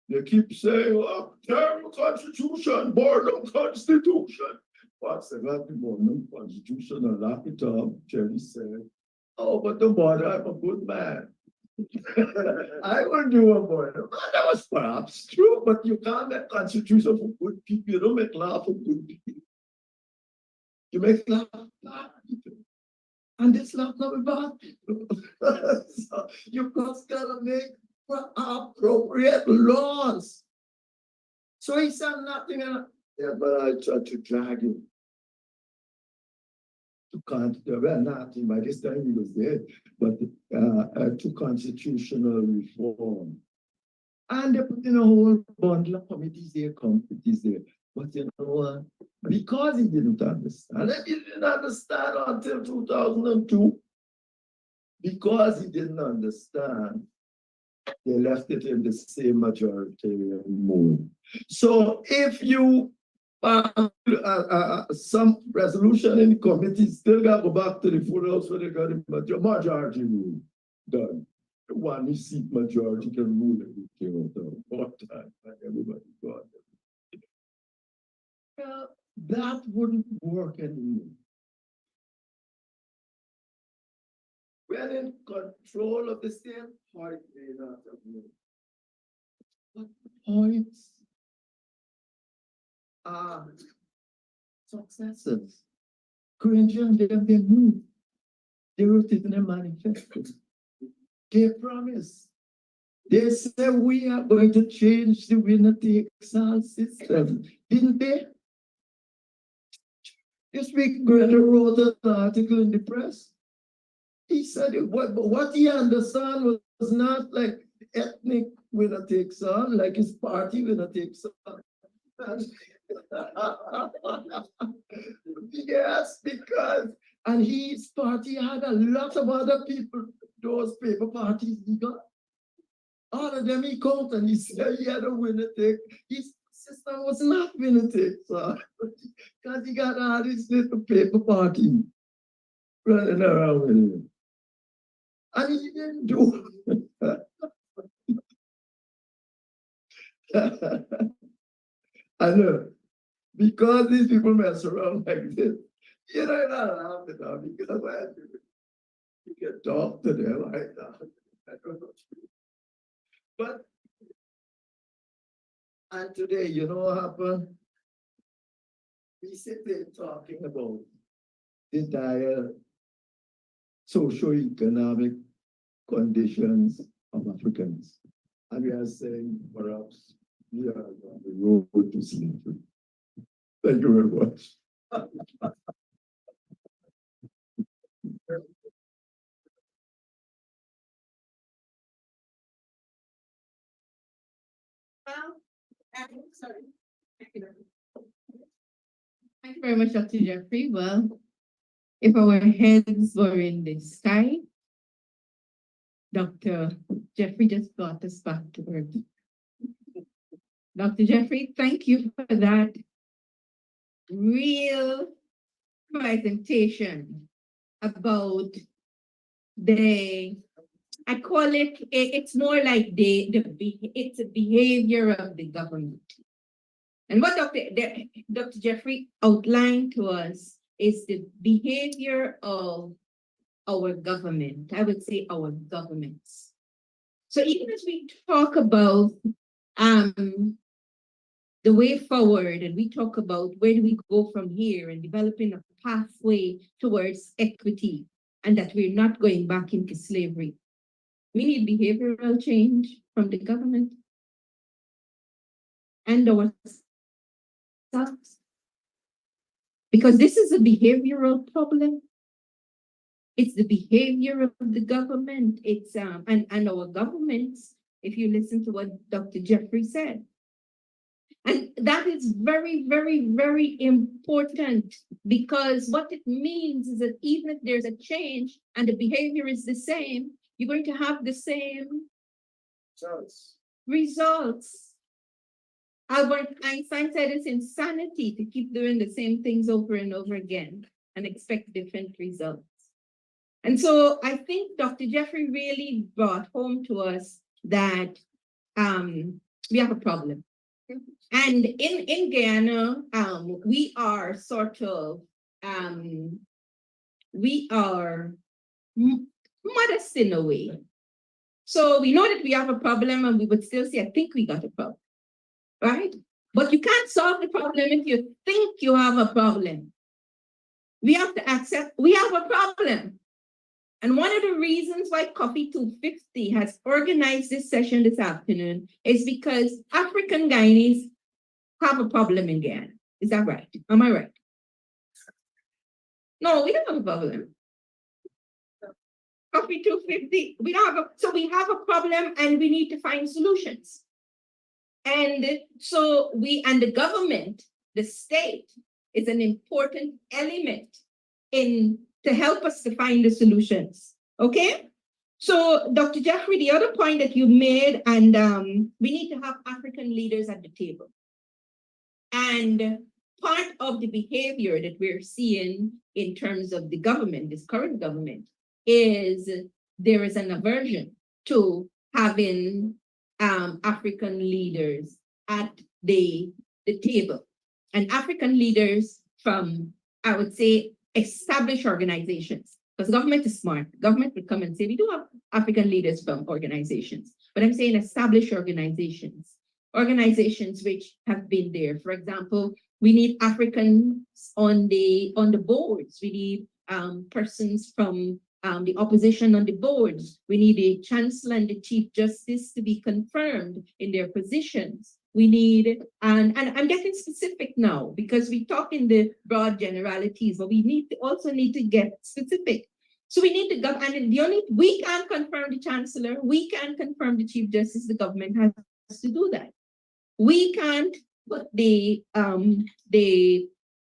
they keep saying, oh, terrible constitution, boredom constitution. What's the boredom constitution and lock it up? Jerry said, oh, but the board, I'm a good man. I will do a boredom. That was perhaps true, but you can't make constitution for good people. You don't make law for good people. You make law for bad people. And this law not bad people. So you just gotta make appropriate laws. So he said nothing, but I tried to drag him to well, nothing. By this time he was dead, but to constitutional reform. And they put in a whole bundle of committees there, But you know what? Because he didn't understand, and he didn't understand until 2002. Because he didn't understand, they left it in the same majoritarian mode. So if you Some resolution in the committee still got to go back to the full house where they got the majority rule done. The one seat majority can rule everything at all time, and everybody got it. Well, that wouldn't work anymore. We're in control of the state, point may not have moved. But points are successes. Granger and them, they moved. They wrote it in a manifesto. They promised. They said we are going to change the winner-takes-all system, didn't they? This week, Granger wrote an article in the press. He said what he understood was not like ethnic winner takes all, like his party winner takes all. Yes, because and his party had a lot of other people, those paper parties he got. All of them he called and he said he had a winner take. His system was not winner take, so because he got all these little paper party running around with him. And he didn't do I know. Because these people mess around like this, you know, not laughing now because you can talk to them like that. I don't know. But and today, you know what happened? We sit there talking about the dire socio-economic conditions of Africans. And we are saying perhaps we are on the road to slavery. Thank you very much. Sorry. Thank you very much, Dr. Jeffrey. Well, if our heads were in the sky, Dr. Jeffrey just brought us back to earth. Dr. Jeffrey, thank you for that real presentation about I call it's more like it's a behavior of the government. And what Dr. Jeffrey outlined to us is the behavior of our government. I would say our governments. So even as we talk about the way forward and we talk about where do we go from here and developing a pathway towards equity and that we're not going back into slavery, we need behavioral change from the government and ourselves. Because this is a behavioral problem. It's the behavior of the government. It's and our governments, if you listen to what Dr. Jeffrey said. And that is very, very, very important because what it means is that even if there's a change and the behavior is the same, you're going to have the same results. Albert Einstein said it's insanity to keep doing the same things over and over again and expect different results. And so I think Dr. Jeffrey really brought home to us that we have a problem. And in Guyana, we are sort of, we are modest in a way. So we know that we have a problem and we would still say, I think we got a problem, right? But you can't solve the problem if you think you have a problem. We have to accept we have a problem. And one of the reasons why Cuffy250 has organized this session this afternoon is because African Guyanese have a problem in Guyana. Is that right? Am I right? No, we don't have a problem. Cuffy250, we don't have so we have a problem and we need to find solutions. And so the government, the state, is an important element to help us to find the solutions. Okay? So, Dr. Jeffrey, the other point that you made, and we need to have African leaders at the table. And part of the behavior that we're seeing in terms of the government, this current government, is there is an aversion to having African leaders at the table. And African leaders from, I would say, established organizations. Because government is smart. Government would come and say, we do have African leaders from organizations. But I'm saying established organizations. Organizations which have been there. For example, we need Africans on the boards. We need persons from the opposition on the boards. We need the chancellor and the chief justice to be confirmed in their positions. We need, and I'm getting specific now because we talk in the broad generalities, but we also need to get specific. So we need to go, and we can't confirm the chancellor, we can't confirm the chief justice, the government has to do that. We can't put the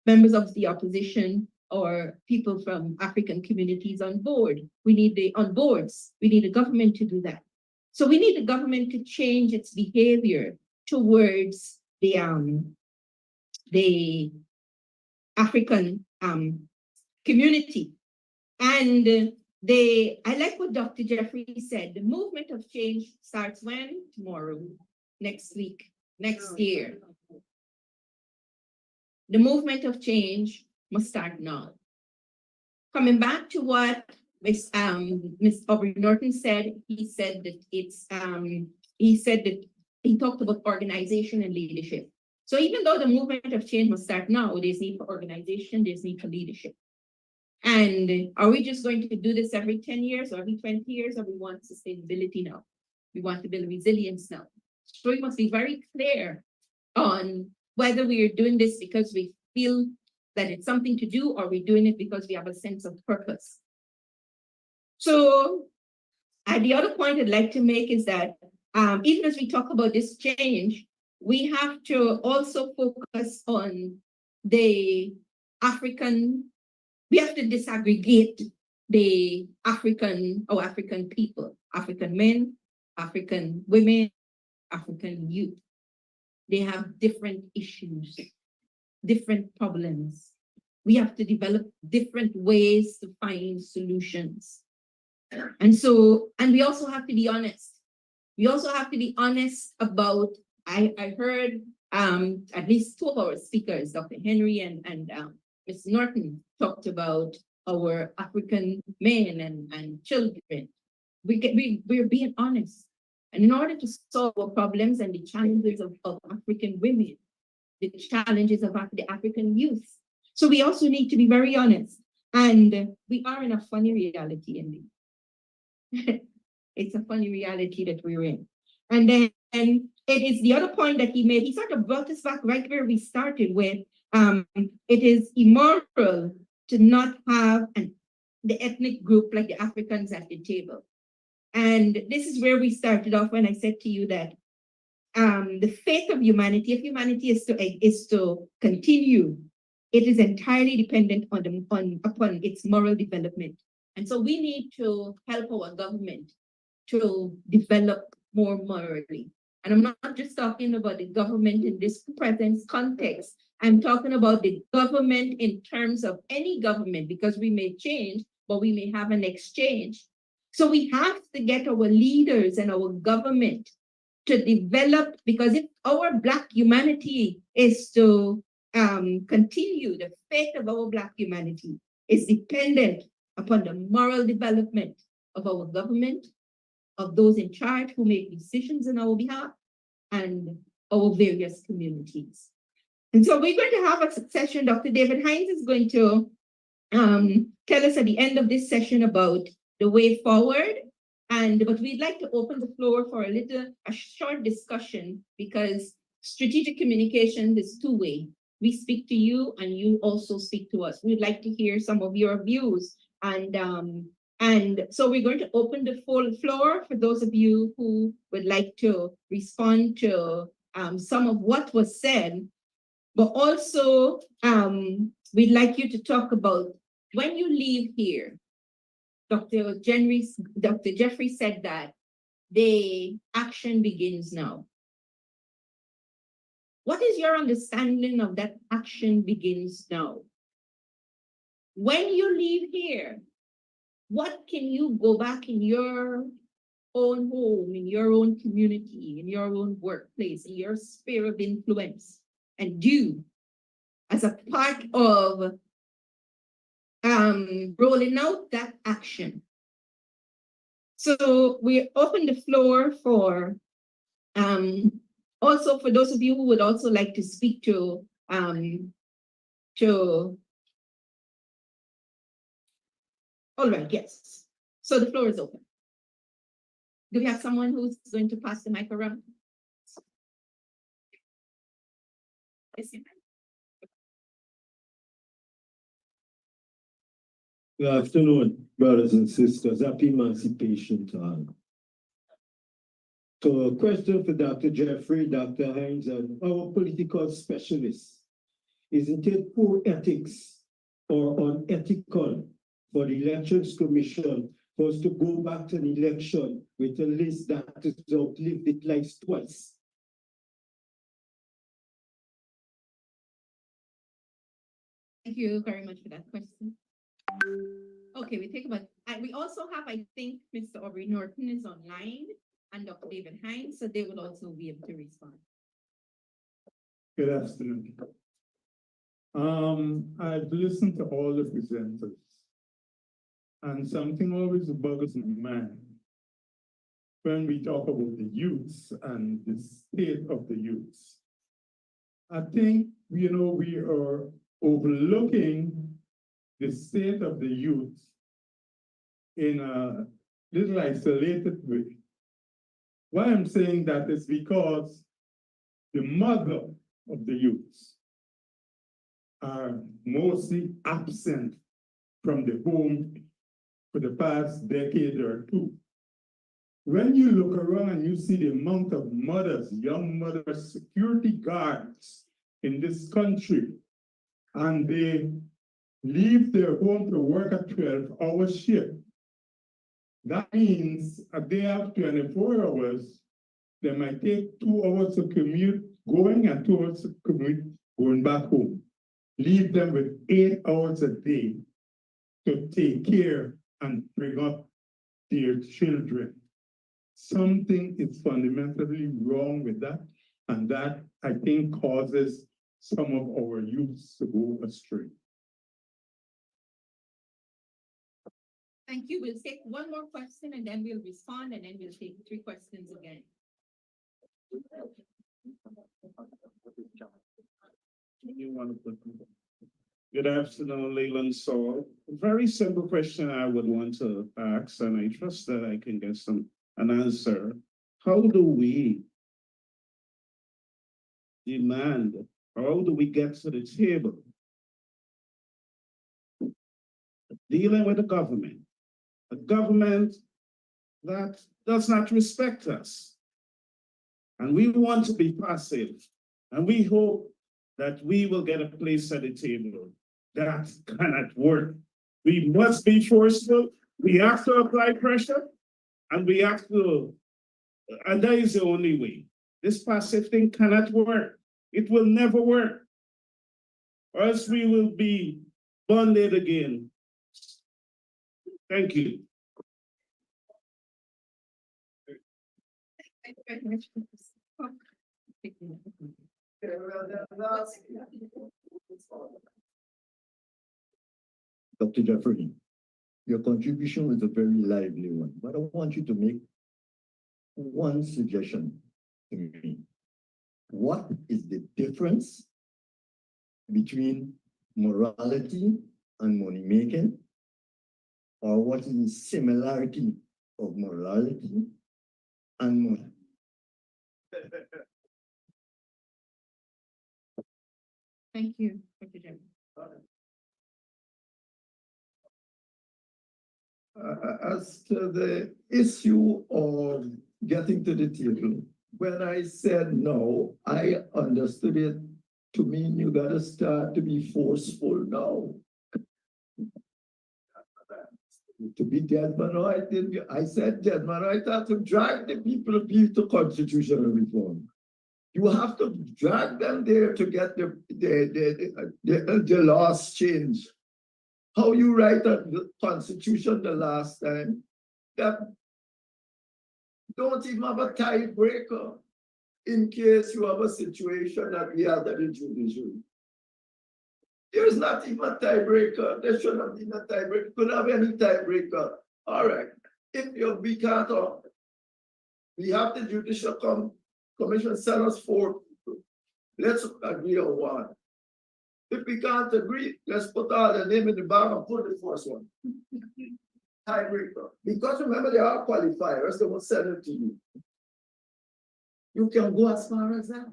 members of the opposition or people from African communities on board. We need on boards. We need the government to do that. So we need the government to change its behavior towards the African community. And I like what Dr. Jeffrey said. The movement of change starts when? Tomorrow, next week, next year. The movement of change must start now. Coming back to what Miss Aubrey Norton said, he said that he talked about organization and leadership. So even though the movement of change must start now, there's need for organization, there's need for leadership. And are we just going to do this every 10 years or every 20 years, or we want sustainability now? We want to build resilience now. So we must be very clear on whether we are doing this because we feel that it's something to do, or we're doing it because we have a sense of purpose. So the other point I'd like to make is that even as we talk about this change, we have to also focus on the African, we have to disaggregate the African people, African men, African women, African youth. They have different issues, different problems. We have to develop different ways to find solutions. And we also have to be honest. We also have to be honest about, I heard at least two of our speakers, Dr. Henry and Ms. Norton, talked about our African men and children. We're being honest. And in order to solve our problems and the challenges of African women, the challenges of the African youth. So we also need to be very honest. And we are in a funny reality indeed. It's a funny reality that we're in. And then it is the other point that he made. He sort of brought us back right where we started with. It is immoral to not have the ethnic group like the Africans at the table. And this is where we started off when I said to you that the fate of humanity, if humanity is to continue, it is entirely dependent upon its moral development. And so we need to help our government to develop more morally. And I'm not just talking about the government in this present context. I'm talking about the government in terms of any government, because we may change, but we may have an exchange. So we have to get our leaders and our government to develop, because if our Black humanity is to continue, the fate of our Black humanity is dependent upon the moral development of our government, of those in charge who make decisions on our behalf, and our various communities. And so we're going to have a succession. Dr. David Hinds is going to tell us at the end of this session about the way forward. But we'd like to open the floor for a short discussion, because strategic communication is two-way. We speak to you and you also speak to us. We'd like to hear some of your views. And so we're going to open the full floor for those of you who would like to respond to some of what was said. But also, we'd like you to talk about when you leave here. Dr. Jeffrey said that the action begins now. What is your understanding of that action begins now? When you leave here, what can you go back in your own home, in your own community, in your own workplace, in your sphere of influence, and do as a part of rolling out that action? So we open the floor for also for those of you who would also like to speak to all right, yes. So the floor is open. Do we have someone who's going to pass the mic around? Yes, ma'am. Good afternoon, brothers and sisters. Happy Emancipation Time. So a question for Dr. Jeffrey, Dr. Hinds, and our political specialists. Isn't it poor ethics or unethical for the Elections Commission for us to go back to an election with a list that has outlived its life twice? Thank you very much for that question. Okay, we think about, we also have, I think, Mr. Aubrey Norton is online and Dr. David Hinds, so they will also be able to respond. Good afternoon. I've listened to all the presenters, and something always bugs my mind when we talk about the youths and the state of the youths. I think, we are overlooking the state of the youth in a little isolated way. Why I'm saying that is because the mother of the youths are mostly absent from the home for the past decade or two. When you look around and you see the amount of mothers, young mothers, security guards in this country, and they leave their home to work a 12-hour shift, that means if they have 24 hours, they might take 2 hours to commute going and 2 hours to commute going back home. Leave them with 8 hours a day to take care and bring up their children. Something is fundamentally wrong with that, and that, I think, causes some of our youths to go astray. Thank you. We'll take one more question and then we'll respond, and then we'll take 3 questions again. Good afternoon, Leland Saul. A very simple question I would want to ask, and I trust that I can get an answer. How do we demand, how do we get to the table dealing with a government that does not respect us? And we want to be passive, and we hope that we will get a place at the table. That cannot work. We must be forceful. We have to apply pressure, and we have to, and that is the only way. This passive thing cannot work. It will never work, or else we will be bonded again. Thank you. Thank you very much. Dr. Jeffrey, your contribution was a very lively one, but I want you to make one suggestion to me. What is the difference between morality and money making? Or what is the similarity of morality and money? Thank you, Dr. Jeffrey. As to the issue of getting to the table, when I said no, I understood it to mean you gotta start to be forceful now. To be dead man right, I said dead man right, to drive the people to constitutional reform. You have to drag them there to get the laws changed. How you write the constitution the last time, that don't even have a tiebreaker in case you have a situation that we have the judiciary. There's not even a tiebreaker. There should not be a tiebreaker. Could have any tiebreaker. All right. If we can't, we have the judicial commission send us 4 people. Let's agree on one. If we can't agree, let's put all the name in the bag and put the first one. Tiebreaker. Because remember, there are qualifiers, they will send it to you. You can go as far as that.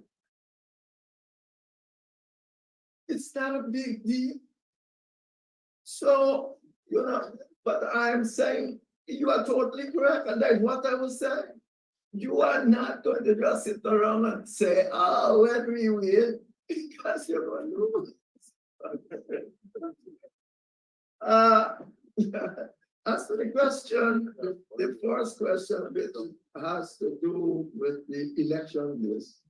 It's not a big deal. So, but I'm saying you are totally correct, and that's what I was saying. You are not going to just sit around and say, oh, when we win, because you're going to lose. As to the question, the first question has to do with the election list.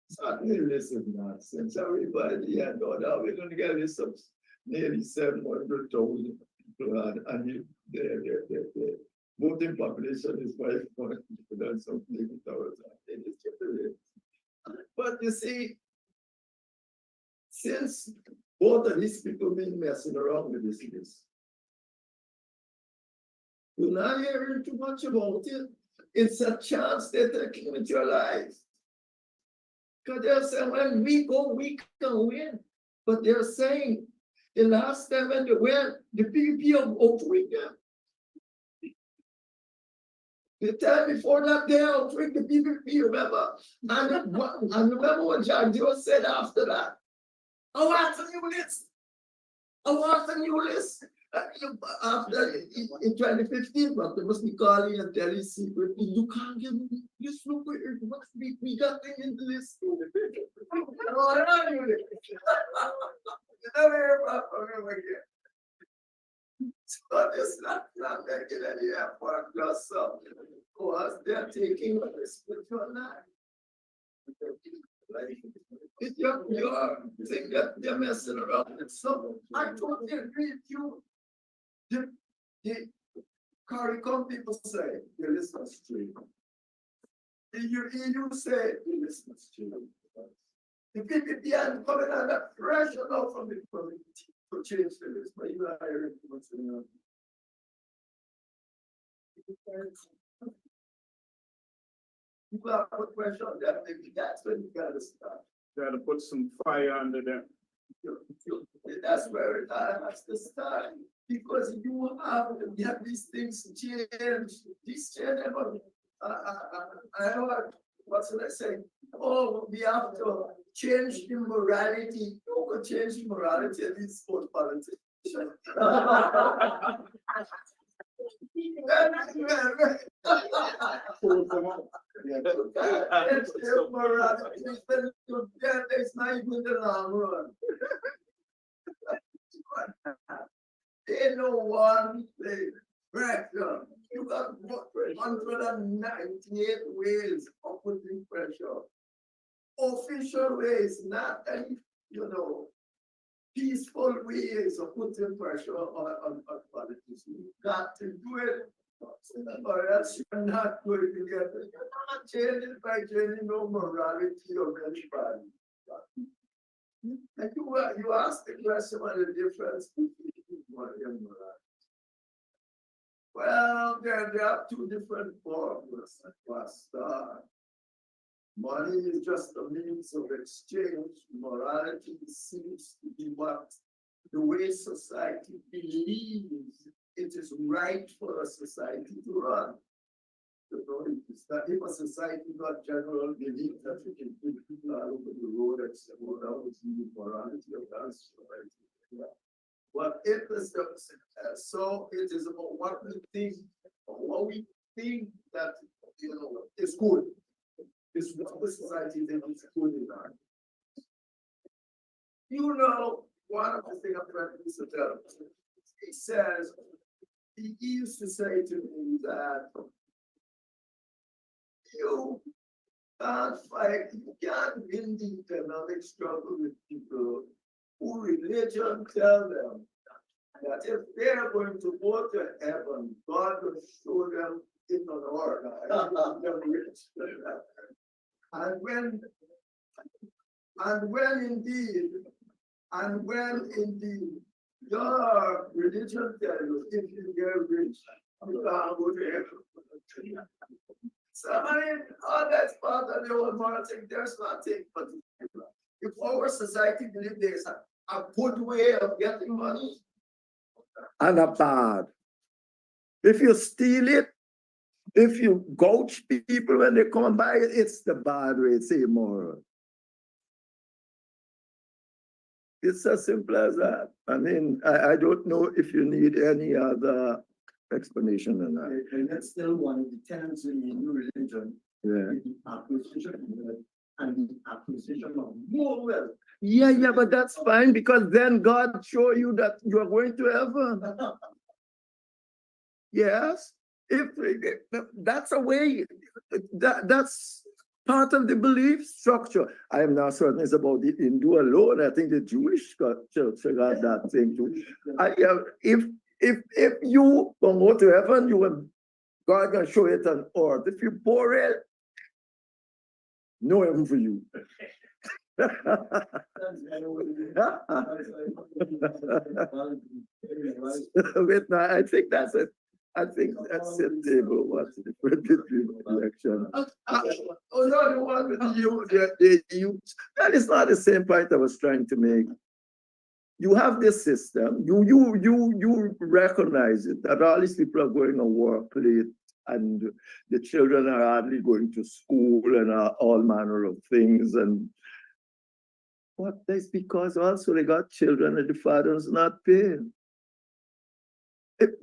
Certainly listen nonsense. Everybody, know that we're going to get this of nearly 700,000 people, and the voting population is 5 and something thousand. But you see, since both of these people been messing around with this list, you're not hearing too much about it. It's a chance they're taking with your life. Because they're saying, when we go, we can win. But they're saying, the last time when they went, the PPP of outwing them. The time before that, they outwing the PPP, remember? And remember what John Joe said after that? I want a new list. I want a new list. After in 2015, but they must be calling and telling secret. You can't get this. Look, we got things in the list. So it's not making any effort. Plus, because they're taking a risk with your life. If you're saying that they're messing around with something, I totally agree with you. The CARICOM people say the list was true. The EU say the list was true. The PPP are coming under pressure now from the community to change the list, but you are hearing what's going on. People have put pressure on them, maybe that's when you gotta start. Gotta put some fire under them. That's where it has to start. Because you have these things change. These change. I know what should I say? Oh, we have to change the morality. You can change the morality of these sport politicians. It's not even the long run. They know one thing. Pressure. You got 198 ways of putting pressure. Official ways, not any, peaceful ways of putting pressure on politicians. You got to do it. Or else you're not going to get it. You're not changing by changing no morality of anybody. And you asked the question what the difference between morality and morality. Well, there are two different forms. Money is just a means of exchange. Morality seems to be what the way society believes it is right for a society to run. If a society got general belief that we can put people all over the road and say, well, that was the morality of that society. Yeah. But it is so it is about what we think that is good. Is what the society thinks is good in that. One of the things I'm trying to tell, he says, he used to say to me that can't fight, you can't win the economic struggle with people who religion tell them that if they're going to go to heaven, God will show them in an order. And when indeed your religion tells you if you get rich, you can't go to heaven. So I mean, all that's part of the old moral thing. There's nothing but if our society believes there's a good way of getting money and a bad. If you steal it, if you gouge people when they come by, it's the bad way, it's immoral. It's as simple as that. I mean, I don't know if you need any other explanation than that. And that's still one of the tenets in the new religion, Yeah. the acquisition of wealth and the acquisition of more wealth. Yeah, but that's fine because then God show you that you are going to heaven. Yes, if that's a way, that's part of the belief structure. I am not certain it's about the Hindu alone. I think the Jewish church got that thing too. If you go to heaven, you will, God can show it on earth. If you pour it, no heaven for you. Wait, no, I think that's it. I think that's it. Table. What's the difference between election? Oh no, the one with the youth. That is not the same point I was trying to make. You have this system. You recognize it that all these people are going to work late, and the children are hardly going to school and all manner of things. And what? That's because also they got children and the father's not paying.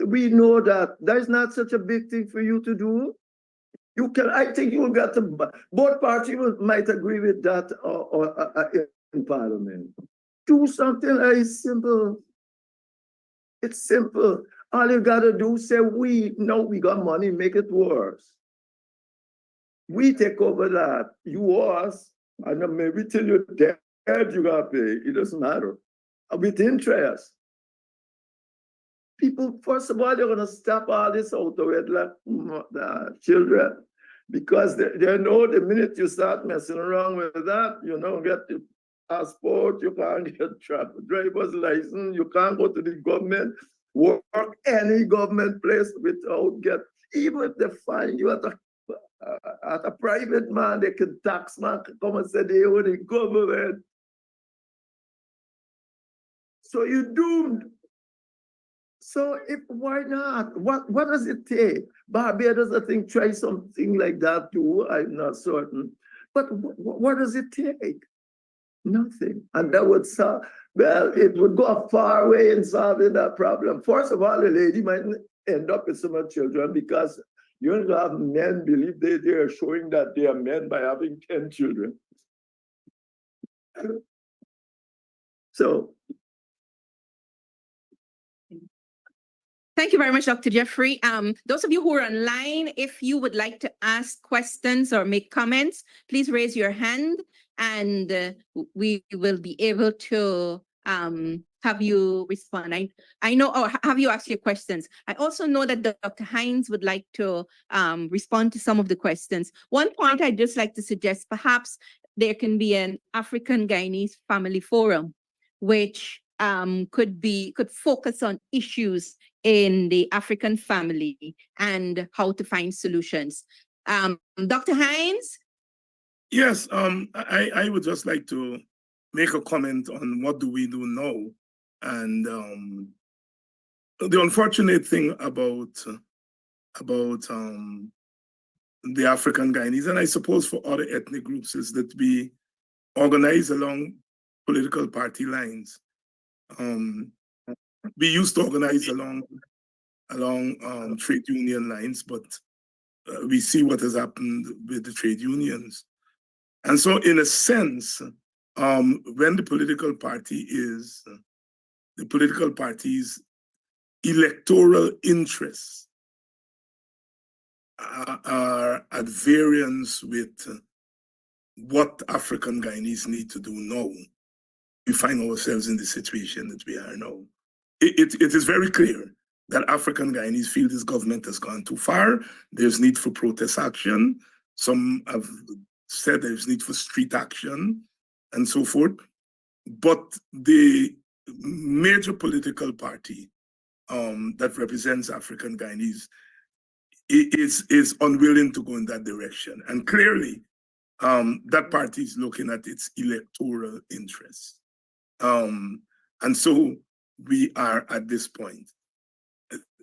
We know that there's not such a big thing for you to do. You can, I think you will get to, both parties might agree with that in Parliament. Do something very simple. It's simple. All you gotta do is say, we got money, make it worse. We take over that. You us, and then maybe till you're dead, you gotta pay. It doesn't matter. With interest. People, first of all, they're going to stop all this out of wedlock children because they know the minute you start messing around with that, you don't get the passport, you can't get driver's license, you can't go to the government, work any government place without even if they find you at a private man, they can tax man come and say they owe the government. So you're doomed. So why not? What does it take? Barbados, I think, try something like that too. I'm not certain. But what does it take? Nothing. And that would solve, well, it would go a far way in solving that problem. First of all, the lady might end up with so much children because you don't have men believe they are showing that they are men by having 10 children. So thank you very much, Dr. Jeffrey. Those of you who are online, if you would like to ask questions or make comments, please raise your hand and we will be able to have you respond. I know, or have you ask your questions. I also know that Dr. Hinds would like to respond to some of the questions. One point I'd just like to suggest, perhaps there can be an African Guyanese family forum, which could focus on issues in the African family and how to find solutions. Dr. Hinds? Yes, I would just like to make a comment on what do we do now. And the unfortunate thing about the African Guyanese, and I suppose for other ethnic groups, is that we organize along political party lines. We used to organize along trade union lines, but we see what has happened with the trade unions. And so in a sense, when the political party's electoral interests are at variance with what African Guyanese need to do now, we find ourselves in the situation that we are now. It is very clear that African Guyanese feel this government has gone too far. There's need for protest action. Some have said there's need for street action and so forth. But the major political party that represents African Guyanese is unwilling to go in that direction. And clearly, that party is looking at its electoral interests. And so we are at this point.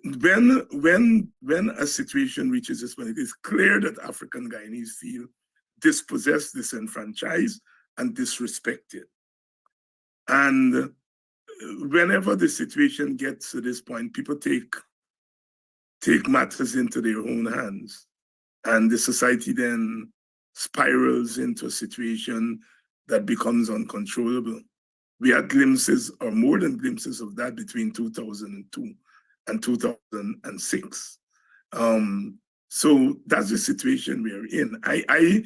When a situation reaches this point, it is clear that African Guyanese feel dispossessed, disenfranchised, and disrespected. And whenever the situation gets to this point, people take matters into their own hands, and the society then spirals into a situation that becomes uncontrollable. We had glimpses, or more than glimpses, of that between 2002 and 2006. So that's the situation we're in. I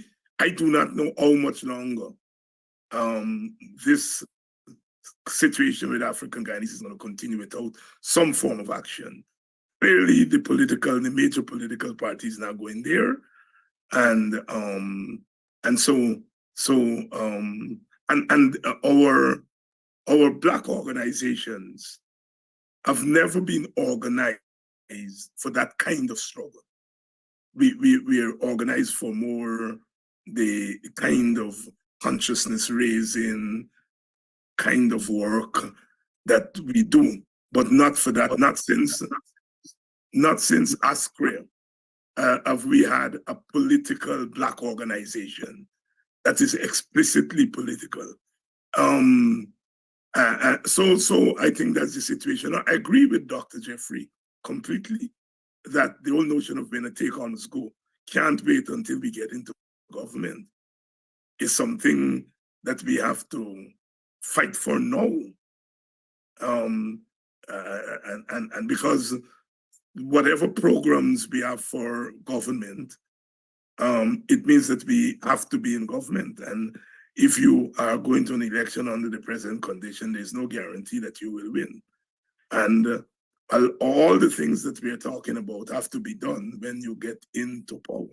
do not know how much longer this situation with African Guyanese is going to continue without some form of action. Clearly, the major political parties now going there, and our Black organizations have never been organized for that kind of struggle. We are organized for more the kind of consciousness raising kind of work that we do, but not for that. Not since ASCRE have we had a political Black organization that is explicitly political. So I think that's the situation. I agree with Dr. Jeffrey completely that the whole notion of winner take all must go can't wait until we get into government. It's something that we have to fight for now. And because whatever programs we have for government, it means that we have to be in government. And if you are going to an election under the present condition, there's no guarantee that you will win. And all the things that we are talking about have to be done when you get into power.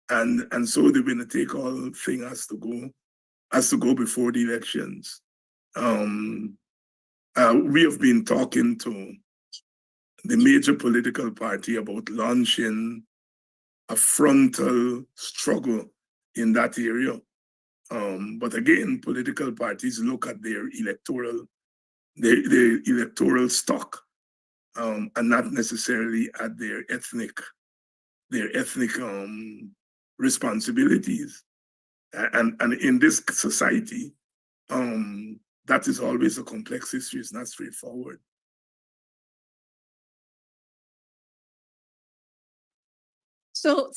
And so the winner take all thing has to go before the elections. We have been talking to the major political party about launching a frontal struggle in that area. But again, political parties look at their electoral stock, and not necessarily at their ethnic responsibilities. And in this society, that is always a complex issue. It's not straightforward. So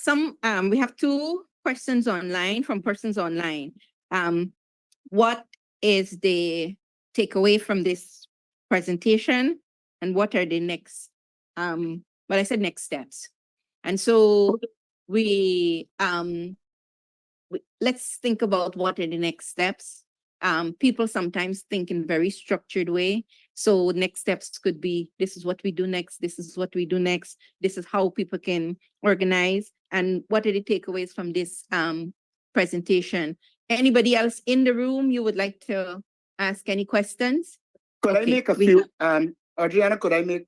we have two questions online from persons online. What is the takeaway from this presentation, and what are the next, well, I said next steps. And so let's think about what are the next steps. People sometimes think in very structured way. So next steps could be, this is what we do next, this is what we do next, this is how people can organize, and what are the takeaways from this presentation. Anybody else in the room you would like to ask any questions? Could I make a few, Adriana, could I make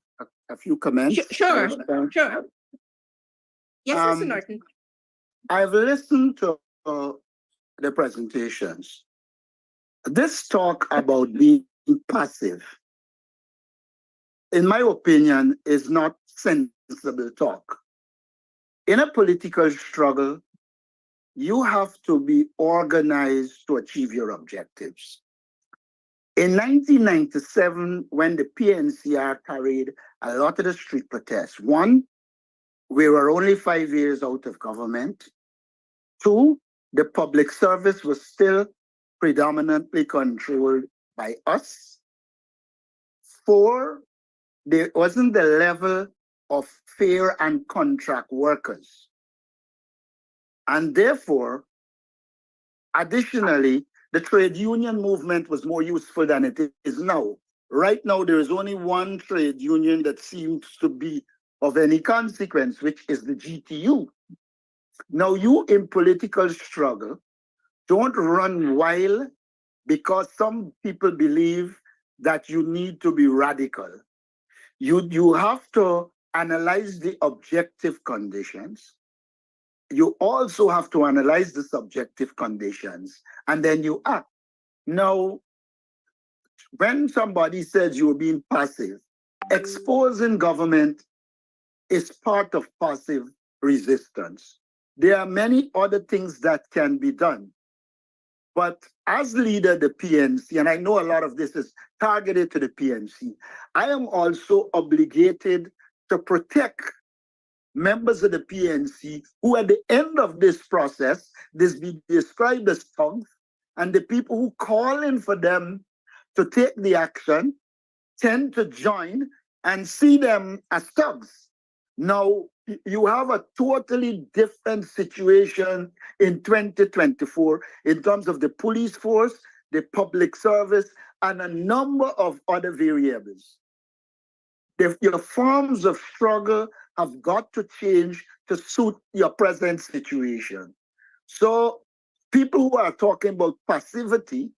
a few comments? Sure. Yes, Mr. Norton. I've listened to the presentations. This talk about being passive, in my opinion, is not sensible talk. In a political struggle, you have to be organized to achieve your objectives. In 1997, when the PNCR carried a lot of the street protests, one, we were only 5 years out of government. Two, the public service was still predominantly controlled by us. Four, there wasn't the level of fair and contract workers. And therefore, Additionally, the trade union movement was more useful than it is now. Right now, there is only one trade union that seems to be of any consequence, which is the GTU. Now, you in political struggle, don't run wild because some people believe that you need to be radical. You have to analyze the objective conditions. You also have to analyze the subjective conditions, and then you act. Now, when somebody says you're being passive, exposing government is part of passive resistance. There are many other things that can be done. But as leader of the PNC, and I know a lot of this is targeted to the PNC, I am also obligated to protect members of the PNC who at the end of this process, this be described as thugs, and the people who call in for them to take the action tend to join and see them as thugs. Now, you have a totally different situation in 2024 in terms of the police force, the public service, and a number of other variables. Your forms of struggle have got to change to suit your present situation. So people who are talking about passivity,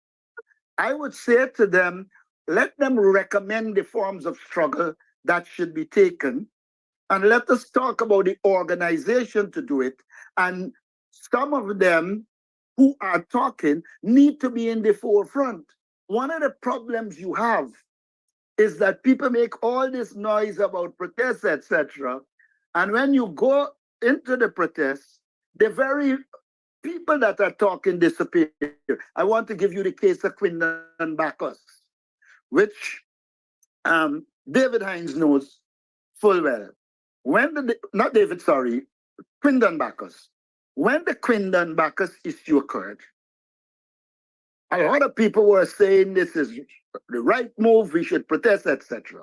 I would say to them, let them recommend the forms of struggle that should be taken, and let us talk about the organization to do it. And some of them who are talking need to be in the forefront. One of the problems you have is that people make all this noise about protests, etc. And when you go into the protests, the very people that are talking disappear. I want to give you the case of Quindan Bacchus, which David Hinds knows full well. Not David, sorry, Quindan Bacchus. When the Quindan Bacchus issue occurred, a lot of people were saying this is the right move, we should protest, etc.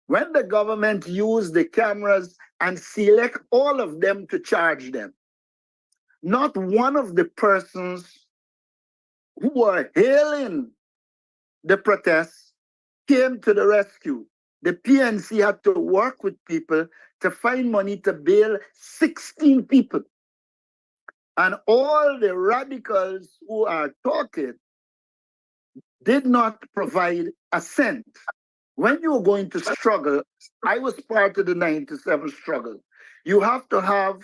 When the government used the cameras and select all of them to charge them, not one of the persons who were hailing the protests came to the rescue. The PNC had to work with people to find money to bail 16 people. And all the radicals who are talking did not provide a cent. When you're going to struggle, I was part of the 97 struggle. You have to have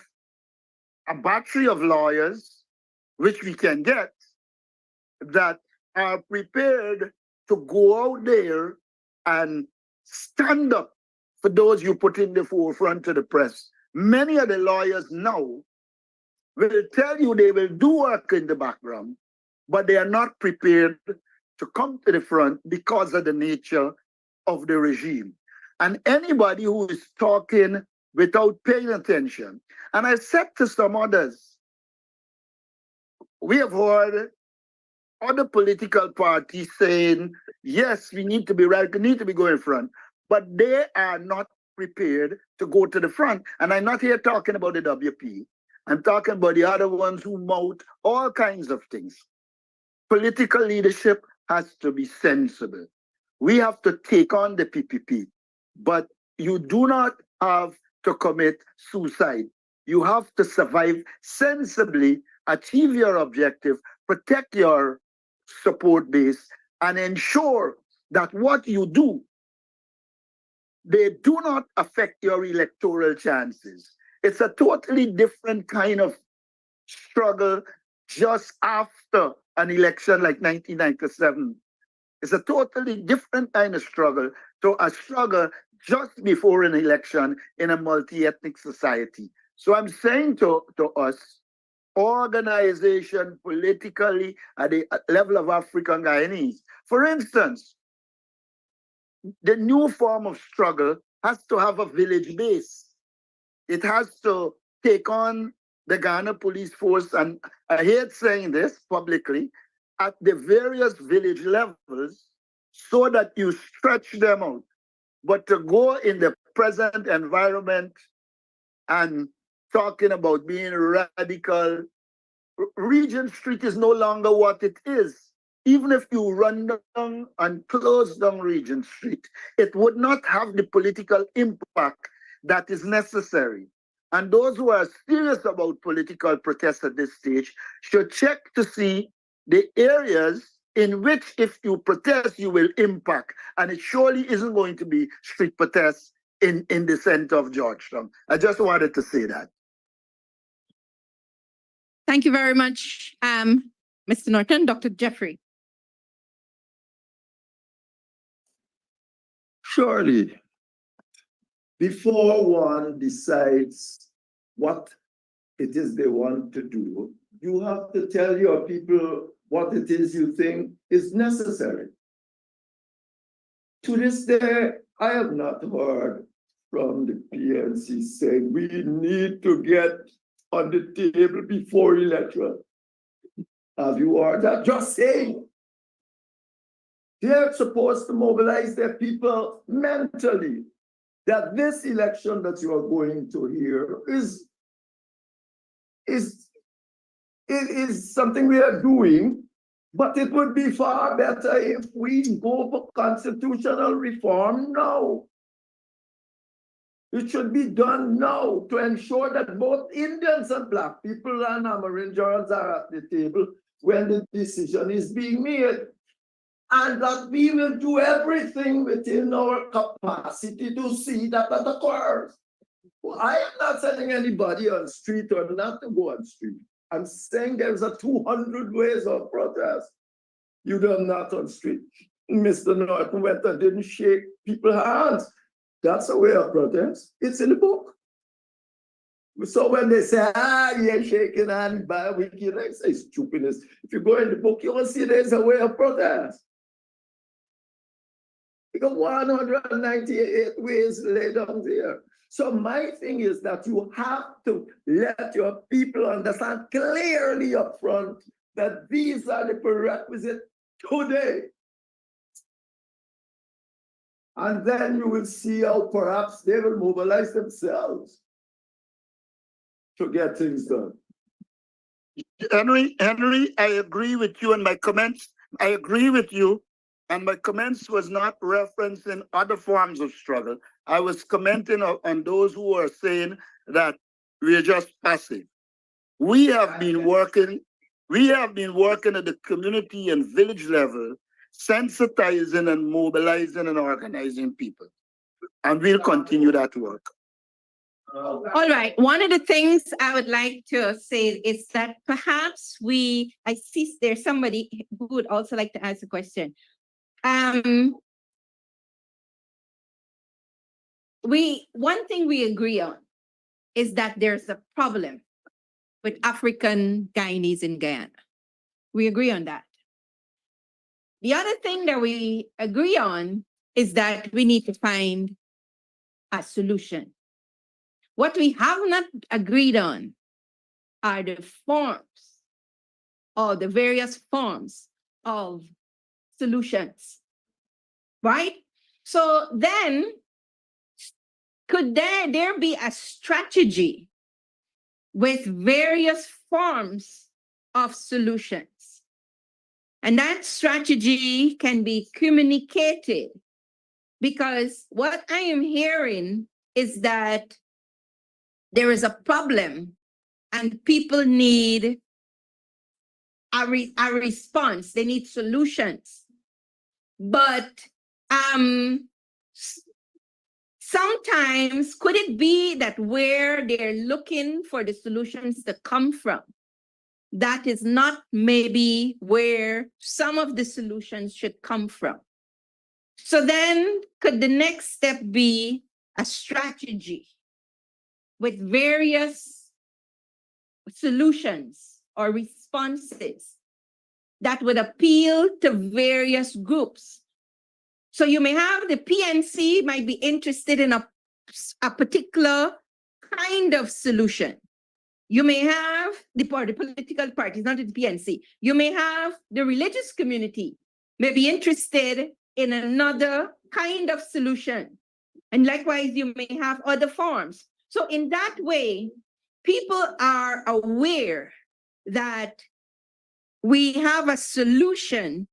a battery of lawyers, which we can get, that are prepared to go out there and stand up for those you put in the forefront of the press. Many of the lawyers now will tell you they will do work in the background, but they are not prepared to come to the front because of the nature of the regime. And anybody who is talking without paying attention, and I said to some others, we have heard other political parties saying, yes, we need to be right, we need to be going front, but they are not prepared to go to the front. And I'm not here talking about the WP. I'm talking about the other ones who mouth all kinds of things. Political leadership has to be sensible. We have to take on the PPP, but you do not have to commit suicide. You have to survive sensibly, achieve your objective, protect your support base, and ensure that what you do, they do not affect your electoral chances. It's a totally different kind of struggle just after an election like 1997. It's a totally different kind of struggle to a struggle just before an election in a multi-ethnic society. So I'm saying to us, organization politically at the level of African Guyanese, for instance, the new form of struggle has to have a village base. It has to take on the Ghana police force, and I hate saying this publicly, at the various village levels so that you stretch them out. But to go in the present environment and talking about being radical, Regent Street is no longer what it is. Even if you run down and close down Regent Street, it would not have the political impact that is necessary. And those who are serious about political protest at this stage should check to see the areas in which, if you protest, you will impact. And it surely isn't going to be street protests in the center of Georgetown. I just wanted to say that. Thank you very much, Mr. Norton. Dr. Jeffrey. Surely, before one decides what it is they want to do, you have to tell your people what it is you think is necessary. To this day, I have not heard from the PNC saying we need to get on the table before election. Have you heard that? Just saying. They're supposed to mobilize their people mentally that this election that you are going to hear is something we are doing, but it would be far better if we go for constitutional reform now. It should be done now to ensure that both Indians and Black people and Amerindans are at the table when the decision is being made. And that we will do everything within our capacity to see that that occurs. Well, I am not sending anybody on street or not to go on street. I'm saying there's a 200 ways of protest. You do not on street. Mr. Norton went and didn't shake people's hands. That's a way of protest. It's in the book. So when they say, you're shaking hands by a wicked, I say stupidness. If you go in the book, you will see there's a way of protest. Because 198 ways laid down there. So my thing is that you have to let your people understand clearly up front that these are the prerequisites today. And then you will see how perhaps they will mobilize themselves to get things done. Henry, I agree with you and my comments. I agree with you. And my comments was not referencing other forms of struggle. I was commenting on those who are saying that we are just passive. We have been working at the community and village level, sensitizing and mobilizing and organizing people. And we'll continue that work. All right. One of the things I would like to say is that perhaps I see there's somebody who would also like to ask a question. One thing we agree on is that there's a problem with African Guyanese in Guyana. We agree on that. The other thing that we agree on is that we need to find a solution. What we have not agreed on are the forms or the various forms of solutions, right? So then, could there be a strategy with various forms of solutions? And that strategy can be communicated, because what I am hearing is that there is a problem and people need a response. They need solutions. But sometimes, could it be that where they're looking for the solutions to come from, that is not maybe where some of the solutions should come from? So then, could the next step be a strategy with various solutions or responses that would appeal to various groups? So you may have the PNC might be interested in a particular kind of solution. You may have the political parties, not the PNC. You may have the religious community may be interested in another kind of solution. And likewise, you may have other forms. So in that way, people are aware that we have a solution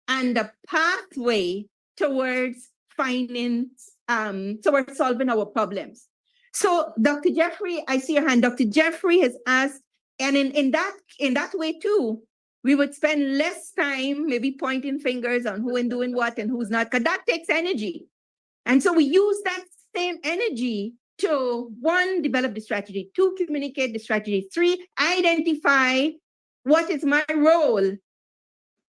and a pathway towards finding, towards solving our problems. So Dr. Jeffrey, I see your hand. Dr. Jeffrey has asked, and in that way too, we would spend less time maybe pointing fingers on who and doing what and who's not, because that takes energy. And so we use that same energy to, one, develop the strategy, two, communicate the strategy, three, identify what is my role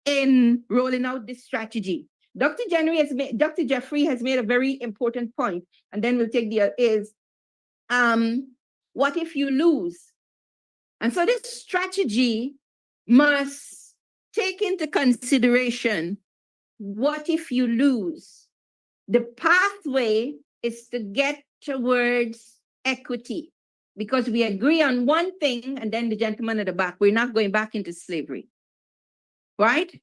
in rolling out this strategy. Dr. Jeffrey has made a very important point, and then we'll take the what if you lose? And so this strategy must take into consideration what if you lose. The pathway is to get towards equity, because we agree on one thing, and then the gentleman at the back, we're not going back into slavery, right?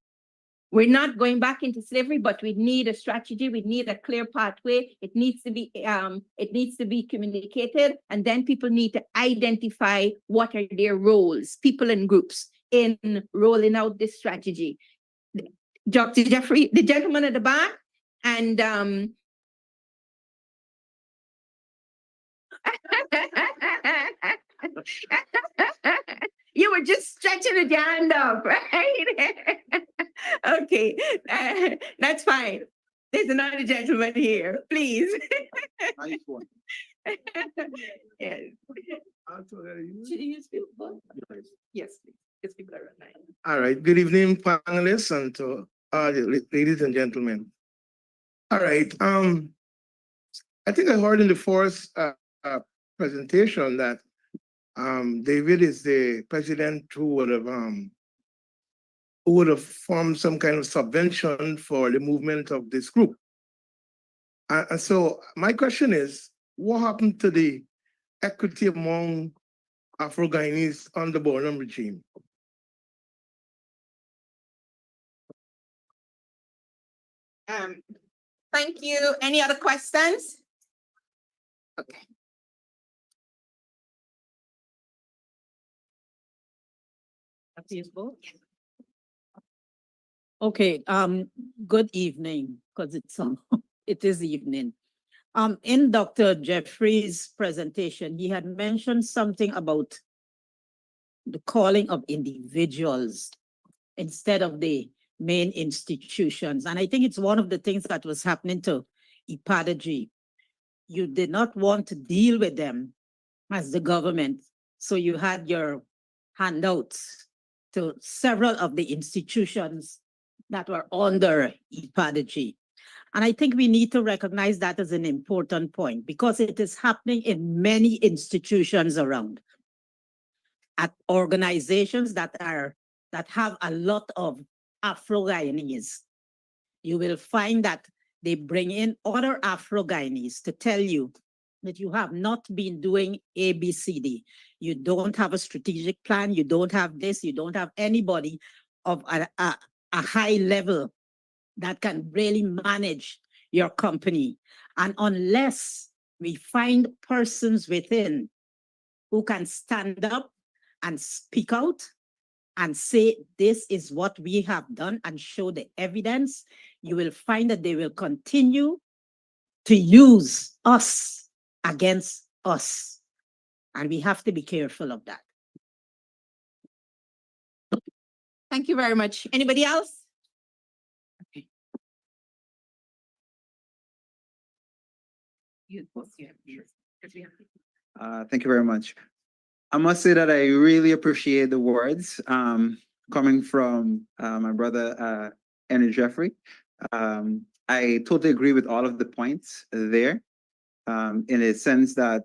We're not going back into slavery, but we need a strategy. We need a clear pathway. It needs to be communicated, and then people need to identify what are their roles, people and groups, in rolling out this strategy. Dr. Jeffrey, the gentleman at the back, and you were just stretching your hand up, right? Okay, that's fine. There's another gentleman here, please. Nice one. Yes. Should you use people? Yes, please. Because people are online. All right, good evening, panelists, and to ladies and gentlemen. All right, I think I heard in the first presentation that David is the president who would have formed some kind of subvention for the movement of this group. And so my question is, what happened to the equity among Afro-Guyanese under Bonham regime? Thank you. Any other questions? Okay. Okay, good evening, because it's it is evening. In Dr. Jeffrey's presentation, he had mentioned something about the calling of individuals instead of the main institutions. And I think it's one of the things that was happening to Ipadaji. You did not want to deal with them as the government, so you had your handouts to several of the institutions that were under Ipadaji. And I think we need to recognize that as an important point, because it is happening in many institutions around, at organizations that have a lot of Afro-Guyanese. You will find that they bring in other Afro-Guyanese to tell you that you have not been doing ABCD. You don't have a strategic plan. You don't have this. You don't have anybody of a high level that can really manage your company. And unless we find persons within who can stand up and speak out and say, this is what we have done, and show the evidence, you will find that they will continue to use us against us. And we have to be careful of that. Thank you very much. Anybody else? Okay. Thank you very much. I must say that I really appreciate the words coming from my brother, Henry Jeffrey. I totally agree with all of the points there, in a sense that,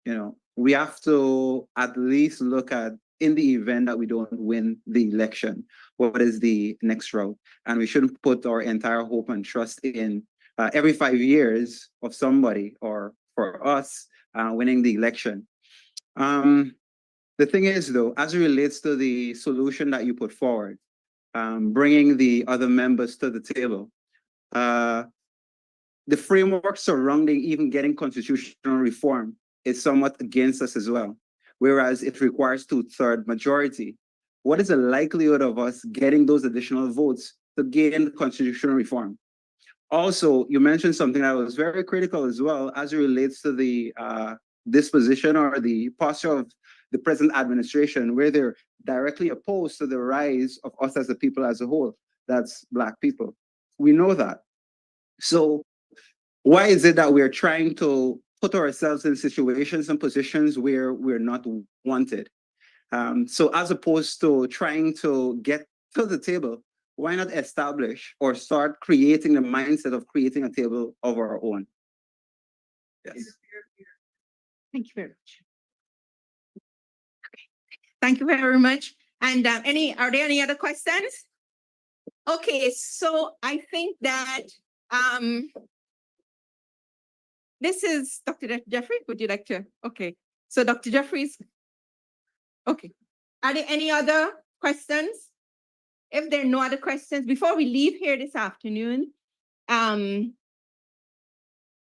you know, we have to at least look at, in the event that we don't win the election, what is the next route? And we shouldn't put our entire hope and trust in every 5 years of somebody, or for us, winning the election. The thing is, though, as it relates to the solution that you put forward, bringing the other members to the table, the framework surrounding even getting constitutional reform is somewhat against us as well. whereas it requires 2/3 majority. What is the likelihood of us getting those additional votes to gain constitutional reform? Also, you mentioned something that was very critical as well as it relates to the disposition or the posture of the present administration, where they're directly opposed to the rise of us as a people as a whole. That's Black people. We know that. So why is it that we're trying to put ourselves in situations and positions where we're not wanted? So as opposed to trying to get to the table, why not establish or start creating the mindset of creating a table of our own? Yes. Thank you very much. Okay, thank you very much. And are there any other questions? Okay, so I think that this is Dr. Jeffrey. Would you like to? Okay, so Dr. Jeffrey's. Okay, are there any other questions? If there are no other questions, before we leave here this afternoon,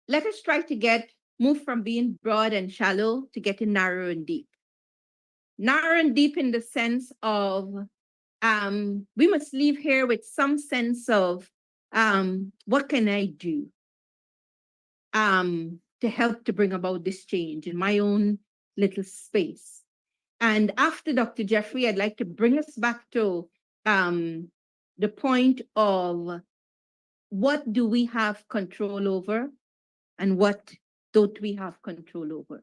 let us try to move from being broad and shallow to getting narrow and deep. Narrow and deep in the sense of we must leave here with some sense of what can I do to help to bring about this change in my own little space. And after Dr. Jeffrey, I'd like to bring us back to the point of what do we have control over and what don't we have control over?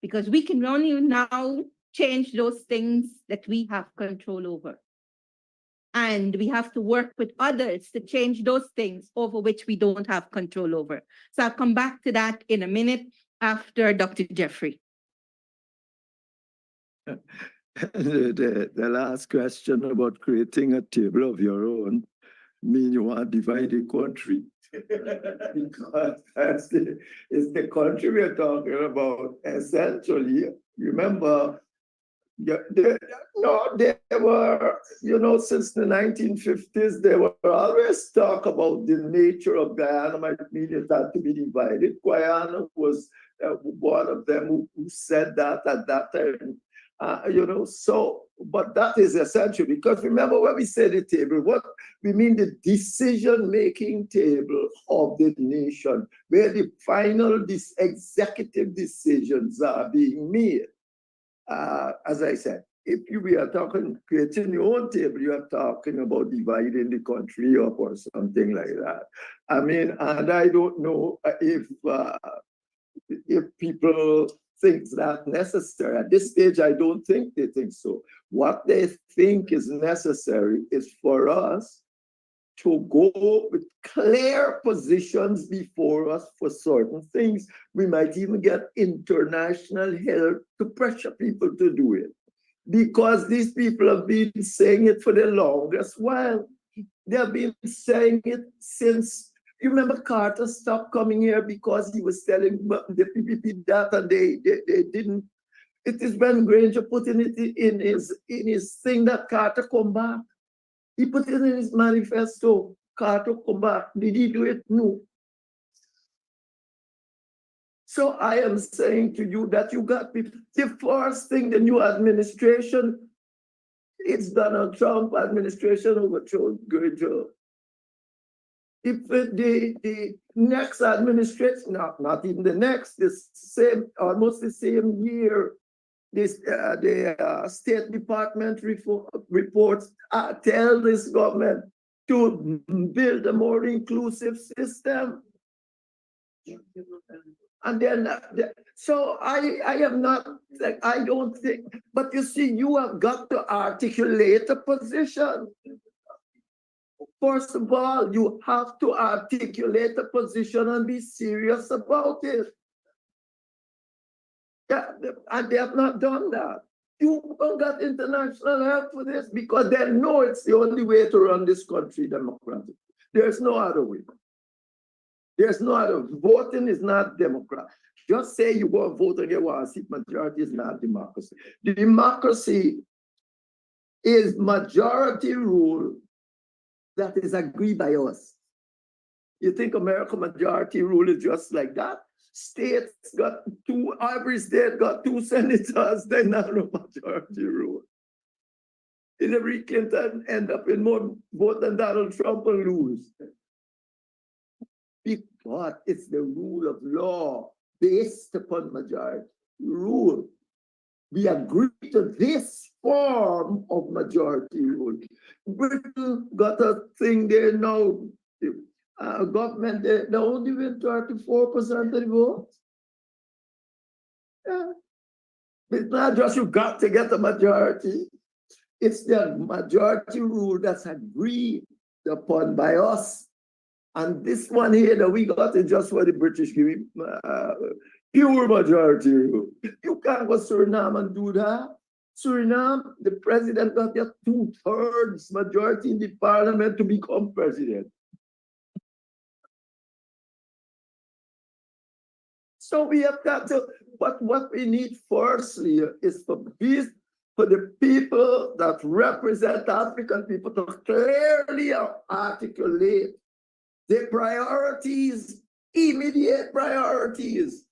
Because we can only now change those things that we have control over. And we have to work with others to change those things over which we don't have control over. So I'll come back to that in a minute after Dr. Jeffrey. The last question about creating a table of your own mean you want to divide the country. Because it's the country we're talking about. Essentially, remember, there were, since the 1950s, there were always talk about the nature of Guyana might mean it had to be divided. Guyana was one of them who said that at that time. But that is essential, because remember when we say the table, what we mean the decision-making table of the nation, where the final executive decisions are being made. As I said, if we are talking creating your own table, you are talking about dividing the country up or something like that. I mean, and I don't know if people think that necessary. At this stage, I don't think they think so. What they think is necessary is for us to go with clear positions before us for certain things. We might even get international help to pressure people to do it. Because these people have been saying it for the longest while. They have been saying it since, you remember Carter stopped coming here because he was telling the PPP that, and they didn't. It is when Granger put in his thing that Carter come back. He put it in his manifesto, Carter come back. Did he do it? No. So I am saying to you that you got people. The first thing, the new administration, it's Donald Trump administration overthrown Granger. If the next administration, not even the next, almost the same year, the State Department reports tell this government to build a more inclusive system. And then, so I am not, I don't think, but you see, you have got to articulate a position. First of all, you have to articulate a position and be serious about it. Yeah, and they have not done that. You don't got international help for this because they know it's the only way to run this country democratically. There's no other way. There's no other. Voting is not democratic. Just say you go and vote and get one seat majority is not democracy. The democracy is majority rule that is agreed by us. You think American majority rule is just like that? states got two, every state got two senators, they not a majority rule. Hillary Clinton end up in more vote than Donald Trump and lose. Because it's the rule of law based upon majority rule. We agree to this form of majority rule. Britain got a thing there now. Government, they only win 34% of the vote. Yeah. It's not just you got to get a majority. It's the majority rule that's agreed upon by us. And this one here that we got is just what the British give me, pure majority rule. You can't go Suriname and do that. Suriname, the president got their 2/3 majority in the parliament to become president. So we have got to, but what we need firstly is for the people that represent African people to clearly articulate their priorities, immediate priorities.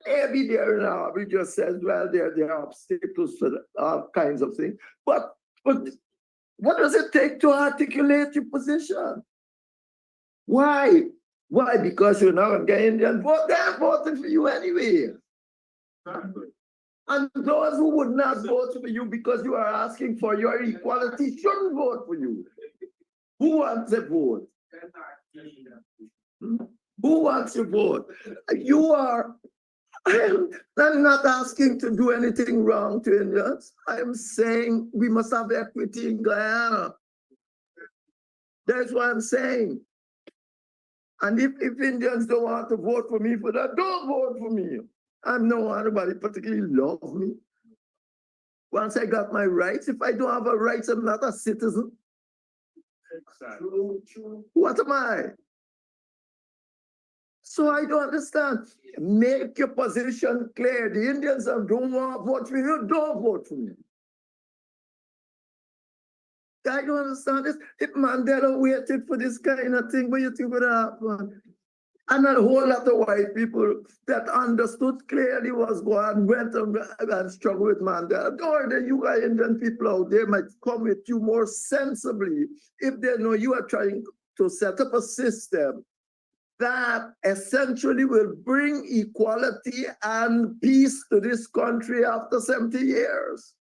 Maybe there now, we just said, well, there are obstacles for all kinds of things. But what does it take to articulate your position? Why? Why? Because you're not a Indian vote, they're voting for you anyway. And those who would not vote for you because you are asking for your equality shouldn't vote for you. Who wants a vote? Who wants to vote? You are. I'm not asking to do anything wrong to Indians. I'm saying we must have equity in Guyana. That's what I'm saying. And if Indians don't want to vote for me for that, don't vote for me. I'm no anybody particularly love me. Once I got my rights, if I don't have a rights, I'm not a citizen. What am I? So I don't understand. Make your position clear. The Indians don't want to vote for you, don't vote for me. I don't understand this. If Mandela waited for this kind of thing, what you think would happen? And a whole lot of white people that understood clearly what's going on went and struggled with Mandela. Or the you Indian people out there might come with you more sensibly if they know you are trying to set up a system that essentially will bring equality and peace to this country after 70 years.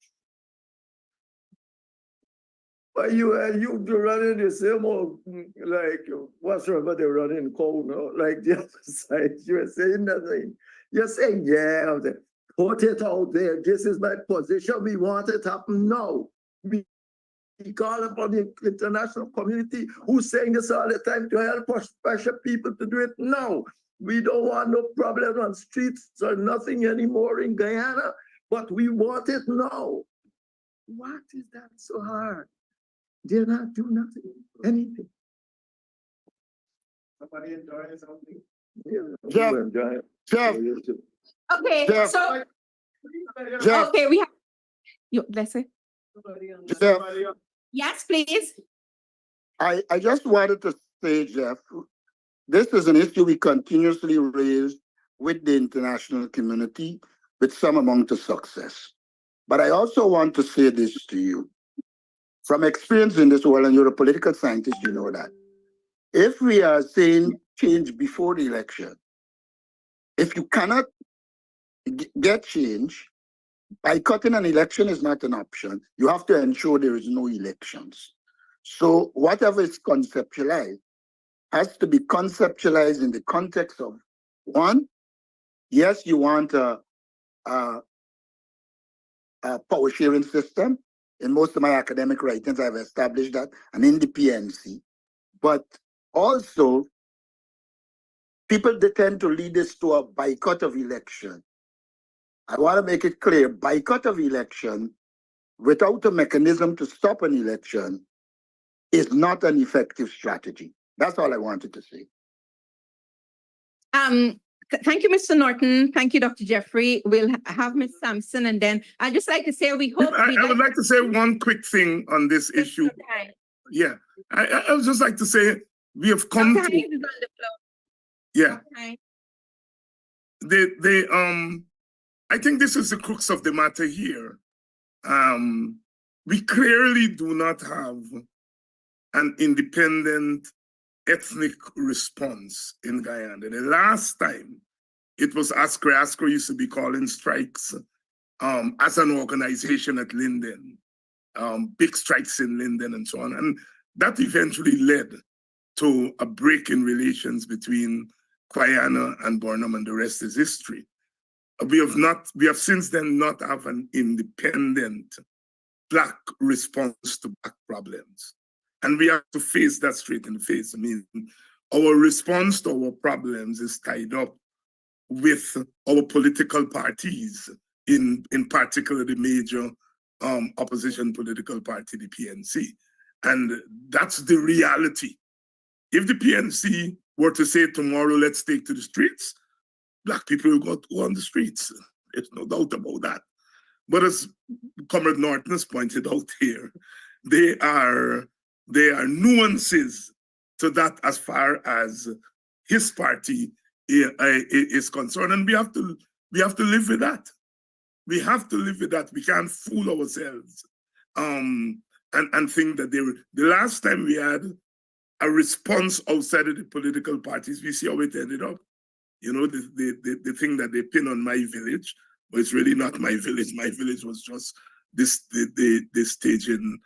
But you running the same old, like, what's wrong, but they're running cold, no? Like the other side, you were saying nothing. You're saying, yeah, put it out there. This is my position. We want it to happen now. We call upon the international community who's saying this all the time to help us pressure people to do it now. We don't want no problem on streets or nothing anymore in Guyana, but we want it now. What is that so hard? They're not doing nothing, anything. Somebody enjoying something? Yeah, Jeff, Okay, Jeff. so, Jeff, okay, we have, let's say, Jeff, yes, please. I just wanted to say, Jeff, this is an issue we continuously raise with the international community with some amount of success. But I also want to say this to you. From experience in this world, and you're a political scientist, you know that. If we are saying change before the election, if you cannot get change, boycotting an election is not an option. You have to ensure there is no elections. So whatever is conceptualized has to be conceptualized in the context of, one, yes, you want a power sharing system. In most of my academic writings, I've established that, and in the PNC. But also, people tend to lead us to a boycott of election. I want to make it clear, boycott of election without a mechanism to stop an election is not an effective strategy. That's all I wanted to say. Thank you, Mr. Norton. Thank you, Dr. Jeffrey. We'll have Ms. Samson, and then I'd just like to say we hope. I would like to say one quick thing on this issue. Yeah, I would just like to say we have come Dr. to. Hinds is on the floor. Yeah. Okay. I think this is the crux of the matter here. We clearly do not have an independent ethnic response in Guyana. The last time it was Askre. Askre used to be calling strikes as an organization at Linden, big strikes in Linden and so on. And that eventually led to a break in relations between Guyana and Bornholm, and the rest is history. We have since then not have an independent Black response to Black problems. And we have to face that straight in the face. I mean, our response to our problems is tied up with our political parties, in particular the major opposition political party, the PNC. And that's the reality. If the PNC were to say tomorrow, let's take to the streets, Black people will go on the streets. There's no doubt about that. But as Comrade Norton has pointed out here, there are nuances to that as far as his party is concerned, and we have to live with that. We have to live with that. We can't fool ourselves and think that the last time we had a response outside of the political parties, we see how it ended up. You know, the thing that they pin on my village, but it's really not my village. My village was just the staging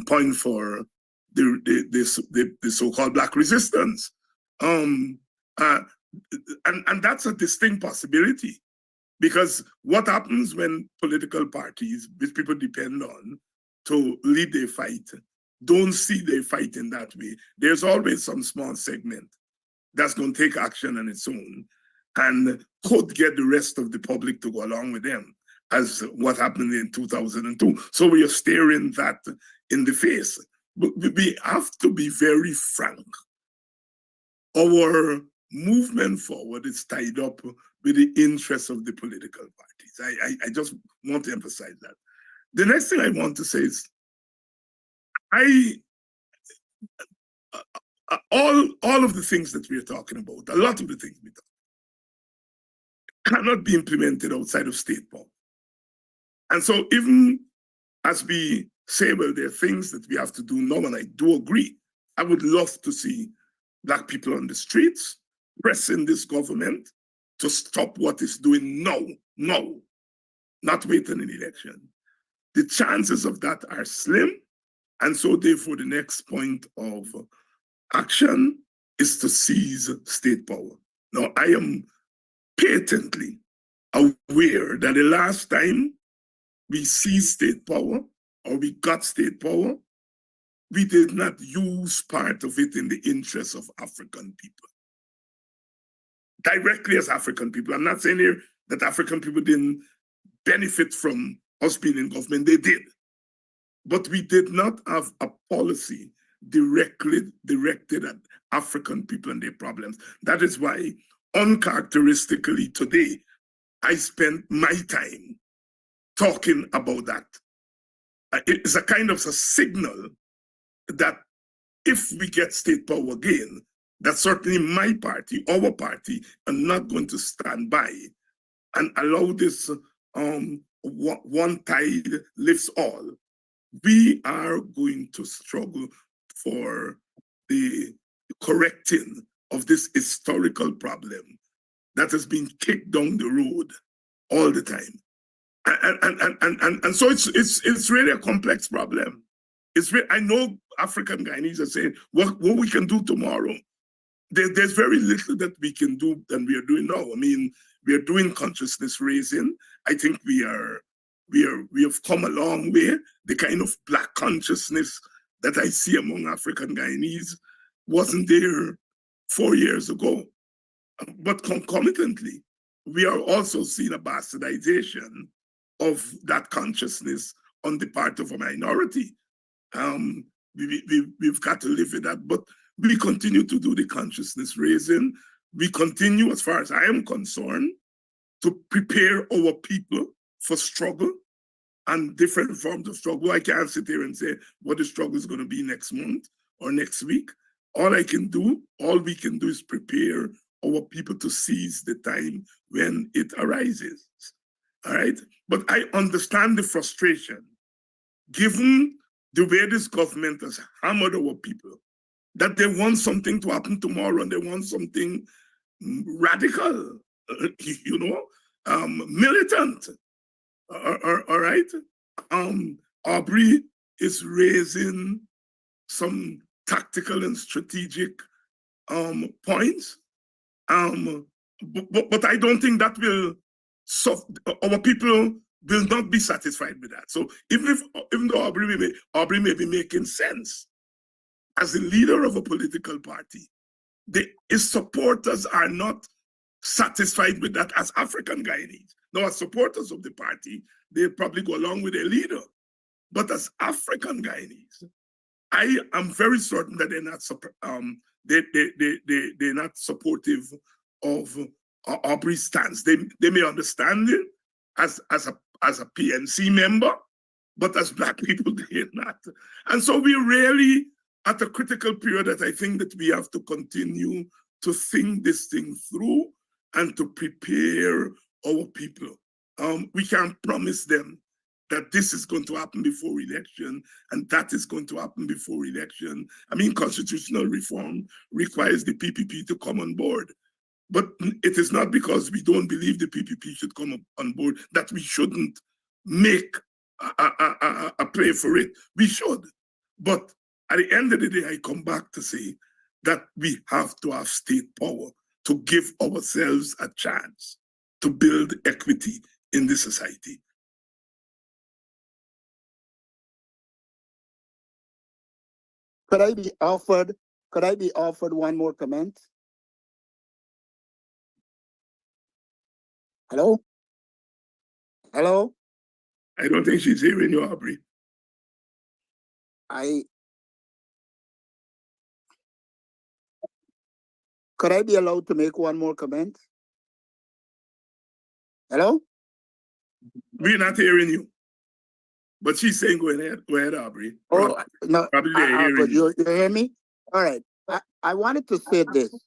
point for the so-called Black resistance. And that's a distinct possibility, because what happens when political parties, which people depend on to lead their fight, don't see their fight in that way? There's always some small segment that's going to take action on its own and could get the rest of the public to go along with them, as what happened in 2002. So we are staring that in the face. But we have to be very frank. Our movement forward is tied up with the interests of the political parties. I just want to emphasize that. The next thing I want to say is, all of the things that we're talking about, a lot of the things we talk cannot be implemented outside of state power. And so even as we say, well, there are things that we have to do now, and I do agree, I would love to see Black people on the streets pressing this government to stop what it's doing now, not waiting an election. The chances of that are slim, and so therefore the next point of action is to seize state power. Now, I am patently aware that the last time we seized state power, or we got state power, we did not use part of it in the interests of African people. Directly as African people. I'm not saying here that African people didn't benefit from us being in government, they did. But we did not have a policy directly directed at African people and their problems. That is why, uncharacteristically today, I spent my time talking about that. It's a kind of a signal that if we get state power again, that certainly my party, our party, are not going to stand by and allow this one tide lifts all. We are going to struggle for the correcting of this historical problem that has been kicked down the road all the time. And so it's really a complex problem. I know African Guyanese are saying, what we can do tomorrow. There's very little that we can do than we are doing now. I mean, we are doing consciousness raising. I think we have come a long way. The kind of Black consciousness that I see among African Guyanese wasn't there 4 years ago. But concomitantly, we are also seeing a bastardization of that consciousness on the part of a minority. We've got to live with that, but we continue to do the consciousness raising. We continue, as far as I am concerned, to prepare our people for struggle and different forms of struggle. I can't sit here and say what the struggle is going to be next month or next week. All we can do is prepare our people to seize the time when it arises. All right. But I understand the frustration, given the way this government has hammered our people, that they want something to happen tomorrow and they want something radical, militant. All right. Aubrey is raising some tactical and strategic points. But I don't think that will our people will not be satisfied with that. So even though Aubrey may be making sense as a leader of a political party, his supporters are not satisfied with that as African Guyanese. Now, as supporters of the party, they'll probably go along with their leader. But as African Guyanese, I am very certain that they're not supportive of Aubrey's stance. They may understand it as a PNC member, but as Black people, they're not. And so we're really at a critical period that I think that we have to continue to think this thing through and to prepare our people. We can't promise them that this is going to happen before election and that is going to happen before election. I mean, constitutional reform requires the PPP to come on board. But it is not because we don't believe the PPP should come on board that we shouldn't make a play for it. We should. But at the end of the day, I come back to say that we have to have state power to give ourselves a chance to build equity in the society. Could I be offered one more comment? Hello? Hello? I don't think she's hearing you, Aubrey. Could I be allowed to make one more comment? Hello? We're not hearing you. But she's saying, go ahead, Aubrey. Oh, no, Probably they're hearing but you. you hear me? All right. I wanted to say this.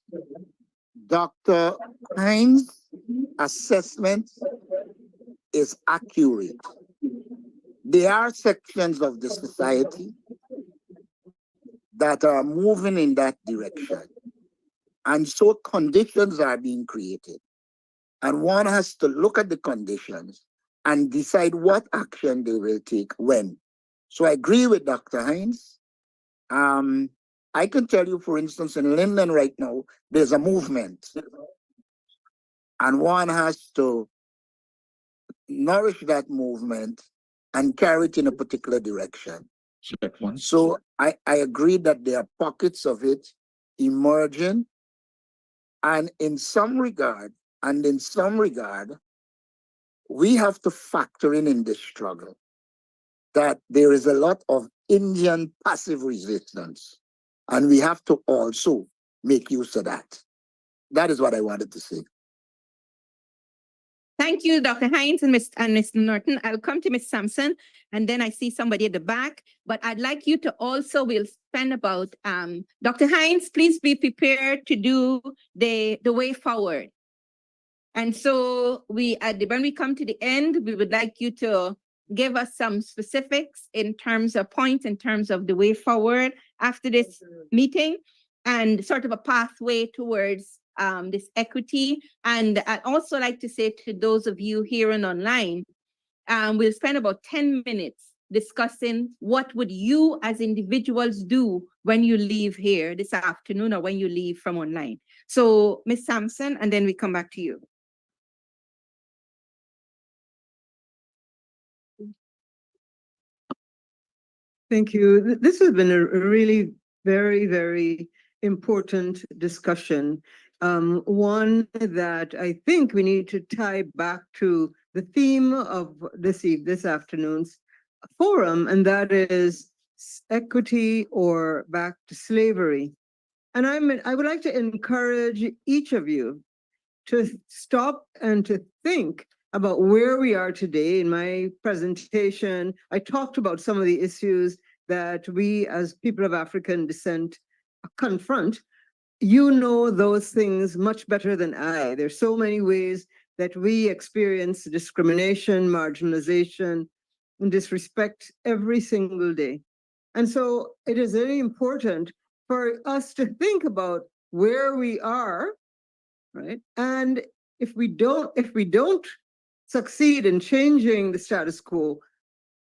Dr. Hinds' assessment is accurate. There are sections of the society that are moving in that direction. And so conditions are being created. And one has to look at the conditions and decide what action they will take when. So I agree with Dr. Hinds. I can tell you, for instance, in Linden right now, there's a movement. And one has to nourish that movement and carry it in a particular direction. So I agree that there are pockets of it emerging. And in some regard, we have to factor in this struggle that there is a lot of Indian passive resistance, and we have to also make use of that. That is what I wanted to say. Thank you, Dr. Hinds and Mr. Norton. I'll come to Ms. Samson, and then I see somebody at the back. But I'd like you to also, we'll spend about, Dr. Hinds, please be prepared to do the way forward. And so when we come to the end, we would like you to give us some specifics in terms of points, in terms of the way forward after this meeting, and sort of a pathway towards this equity. And I'd also like to say to those of you here and online, we'll spend about 10 minutes discussing what would you as individuals do when you leave here this afternoon or when you leave from online. So Ms. Samson, and then we come back to you. Thank you. This has been a really very, very important discussion. One that I think we need to tie back to the theme of this afternoon's forum, and that is equity or back to slavery. And I would like to encourage each of you to stop and to think about where we are today. In my presentation, I talked about some of the issues that we as people of African descent confront. you know those things much better than I. There's so many ways that we experience discrimination, marginalization, and disrespect every single day. And so it is very important for us to think about where we are, right? And if we don't succeed in changing the status quo,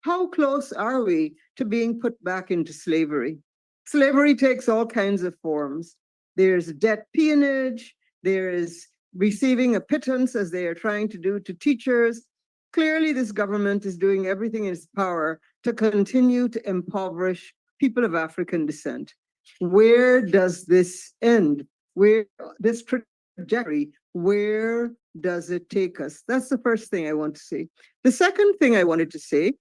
how close are we to being put back into slavery? Slavery takes all kinds of forms. There's debt peonage, there is receiving a pittance, as they are trying to do to teachers. Clearly, this government is doing everything in its power to continue to impoverish people of African descent. Where does this end? Where this trajectory, where does it take us? That's the first thing I want to say. The second thing I wanted to say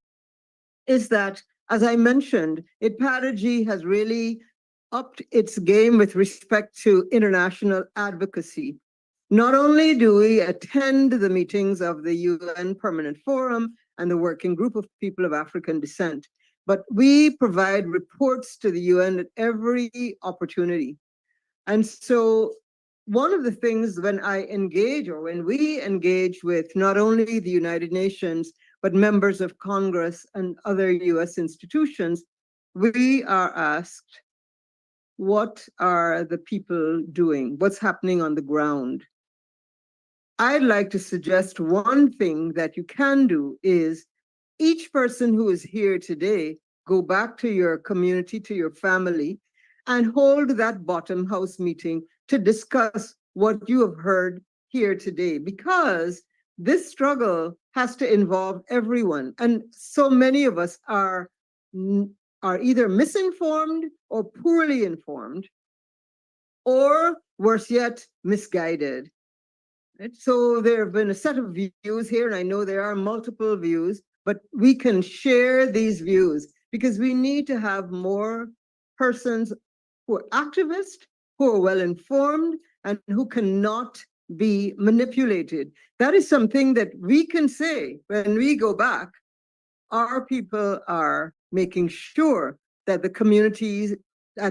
is that, as I mentioned, IPADG has really upped its game with respect to international advocacy. Not only do we attend the meetings of the UN Permanent Forum and the Working Group of People of African Descent, but we provide reports to the UN at every opportunity. And so one of the things when we engage with not only the United Nations, but members of Congress and other US institutions, we are asked, what are the people doing? What's happening on the ground? I'd like to suggest one thing that you can do is each person who is here today, go back to your community, to your family, and hold that bottom house meeting to discuss what you have heard here today, because this struggle has to involve everyone. And so many of us are either misinformed or poorly informed, or worse yet, misguided. Right? So there have been a set of views here, and I know there are multiple views, but we can share these views because we need to have more persons who are activists, who are well informed, and who cannot be manipulated. That is something that we can say when we go back. Our people are making sure that the communities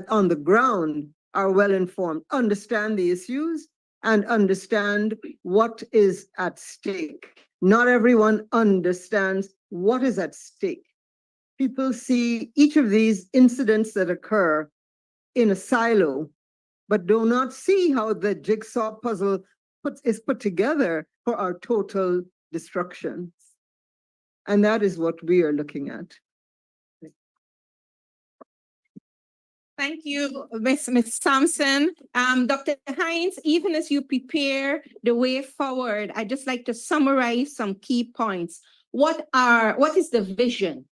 on the ground are well informed, understand the issues, and understand what is at stake. Not everyone understands what is at stake. People see each of these incidents that occur in a silo, but do not see how the jigsaw puzzle is put together for our total destruction. And that is what we are looking at. Thank you, Ms. Samson. Dr. Hinds, even as you prepare the way forward, I'd just like to summarize some key points. What is the vision?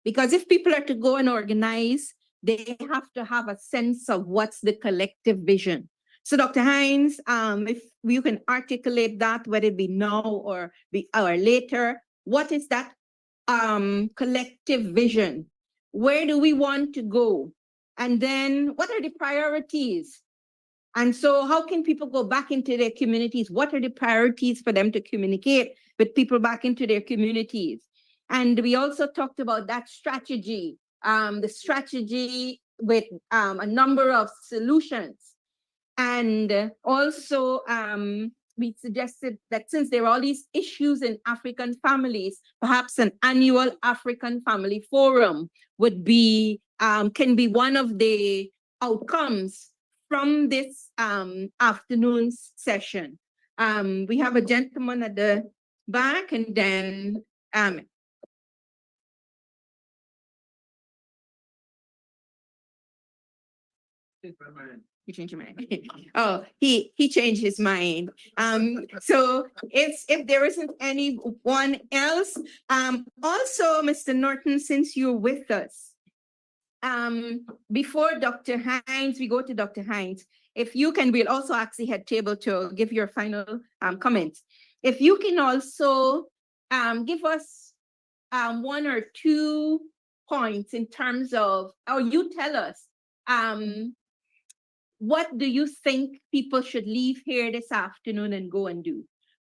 Because if people are to go and organize, they have to have a sense of what's the collective vision. So Dr. Hinds, if you can articulate that, whether it be now or later, what is that collective vision? Where do we want to go? And then what are the priorities? And so how can people go back into their communities? What are the priorities for them to communicate with people back into their communities? And we also talked about that strategy, the strategy with a number of solutions. And also we suggested that since there are all these issues in African families, perhaps an annual African Family Forum would be, can be one of the outcomes from this afternoon's session. We have a gentleman at the back, and then he changed his mind. Oh, he changed his mind. So if there isn't anyone else, also Mr. Norton, since you're with us, before Dr. Hinds, we go to Dr. Hinds. If you can, we'll also ask the head table to give your final comments. If you can also give us one or 2 points in terms of, or you tell us, what do you think people should leave here this afternoon and go and do?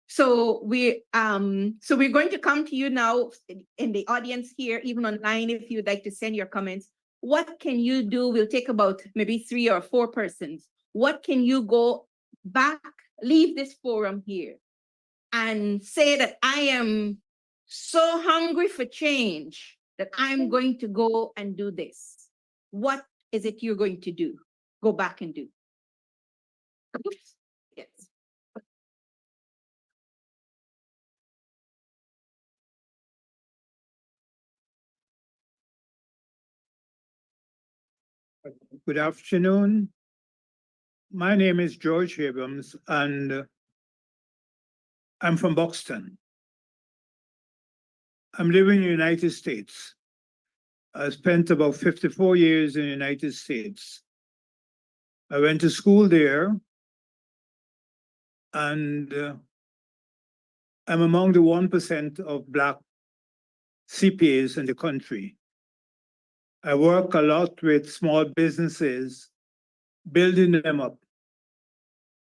So we're going to come to you now in the audience here, even online, if you'd like to send your comments. What can you do? We'll take about maybe 3 or 4 persons. what can you go back, leave this forum here and say that I am so hungry for change that I'm going to go and do this? What is it you're going to do? Go back and do. Oops. Yes. Good afternoon. My name is George Abrams, and I'm from Buxton. I'm living in the United States. I spent about 54 years in the United States. I went to school there, and I'm among the 1% of Black CPAs in the country. I work a lot with small businesses, building them up.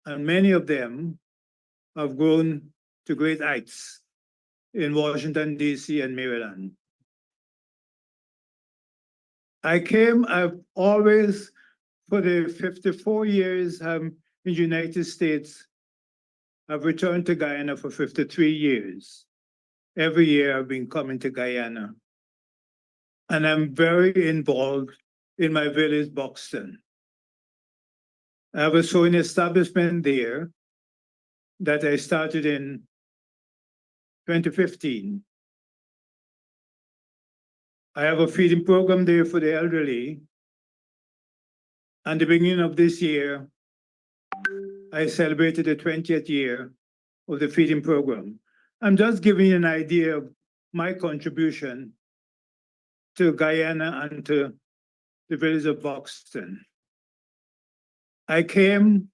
And many of them have grown to great heights in Washington, D.C. and Maryland. I've always, for the 54 years I'm in the United States, I've returned to Guyana for 53 years. Every year I've been coming to Guyana. And I'm very involved in my village, Buxton. I have a sewing establishment there that I started in 2015. I have a feeding program there for the elderly. And the beginning of this year, I celebrated the 20th year of the feeding program. I'm just giving you an idea of my contribution to Guyana and to the village of Buxton. I came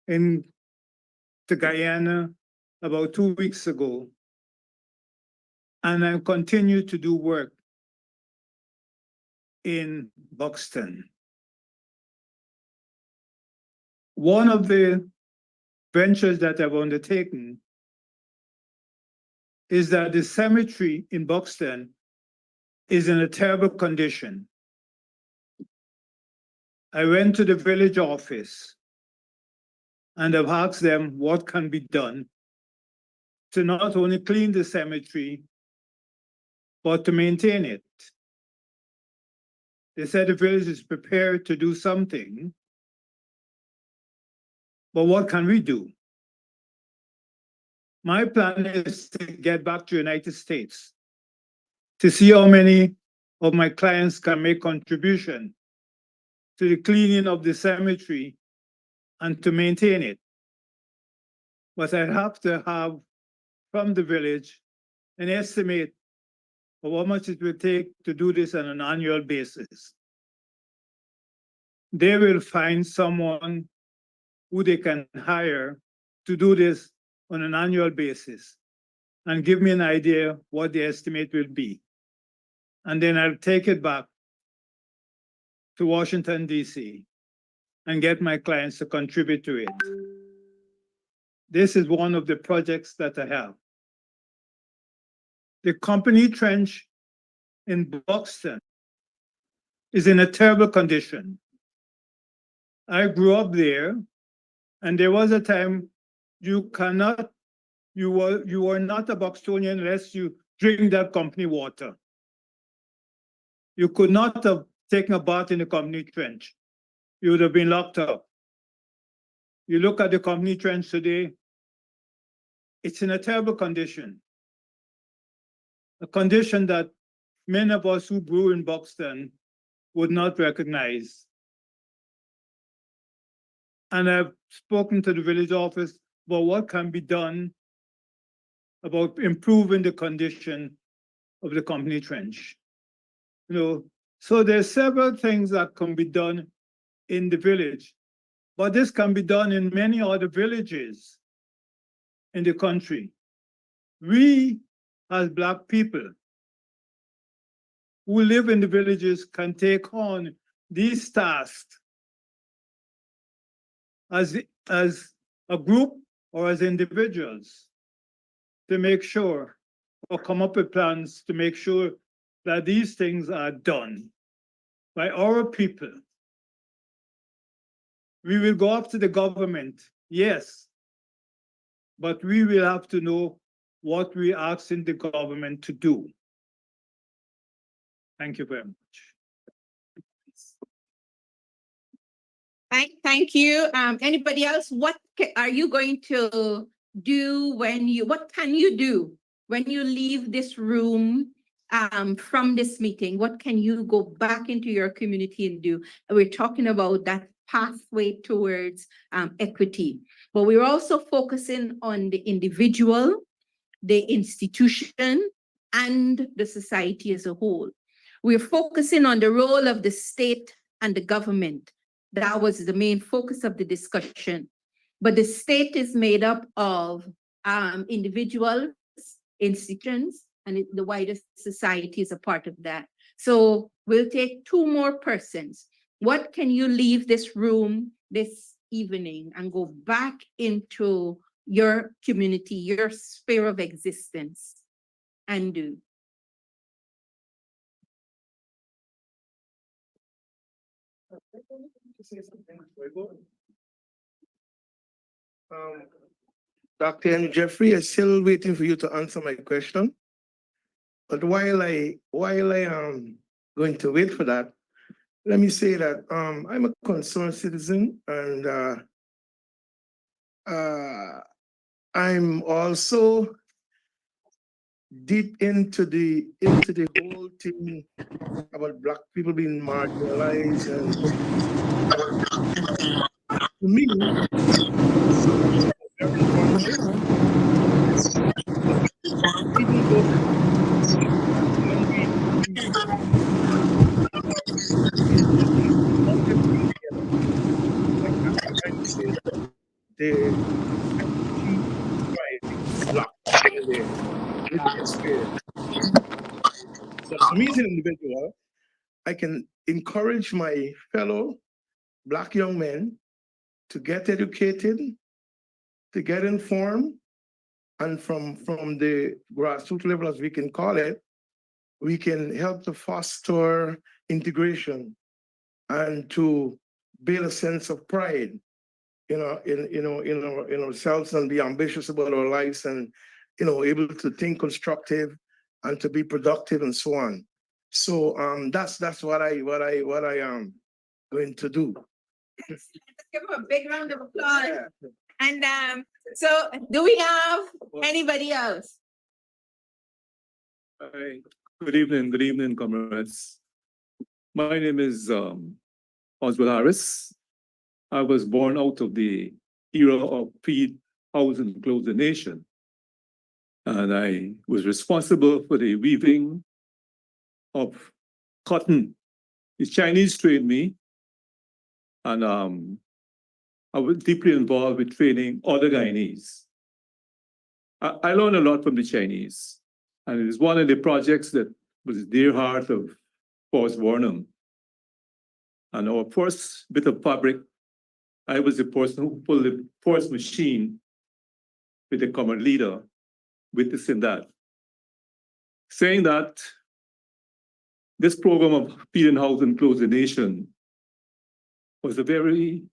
to Guyana about 2 weeks ago, and I continue to do work in Buxton. One of the ventures that I've undertaken is that the cemetery in Buxton is in a terrible condition. I went to the village office and I've asked them what can be done to not only clean the cemetery, but to maintain it. They said the village is prepared to do something, but what can we do? My plan is to get back to the United States to see how many of my clients can make contribution to the cleaning of the cemetery and to maintain it. But I have to have from the village an estimate of how much it will take to do this on an annual basis. They will find someone who they can hire to do this on an annual basis and give me an idea what the estimate will be. And then I'll take it back to Washington, D.C. and get my clients to contribute to it. This is one of the projects that I have. The company trench in Buxton is in a terrible condition. I grew up there, and there was a time you were not a Buxtonian unless you drink that company water. You could not have taken a bath in the company trench. You would have been locked up. You look at the company trench today, it's in a terrible condition. A condition that many of us who grew in Buxton would not recognize. And I've spoken to the village office about what can be done about improving the condition of the company trench. So there's several things that can be done in the village, but this can be done in many other villages in the country. We, as Black people who live in the villages, can take on these tasks as a group or as individuals to make sure or come up with plans to make sure that these things are done by our people We will go up to the government, yes. But we will have to know what we're asking the government to do. Thank you very much. Thank you. Anybody else? What are you going to do what can you do when you leave this room from this meeting? What can you go back into your community and do? We're talking about that pathway towards equity, but we're also focusing on the individual, the institution, and the society as a whole. We're focusing on the role of the state and the government. That was the main focus of the discussion. But the state is made up of individuals, institutions, and the wider society is a part of that. So we'll take two more persons. What can you leave this room this evening and go back into your community, your sphere of existence, and do? Dr. and Jeffrey, I'm still waiting for you to answer my question. But while I going to wait for that, let me say that I'm a concerned citizen, and I'm also deep into the whole thing about Black people being marginalized, and to me, very informative. Even though when we the Black in the experience. So to me as an individual, I can encourage my fellow Black young men to get educated, to get informed, and from the grassroots level, as we can call it, we can help to foster integration and to build a sense of pride, in ourselves, and be ambitious about our lives, and able to think constructive and to be productive and so on. So that's what I am going to do. Let's give him a big round of applause. Yeah. And so do we have anybody else? Hi. Good evening, comrades. My name is Oswald Harris. I was born out of the era of feed, house, and clothe the nation. And I was responsible for the weaving of cotton. The Chinese trained me, and I was deeply involved with training other Guyanese. I learned a lot from the Chinese, and it is one of the projects that was dear heart of Forrest Warnham. And our first bit of fabric, I was the person who pulled the first machine with the common leader, witnessing that. Saying that this program of feed, house, and clothe the nation was a very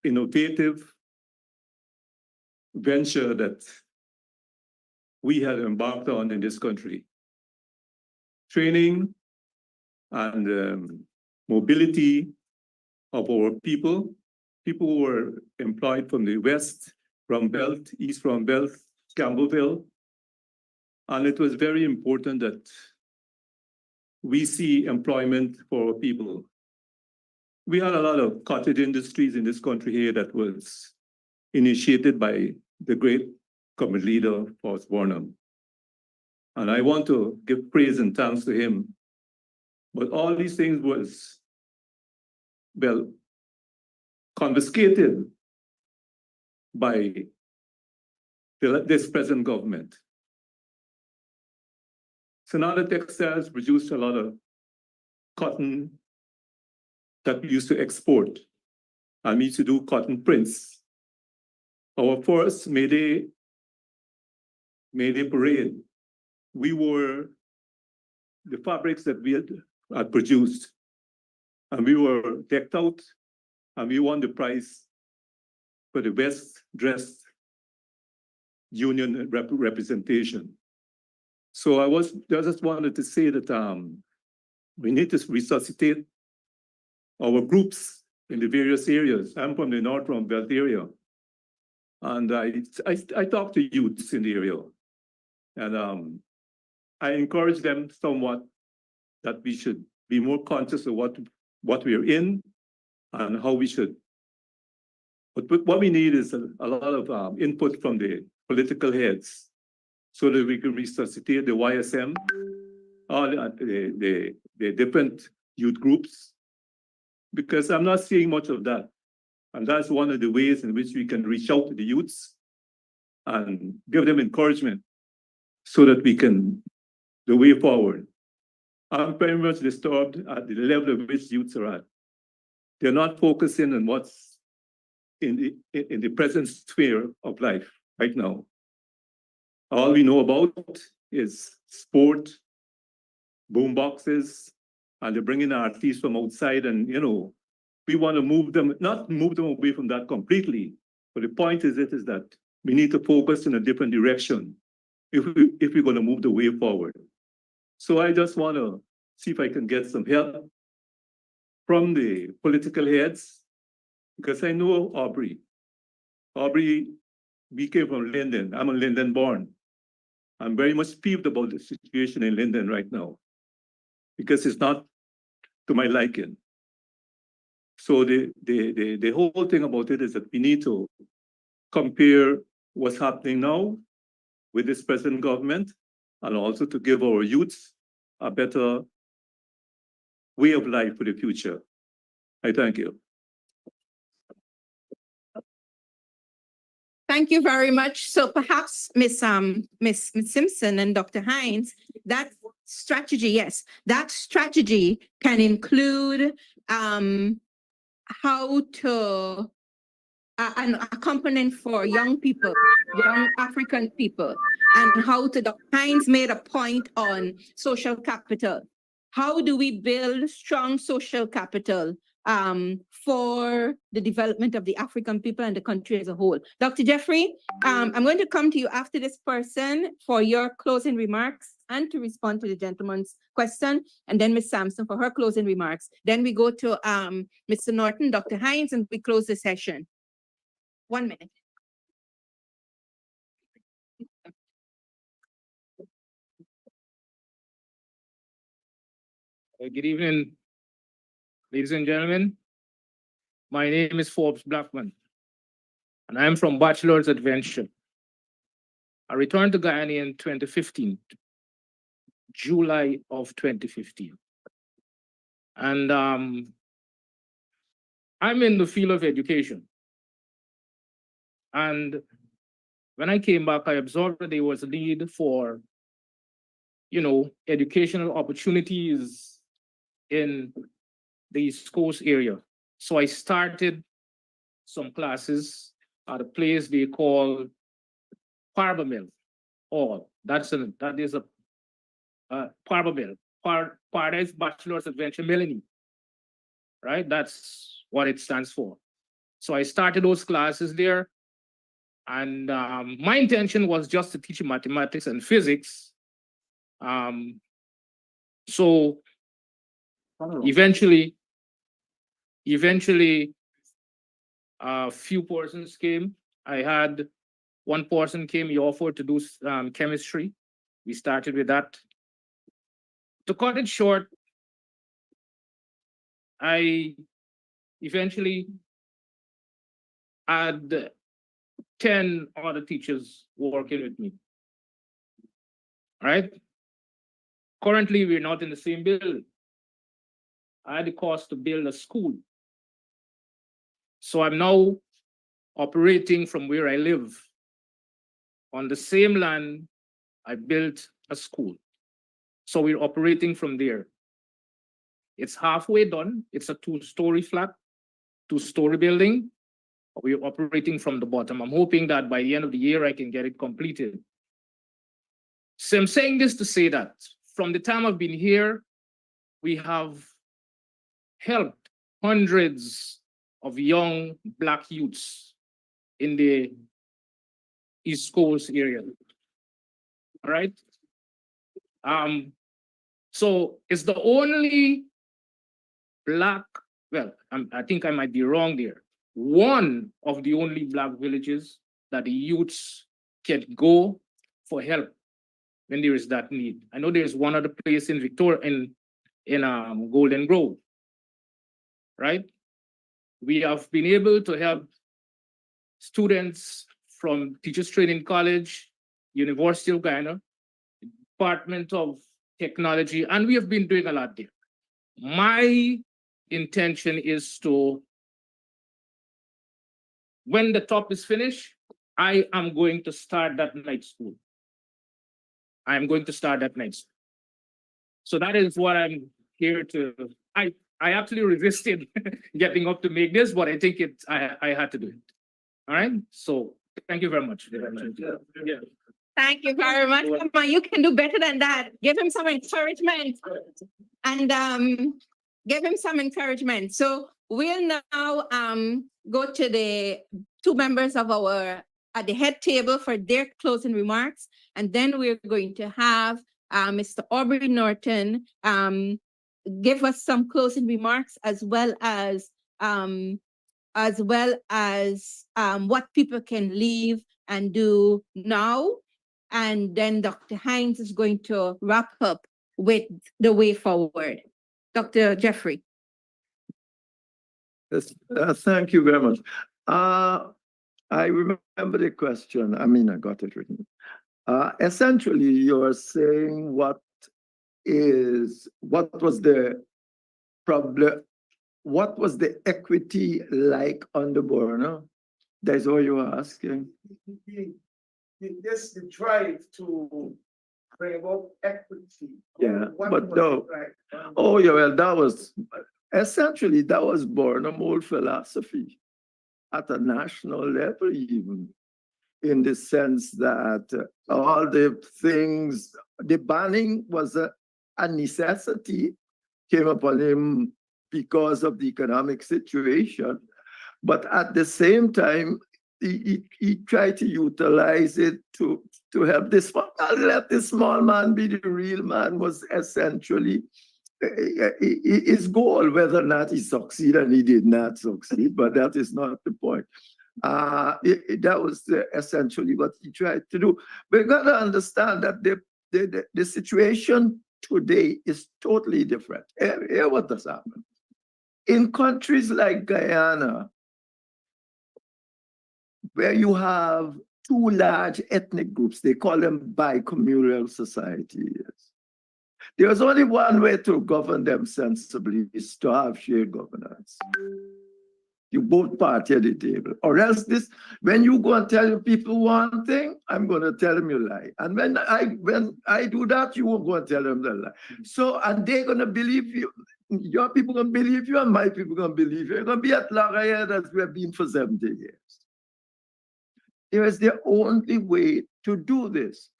innovative venture that we had embarked on in this country. Training and mobility of our people who were employed from the West, from Belt, East from Belt, Campbellville. And it was very important that we see employment for our people. We had a lot of cottage industries in this country here that was initiated by the great common leader, Forrest Warnham. And I want to give praise and thanks to him. But all these things was, well, confiscated by this present government. Sonata Textiles produced a lot of cotton that we used to export, and we used to do cotton prints. Our first May Day parade, we wore the fabrics that we had produced, and we were decked out, and we won the prize for the best dressed union representation. So I just wanted to say that we need to resuscitate our groups in the various areas. I'm from the North from Belt area. And I talk to youths in the area. And I encourage them somewhat that we should be more conscious of what we are in and how we should. But what we need is a lot of input from the political heads so that we can resuscitate the YSM, all the different youth groups, because I'm not seeing much of that. And that's one of the ways in which we can reach out to the youths and give them encouragement so that we can, the way forward. I'm very much disturbed at the level of which youths are at. They're not focusing on what's in the present sphere of life right now. All we know about is sport, boom boxes, and they're bringing artists from outside, and we want to move them, not move them away from that completely. But the point is that we need to focus in a different direction if we're going to move the way forward. So I just want to see if I can get some help from the political heads, because I know Aubrey. Aubrey, we came from Linden. I'm a Linden born. I'm very much peeved about the situation in Linden right now, because it's not to my liking. So the whole thing about it is that we need to compare what's happening now with this present government, and also to give our youths a better way of life for the future. I thank you. Thank you very much. So perhaps Miss Simpson and Dr. Hinds, that strategy, yes, that strategy can include how to an accompaniment for young people, young African people, and how to, Dr. Hinds made a point on social capital. How do we build strong social capital for the development of the African people and the country as a whole? Dr. Jeffrey, I'm going to come to you after this person for your closing remarks and to respond to the gentleman's question, and then Ms. Samson for her closing remarks. Then we go to Mr. Norton, Dr. Hinds, and we close the session. 1 minute. Good evening, ladies and gentlemen. My name is Forbes Blackman, and I am from Bachelor's Adventure. I returned to Guyana in 2015, July of 2015. And I'm in the field of education. And when I came back, I observed that there was a need for, educational opportunities in the East Coast area. So I started some classes at a place they call Parba Hall. That is a Parba Paradise Bachelor's Adventure Millennium, right? That's what it stands for. So I started those classes there, and my intention was just to teach mathematics and physics. So eventually, a few persons came. I had one person came, he offered to do chemistry. We started with that. To cut it short, I eventually had 10 other teachers working with me. All right? Currently, we're not in the same building. I had the cost to build a school. So I'm now operating from where I live. On the same land, I built a school. So we're operating from there. It's halfway done. It's a 2-story flat, 2-story building. We're operating from the bottom. I'm hoping that by the end of the year, I can get it completed. So I'm saying this to say that from the time I've been here, we have helped hundreds of young Black youths in the East Coast area. All right. So it's the only black, well, I think I might be wrong there. One of the only black villages that the youths can go for help when there is that need. I know there's one other place in Victoria, in Golden Grove, right? We have been able to help students from Teachers Training College, University of Guyana, Department of Technology, and we have been doing a lot there. My intention is to, when the top is finished, I am going to start that night school. I am going to start that night school. So that is what I'm here to, I actually resisted getting up to make this, but I think I had to do it. All right, so thank you very much. Yeah. Thank you very much. Come on, you can do better than that. Give him some encouragement and give him some encouragement. So we'll now go to the two members of our at the head table for their closing remarks, and then we're going to have Mr. Aubrey Norton give us some closing remarks as well as what people can leave and do now. And then Dr. Hinds is going to wrap up with the way forward. Dr. Jeffrey. Yes, thank you very much. I remember the question. I mean, I got it written. Essentially, you're saying what was the problem? What was the equity like on the border? That's what you were asking. The drive to bring about equity. Yeah, What but was no. it like? Oh, yeah, well, that was essentially born of old philosophy at a national level, even in the sense that all the things, the banning was a necessity, came upon him because of the economic situation. But at the same time, he tried to utilize it to help this small, let the small man be the real man was essentially his goal. Whether or not he succeeded, and he did not succeed, but that is not the point. That was essentially what he tried to do. We've got to understand that the situation today is totally different. Here what has happened. In countries like Guyana, where you have two large ethnic groups, they call them bicommunal societies. There's only one way to govern them sensibly, is to have shared governance. You both party at the table. Or else when you go and tell your people one thing, I'm going to tell them you lie. And when I do that, you won't go and tell them the lie. So, and they're going to believe you. Your people going to believe you, and my people going to believe you. You're going to be at loggerhead as we have been for 70 years. There is the only way to do this.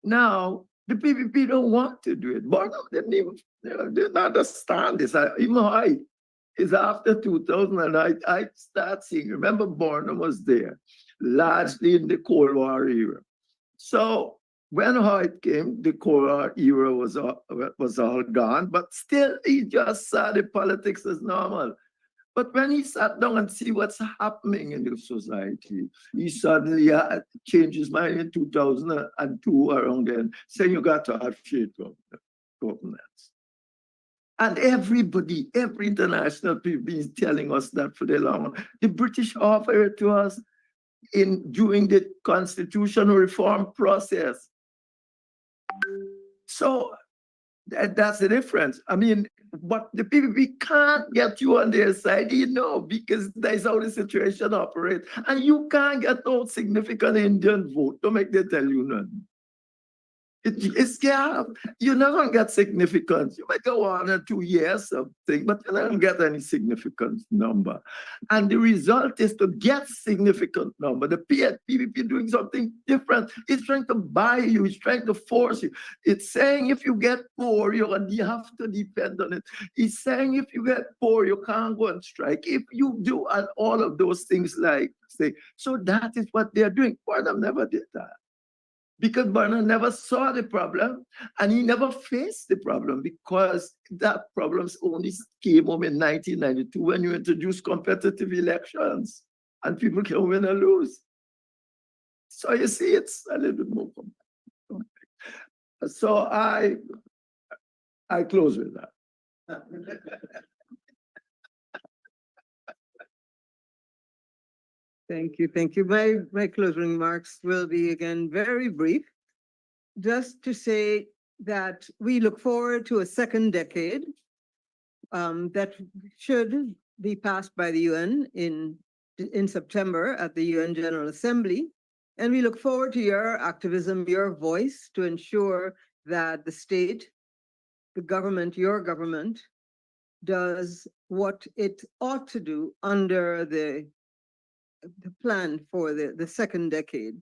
Now, the PPP don't want to do it. But they didn't understand this. Even I, is after 2000, and I start seeing, remember Barnum was there, largely in the Cold War era. So when Hoyt came, the Cold War era was all gone, but still he just saw the politics as normal. But when he sat down and see what's happening in the society, he suddenly changed his mind in 2002 around then, saying you got to have shared governance. And everybody, every international people been telling us that for the long. The British offered it to us during the constitutional reform process. So that's the difference. I mean, but the PPP can't get you on their side, because that's how the situation operates. And you can't get no significant Indian vote to make them tell you nothing. It's yeah, you're not gonna get significance. You might go 1 or 2 years something, but you're not gonna get any significant number. And the result is to get significant number. The PPP doing something different. It's trying to buy you, it's trying to force you. It's saying if you get poor, you have to depend on it. It's saying if you get poor, you can't go and strike. If you do and all of those things like say, so that is what they're doing. Fordham never did that. Because Bernard never saw the problem and he never faced the problem because that problems only came home in 1992 when you introduced competitive elections and people can win or lose. So you see, it's a little bit more complex. So I close with that. Thank you, thank you. My closing remarks will be again very brief. Just to say that we look forward to a second decade that should be passed by the UN in September at the UN General Assembly. And we look forward to your activism, your voice to ensure that the state, the government, your government, does what it ought to do under the plan for the second decade.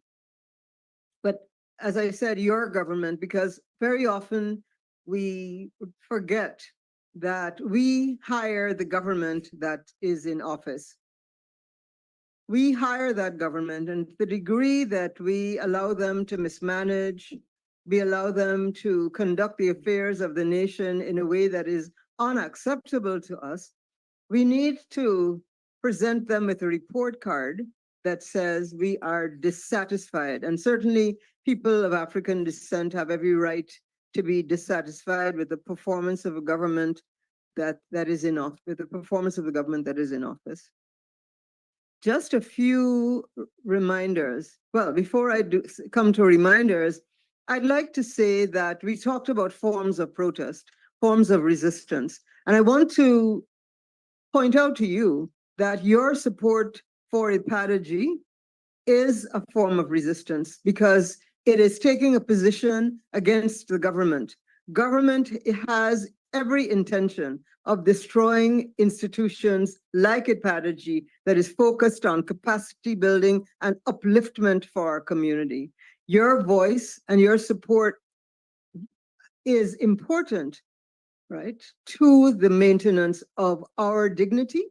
But as I said, your government, because very often we forget that we hire the government that is in office. We hire that government, and the degree that we allow them to mismanage, we allow them to conduct the affairs of the nation in a way that is unacceptable to us, we need to present them with a report card that says we are dissatisfied. And certainly people of African descent have every right to be dissatisfied with the performance of a government that is in office, with the performance of the government that is in office. Just a few reminders. Well, before I come to reminders, I'd like to say that we talked about forms of protest, forms of resistance. And I want to point out to you that your support for Ipadaji is a form of resistance because it is taking a position against the government. Government has every intention of destroying institutions like Ipadaji that is focused on capacity building and upliftment for our community. Your voice and your support is important, right, to the maintenance of our dignity,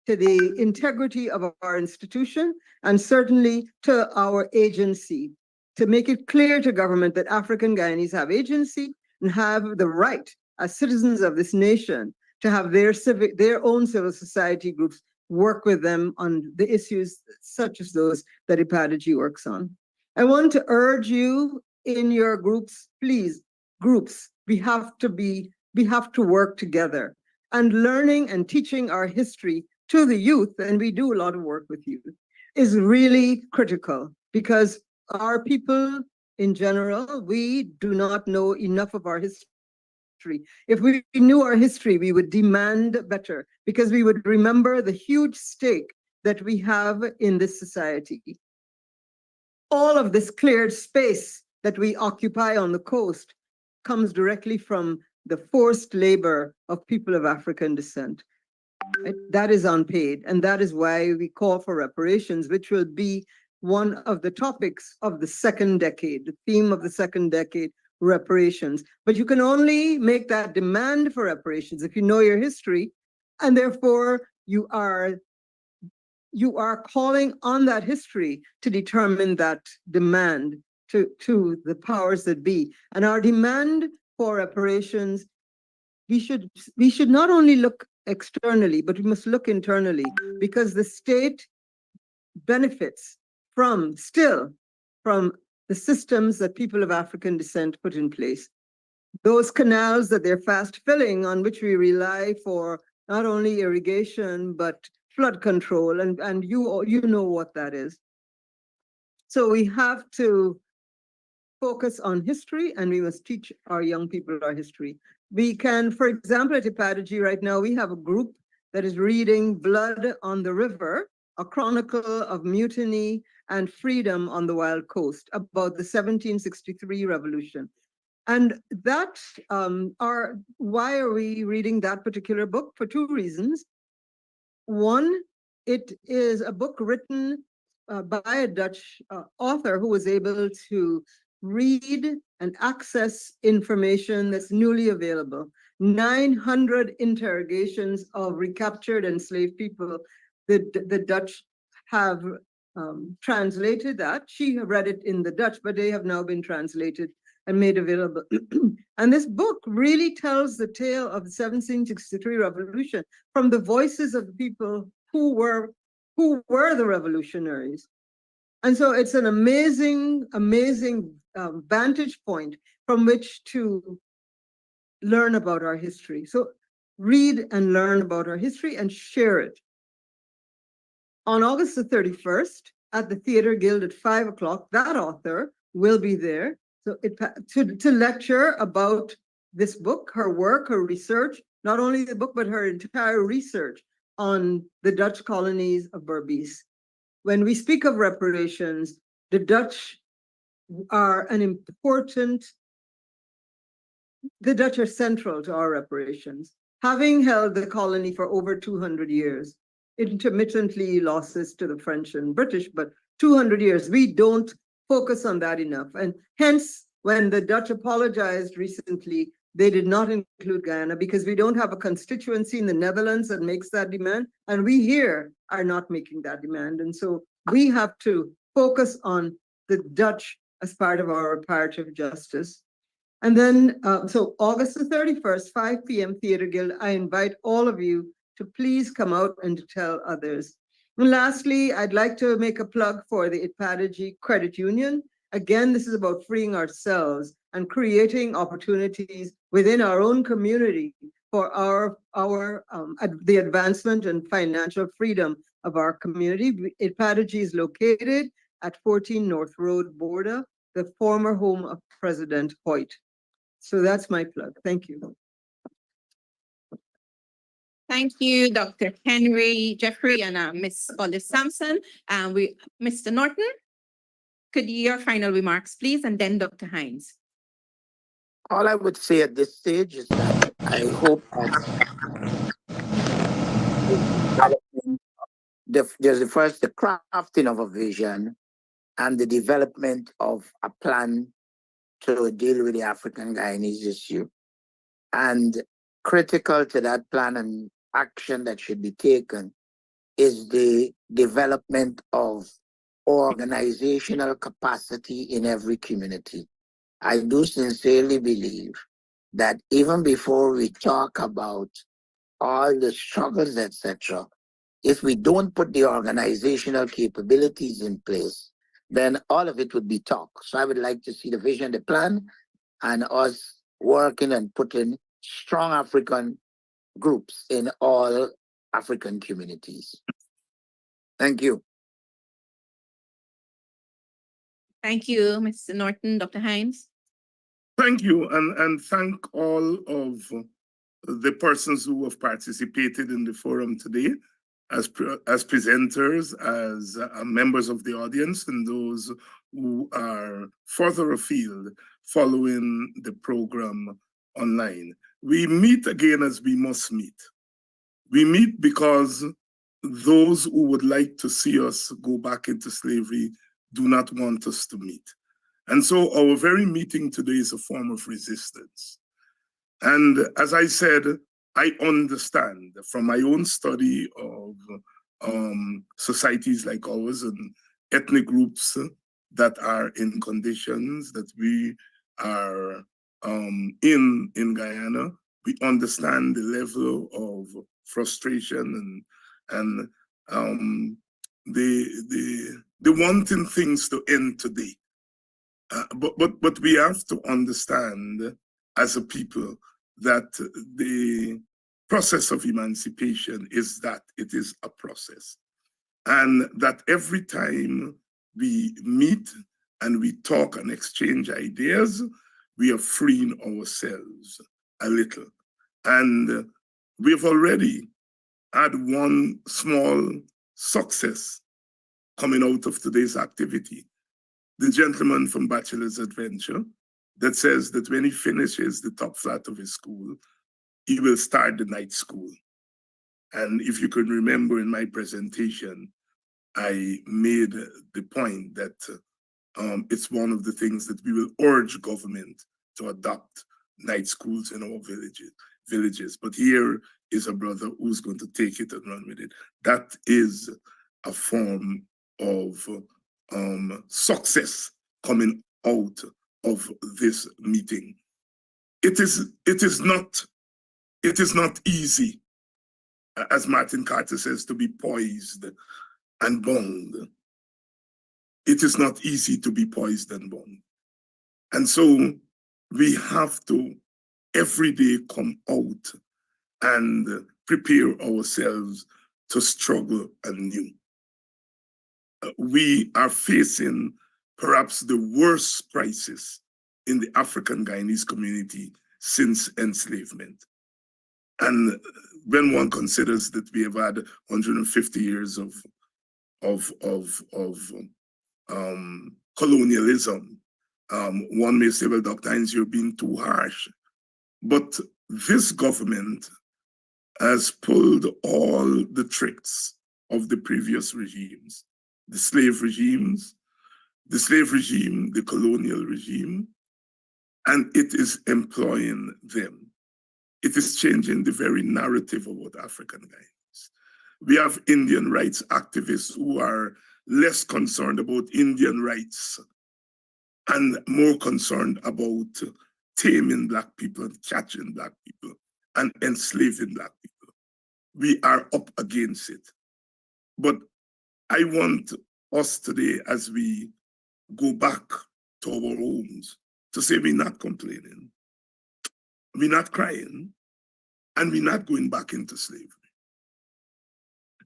to the integrity of our institution, and certainly to our agency, to make it clear to government that African Guyanese have agency and have the right as citizens of this nation to have their own civil society groups work with them on the issues such as those that Ipadaji works on. I want to urge you in your groups, please, groups, we have to work together. And learning and teaching our history to the youth, and we do a lot of work with youth, is really critical because our people in general, we do not know enough of our history. If we knew our history, we would demand better because we would remember the huge stake that we have in this society. All of this cleared space that we occupy on the coast comes directly from the forced labor of people of African descent. Right? That is unpaid, and that is why we call for reparations, which will be one of the topics of the second decade, the theme of the second decade, reparations. But you can only make that demand for reparations if you know your history, and therefore you are calling on that history to determine that demand to the powers that be. And our demand for reparations, we should not only look externally, but we must look internally because the state benefits from the systems that people of African descent put in place. Those canals that they're fast filling on which we rely for not only irrigation, but flood control, and you know what that is. So we have to focus on history and we must teach our young people our history. We can, for example, at Ipadaji right now, we have a group that is reading Blood on the River, a chronicle of mutiny and freedom on the Wild Coast about the 1763 revolution. And that why are we reading that particular book? For two reasons. One, it is a book written by a Dutch author who was able to read and access information that's newly available. 900 interrogations of recaptured enslaved people. The Dutch have translated that. She read it in the Dutch, but they have now been translated and made available. And this book really tells the tale of the 1763 revolution from the voices of the people who were the revolutionaries. And so it's an amazing vantage point from which to learn about our history. So read and learn about our history and share it. On August the 31st at the Theatre Guild at 5 o'clock, that author will be there to lecture about this book, her work, her research, not only the book, but her entire research on the Dutch colonies of Berbice. When we speak of reparations, the Dutch are the Dutch are central to our reparations. Having held the colony for over 200 years, intermittently losses to the French and British, but 200 years, we don't focus on that enough. And hence, when the Dutch apologized recently, they did not include Guyana because we don't have a constituency in the Netherlands that makes that demand. And we here are not making that demand. And so we have to focus on the Dutch as part of our reparative justice. And then, so August the 31st, 5 p.m. Theatre Guild, I invite all of you to please come out and to tell others. And lastly, I'd like to make a plug for the Itpadaji Credit Union. Again, this is about freeing ourselves and creating opportunities within our own community for the advancement and financial freedom of our community. Itpadaji is located at 14 North Road, Border, the former home of President Hoyt. So that's my plug. Thank you. Thank you, Dr. Henry Jeffrey and Ms. Olive Samson. Mr. Norton, could your final remarks, please, and then Dr. Hinds. All I would say at this stage is that I hope there's the crafting of a vision and the development of a plan to deal with the African Guyanese issue. And critical to that plan and action that should be taken is the development of organizational capacity in every community. I do sincerely believe that even before we talk about all the struggles, etc., if we don't put the organizational capabilities in place, then all of it would be talk. So I would like to see the vision, the plan, and us working and putting strong African groups in all African communities. Thank you. Thank you, Mr. Norton. Dr. Hinds. Thank you, and thank all of the persons who have participated in the forum today, as presenters, as members of the audience, and those who are further afield following the program online. We meet again as we must meet. We meet because those who would like to see us go back into slavery do not want us to meet. And so our very meeting today is a form of resistance. And as I said, I understand from my own study of societies like ours and ethnic groups that are in conditions that we are in Guyana. We understand the level of frustration and the wanting things to end today. But we have to understand as a people that the process of emancipation is that it is a process. And that every time we meet and we talk and exchange ideas, we are freeing ourselves a little. And we've already had one small success coming out of today's activity. The gentleman from Bachelor's Adventure that says that when he finishes the top flat of his school, he will start the night school. And if you can remember in my presentation, I made the point that it's one of the things that we will urge government to adopt night schools in our villages. But here is a brother who's going to take it and run with it. That is a form of success coming out of this meeting. It is not easy, as Martin Carter says, to be poised and bound. It is not easy to be poised and bound. And so we have to every day come out and prepare ourselves to struggle anew. We are facing perhaps the worst crisis in the African Guyanese community since enslavement. And when one considers that we have had 150 years of colonialism, one may say, well, Dr. Hinds, you're being too harsh. But this government has pulled all the tricks of the previous regimes, the slave regime, the colonial regime, and it is employing them. It is changing the very narrative about African Guyanese. We have Indian rights activists who are less concerned about Indian rights and more concerned about taming Black people and catching Black people and enslaving Black people. We are up against it. But I want us today, as we go back to our homes, to say we're not complaining, we're not crying, and we're not going back into slavery.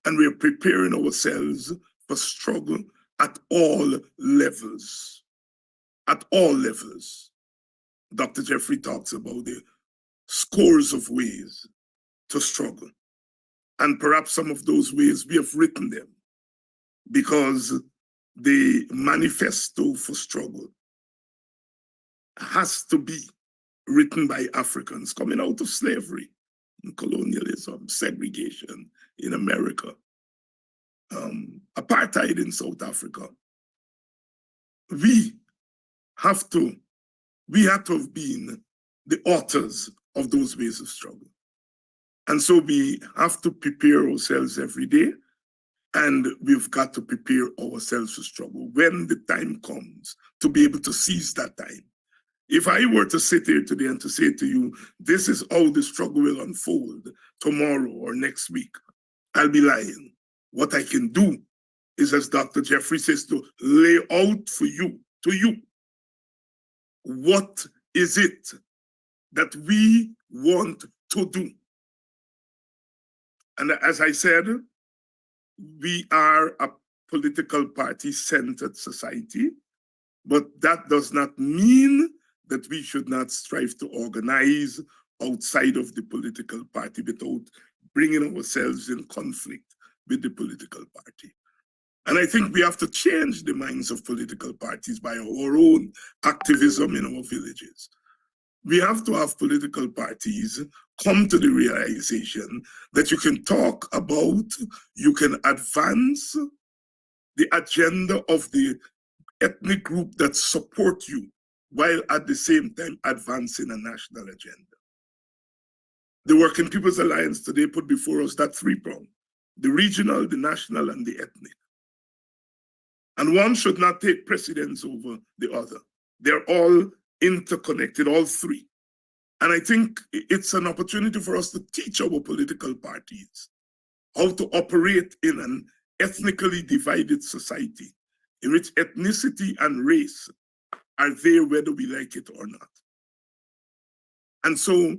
And we're preparing ourselves for struggle at all levels. At all levels. Dr. Jeffrey talks about the scores of ways to struggle. And perhaps some of those ways we have written them because the manifesto for struggle has to be written by Africans coming out of slavery, colonialism, segregation in America, apartheid in South Africa. We had to have been the authors of those ways of struggle. And so we have to prepare ourselves every day, and we've got to prepare ourselves to struggle when the time comes to be able to seize that time. If I were to sit here today and to say to you, this is how the struggle will unfold tomorrow or next week, I'll be lying. What I can do is, as Dr. Jeffrey says, to lay out for you, to you, what is it that we want to do? And as I said, we are a political party-centered society, but that does not mean that we should not strive to organize outside of the political party without bringing ourselves in conflict with the political party. And I think we have to change the minds of political parties by our own activism in our villages. We have to have political parties come to the realization that you can talk about, you can advance the agenda of the ethnic group that support you, while at the same time advancing a national agenda. The Working People's Alliance today put before us that three-prong: the regional, the national, and the ethnic. And one should not take precedence over the other. They're all interconnected, all three. And I think it's an opportunity for us to teach our political parties how to operate in an ethnically divided society in which ethnicity and race are there whether we like it or not. And so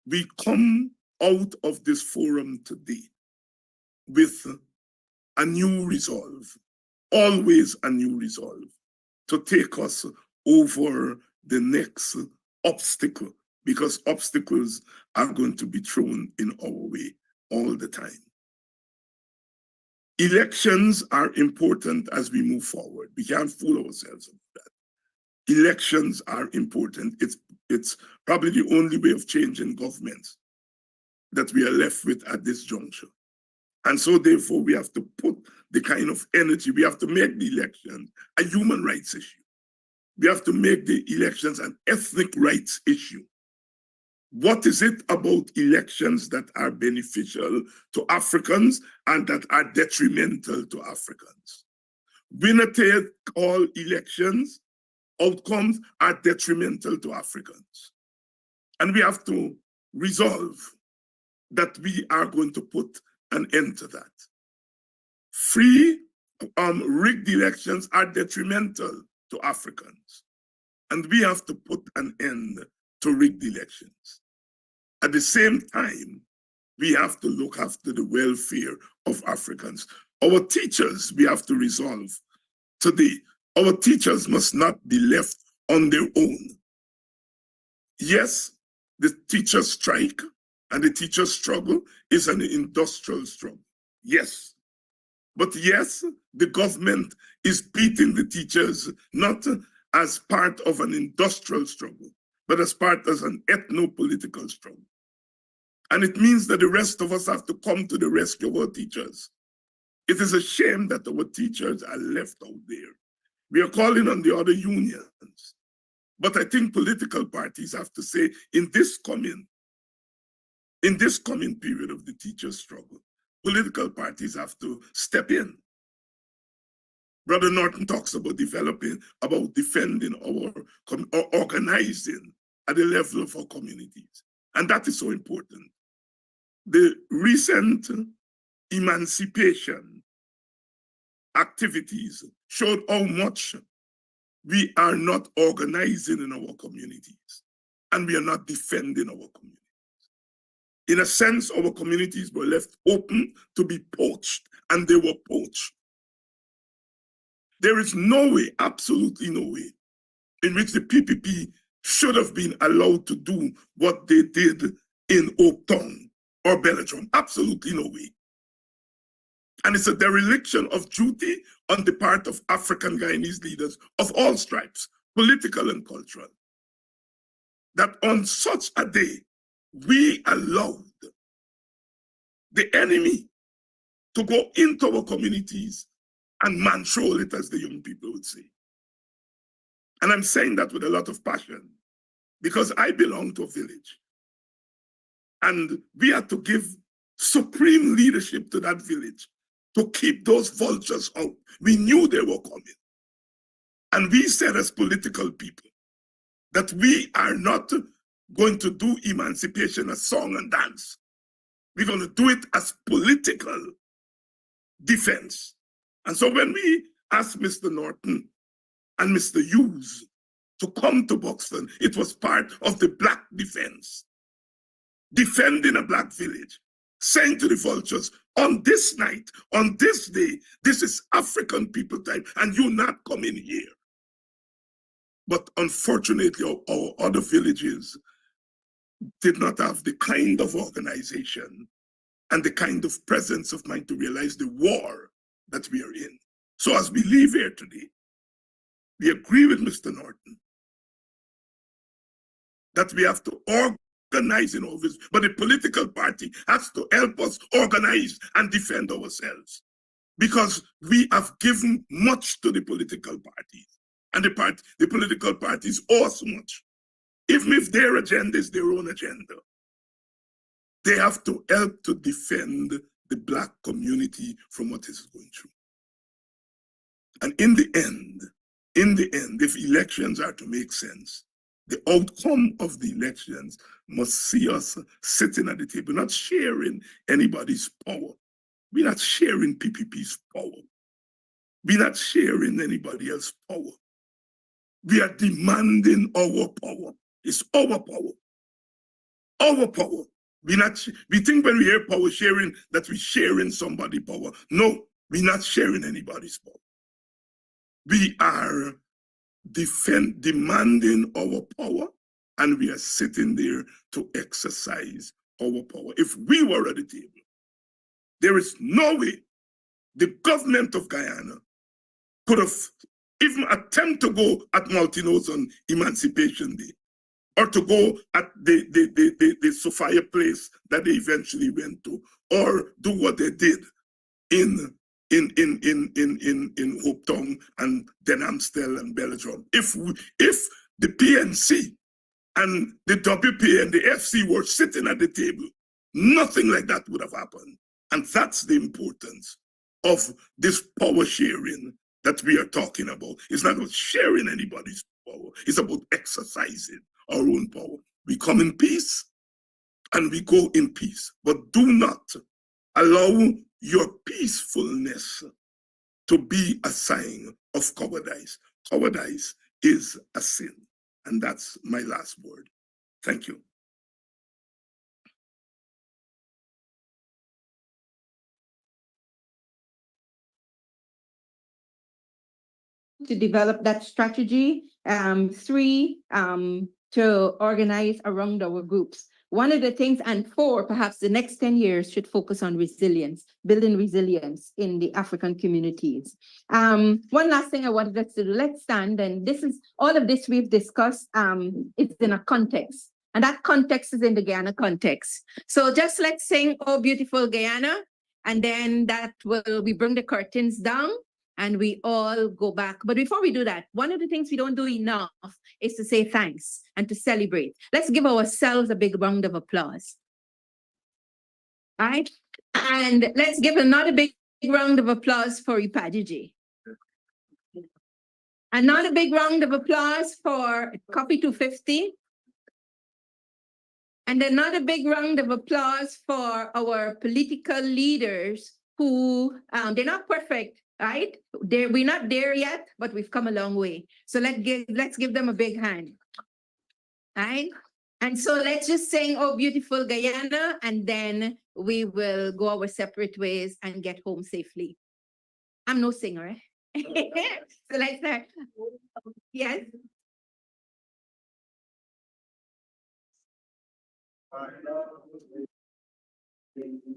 we come out of this forum today with a new resolve, always a new resolve, to take us over the next obstacle, because obstacles are going to be thrown in our way all the time. Elections are important as we move forward. We can't fool ourselves about that. elections are important. It's probably the only way of changing governments that we are left with at this juncture. And so therefore we have to put the kind of energy, we have to make the elections a human rights issue. We have to make the elections an ethnic rights issue. What is it about elections that are beneficial to Africans and that are detrimental to Africans? Winner take all elections outcomes are detrimental to Africans. And we have to resolve that we are going to put an end to that. Free, rigged elections are detrimental to Africans. And we have to put an end to rigged elections. At the same time, we have to look after the welfare of Africans. Our teachers, we have to resolve today. Our teachers must not be left on their own. Yes, the teachers' strike and the teachers' struggle is an industrial struggle. Yes. But yes, the government is beating the teachers not as part of an industrial struggle, but as part of an ethno-political struggle. And it means that the rest of us have to come to the rescue of our teachers. It is a shame that our teachers are left out there. We are calling on the other unions. But I think political parties have to say, in this coming period of the teachers' struggle, political parties have to step in. Brother Norton talks about defending or organizing at the level of our communities. And that is so important. The recent emancipation activities showed how much we are not organizing in our communities and we are not defending our communities. In a sense, our communities were left open to be poached, and they were poached. There is no way, absolutely no way, in which the PPP should have been allowed to do what they did in Oak Town or Belladrum. Absolutely no way. And it's a dereliction of duty on the part of African Guyanese leaders of all stripes, political and cultural, that on such a day, we allowed the enemy to go into our communities and mantrol it, as the young people would say. And I'm saying that with a lot of passion because I belong to a village. And we had to give supreme leadership to that village to keep those vultures out. We knew they were coming. And we said as political people that we are not going to do emancipation as song and dance. We're going to do it as political defense. And so when we asked Mr. Norton and Mr. Hughes to come to Buxton, it was part of the Black defense, defending a Black village, saying to the vultures, on this night, on this day, this is African people time, and you're not coming here. But unfortunately, our other villages did not have the kind of organization and the kind of presence of mind to realize the war that we are in. So as we leave here today, we agree with Mr. Norton that we have to organize in office, but the political party has to help us organize and defend ourselves, because we have given much to the political parties, and the political parties owe us much. Even if their agenda is their own agenda, they have to help to defend the Black community from what is going through. And in the end, if elections are to make sense, the outcome of the elections must see us sitting at the table, not sharing anybody's power. We're not sharing PPP's power. We're not sharing anybody else's power. We are demanding our power. It's our power. Our power. We think when we hear power sharing that we're sharing somebody's power. No, we're not sharing anybody's power. We are demanding our power, and we are sitting there to exercise our power. If we were at the table, there is no way the government of Guyana could have even attempt to go at Martin on Emancipation Day, or to go at the Sophia place that they eventually went to, or do what they did in Hope Town and Denhamstel and Belladrum. If the PNC and the WPA and the FC were sitting at the table, nothing like that would have happened. And that's the importance of this power sharing that we are talking about. It's not about sharing anybody's power. It's about exercising our own power. We come in peace and we go in peace, but do not allow your peacefulness to be a sign of cowardice. Cowardice is a sin. And that's my last word. Thank you. To develop that strategy. Three, to organize around our groups. One of the things, and four, perhaps the next 10 years should focus on resilience, building resilience in the African communities. One last thing I wanted us to do, let's stand, and this is, all of this we've discussed, it's in a context, and that context is in the Guyana context. So just let's sing Oh Beautiful Guyana, and then we bring the curtains down, and we all go back. But before we do that, one of the things we don't do enough is to say thanks and to celebrate. Let's give ourselves a big round of applause. All right? And let's give another big round of applause for Ipajiji. Another big round of applause for Cuffy250. And another big round of applause for our political leaders who, they're not perfect, right? We're not there yet, but we've come a long way. So let's give them a big hand. Right? And so let's just sing Oh Beautiful Guyana, and then we will go our separate ways and get home safely. I'm no singer, eh? So let's start. Yes.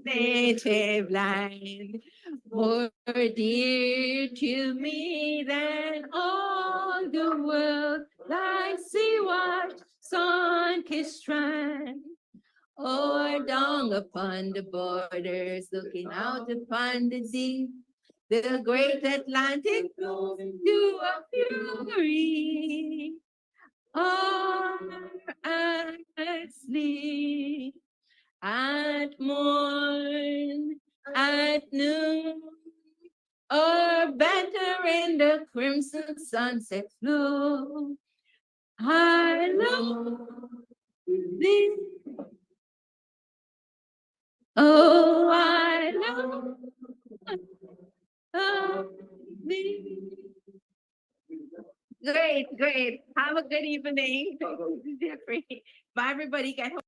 Native land, more dear to me than all the world, like sea-washed, sun-kissed strand, or down upon the borders, looking out upon the deep, the great Atlantic flows into a fury. Our eyes sleep at morn, at noon, or better in the crimson sunset blue. I love thee. Oh, I love thee. Great. Have a good evening. Jeffrey. Bye, everybody. Get home.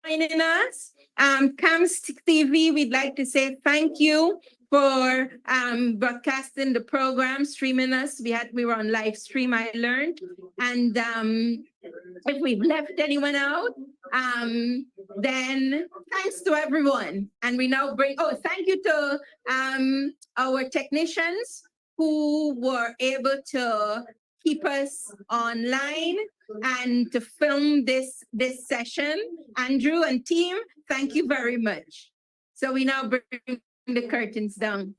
Joining us, CAMS TV, we'd like to say thank you for broadcasting the program, streaming us. We were on live stream, I learned. And if we've left anyone out, then thanks to everyone. And we now thank you to our technicians who were able to keep us online and to film this session. Andrew and team, thank you very much. So we now bring the curtains down.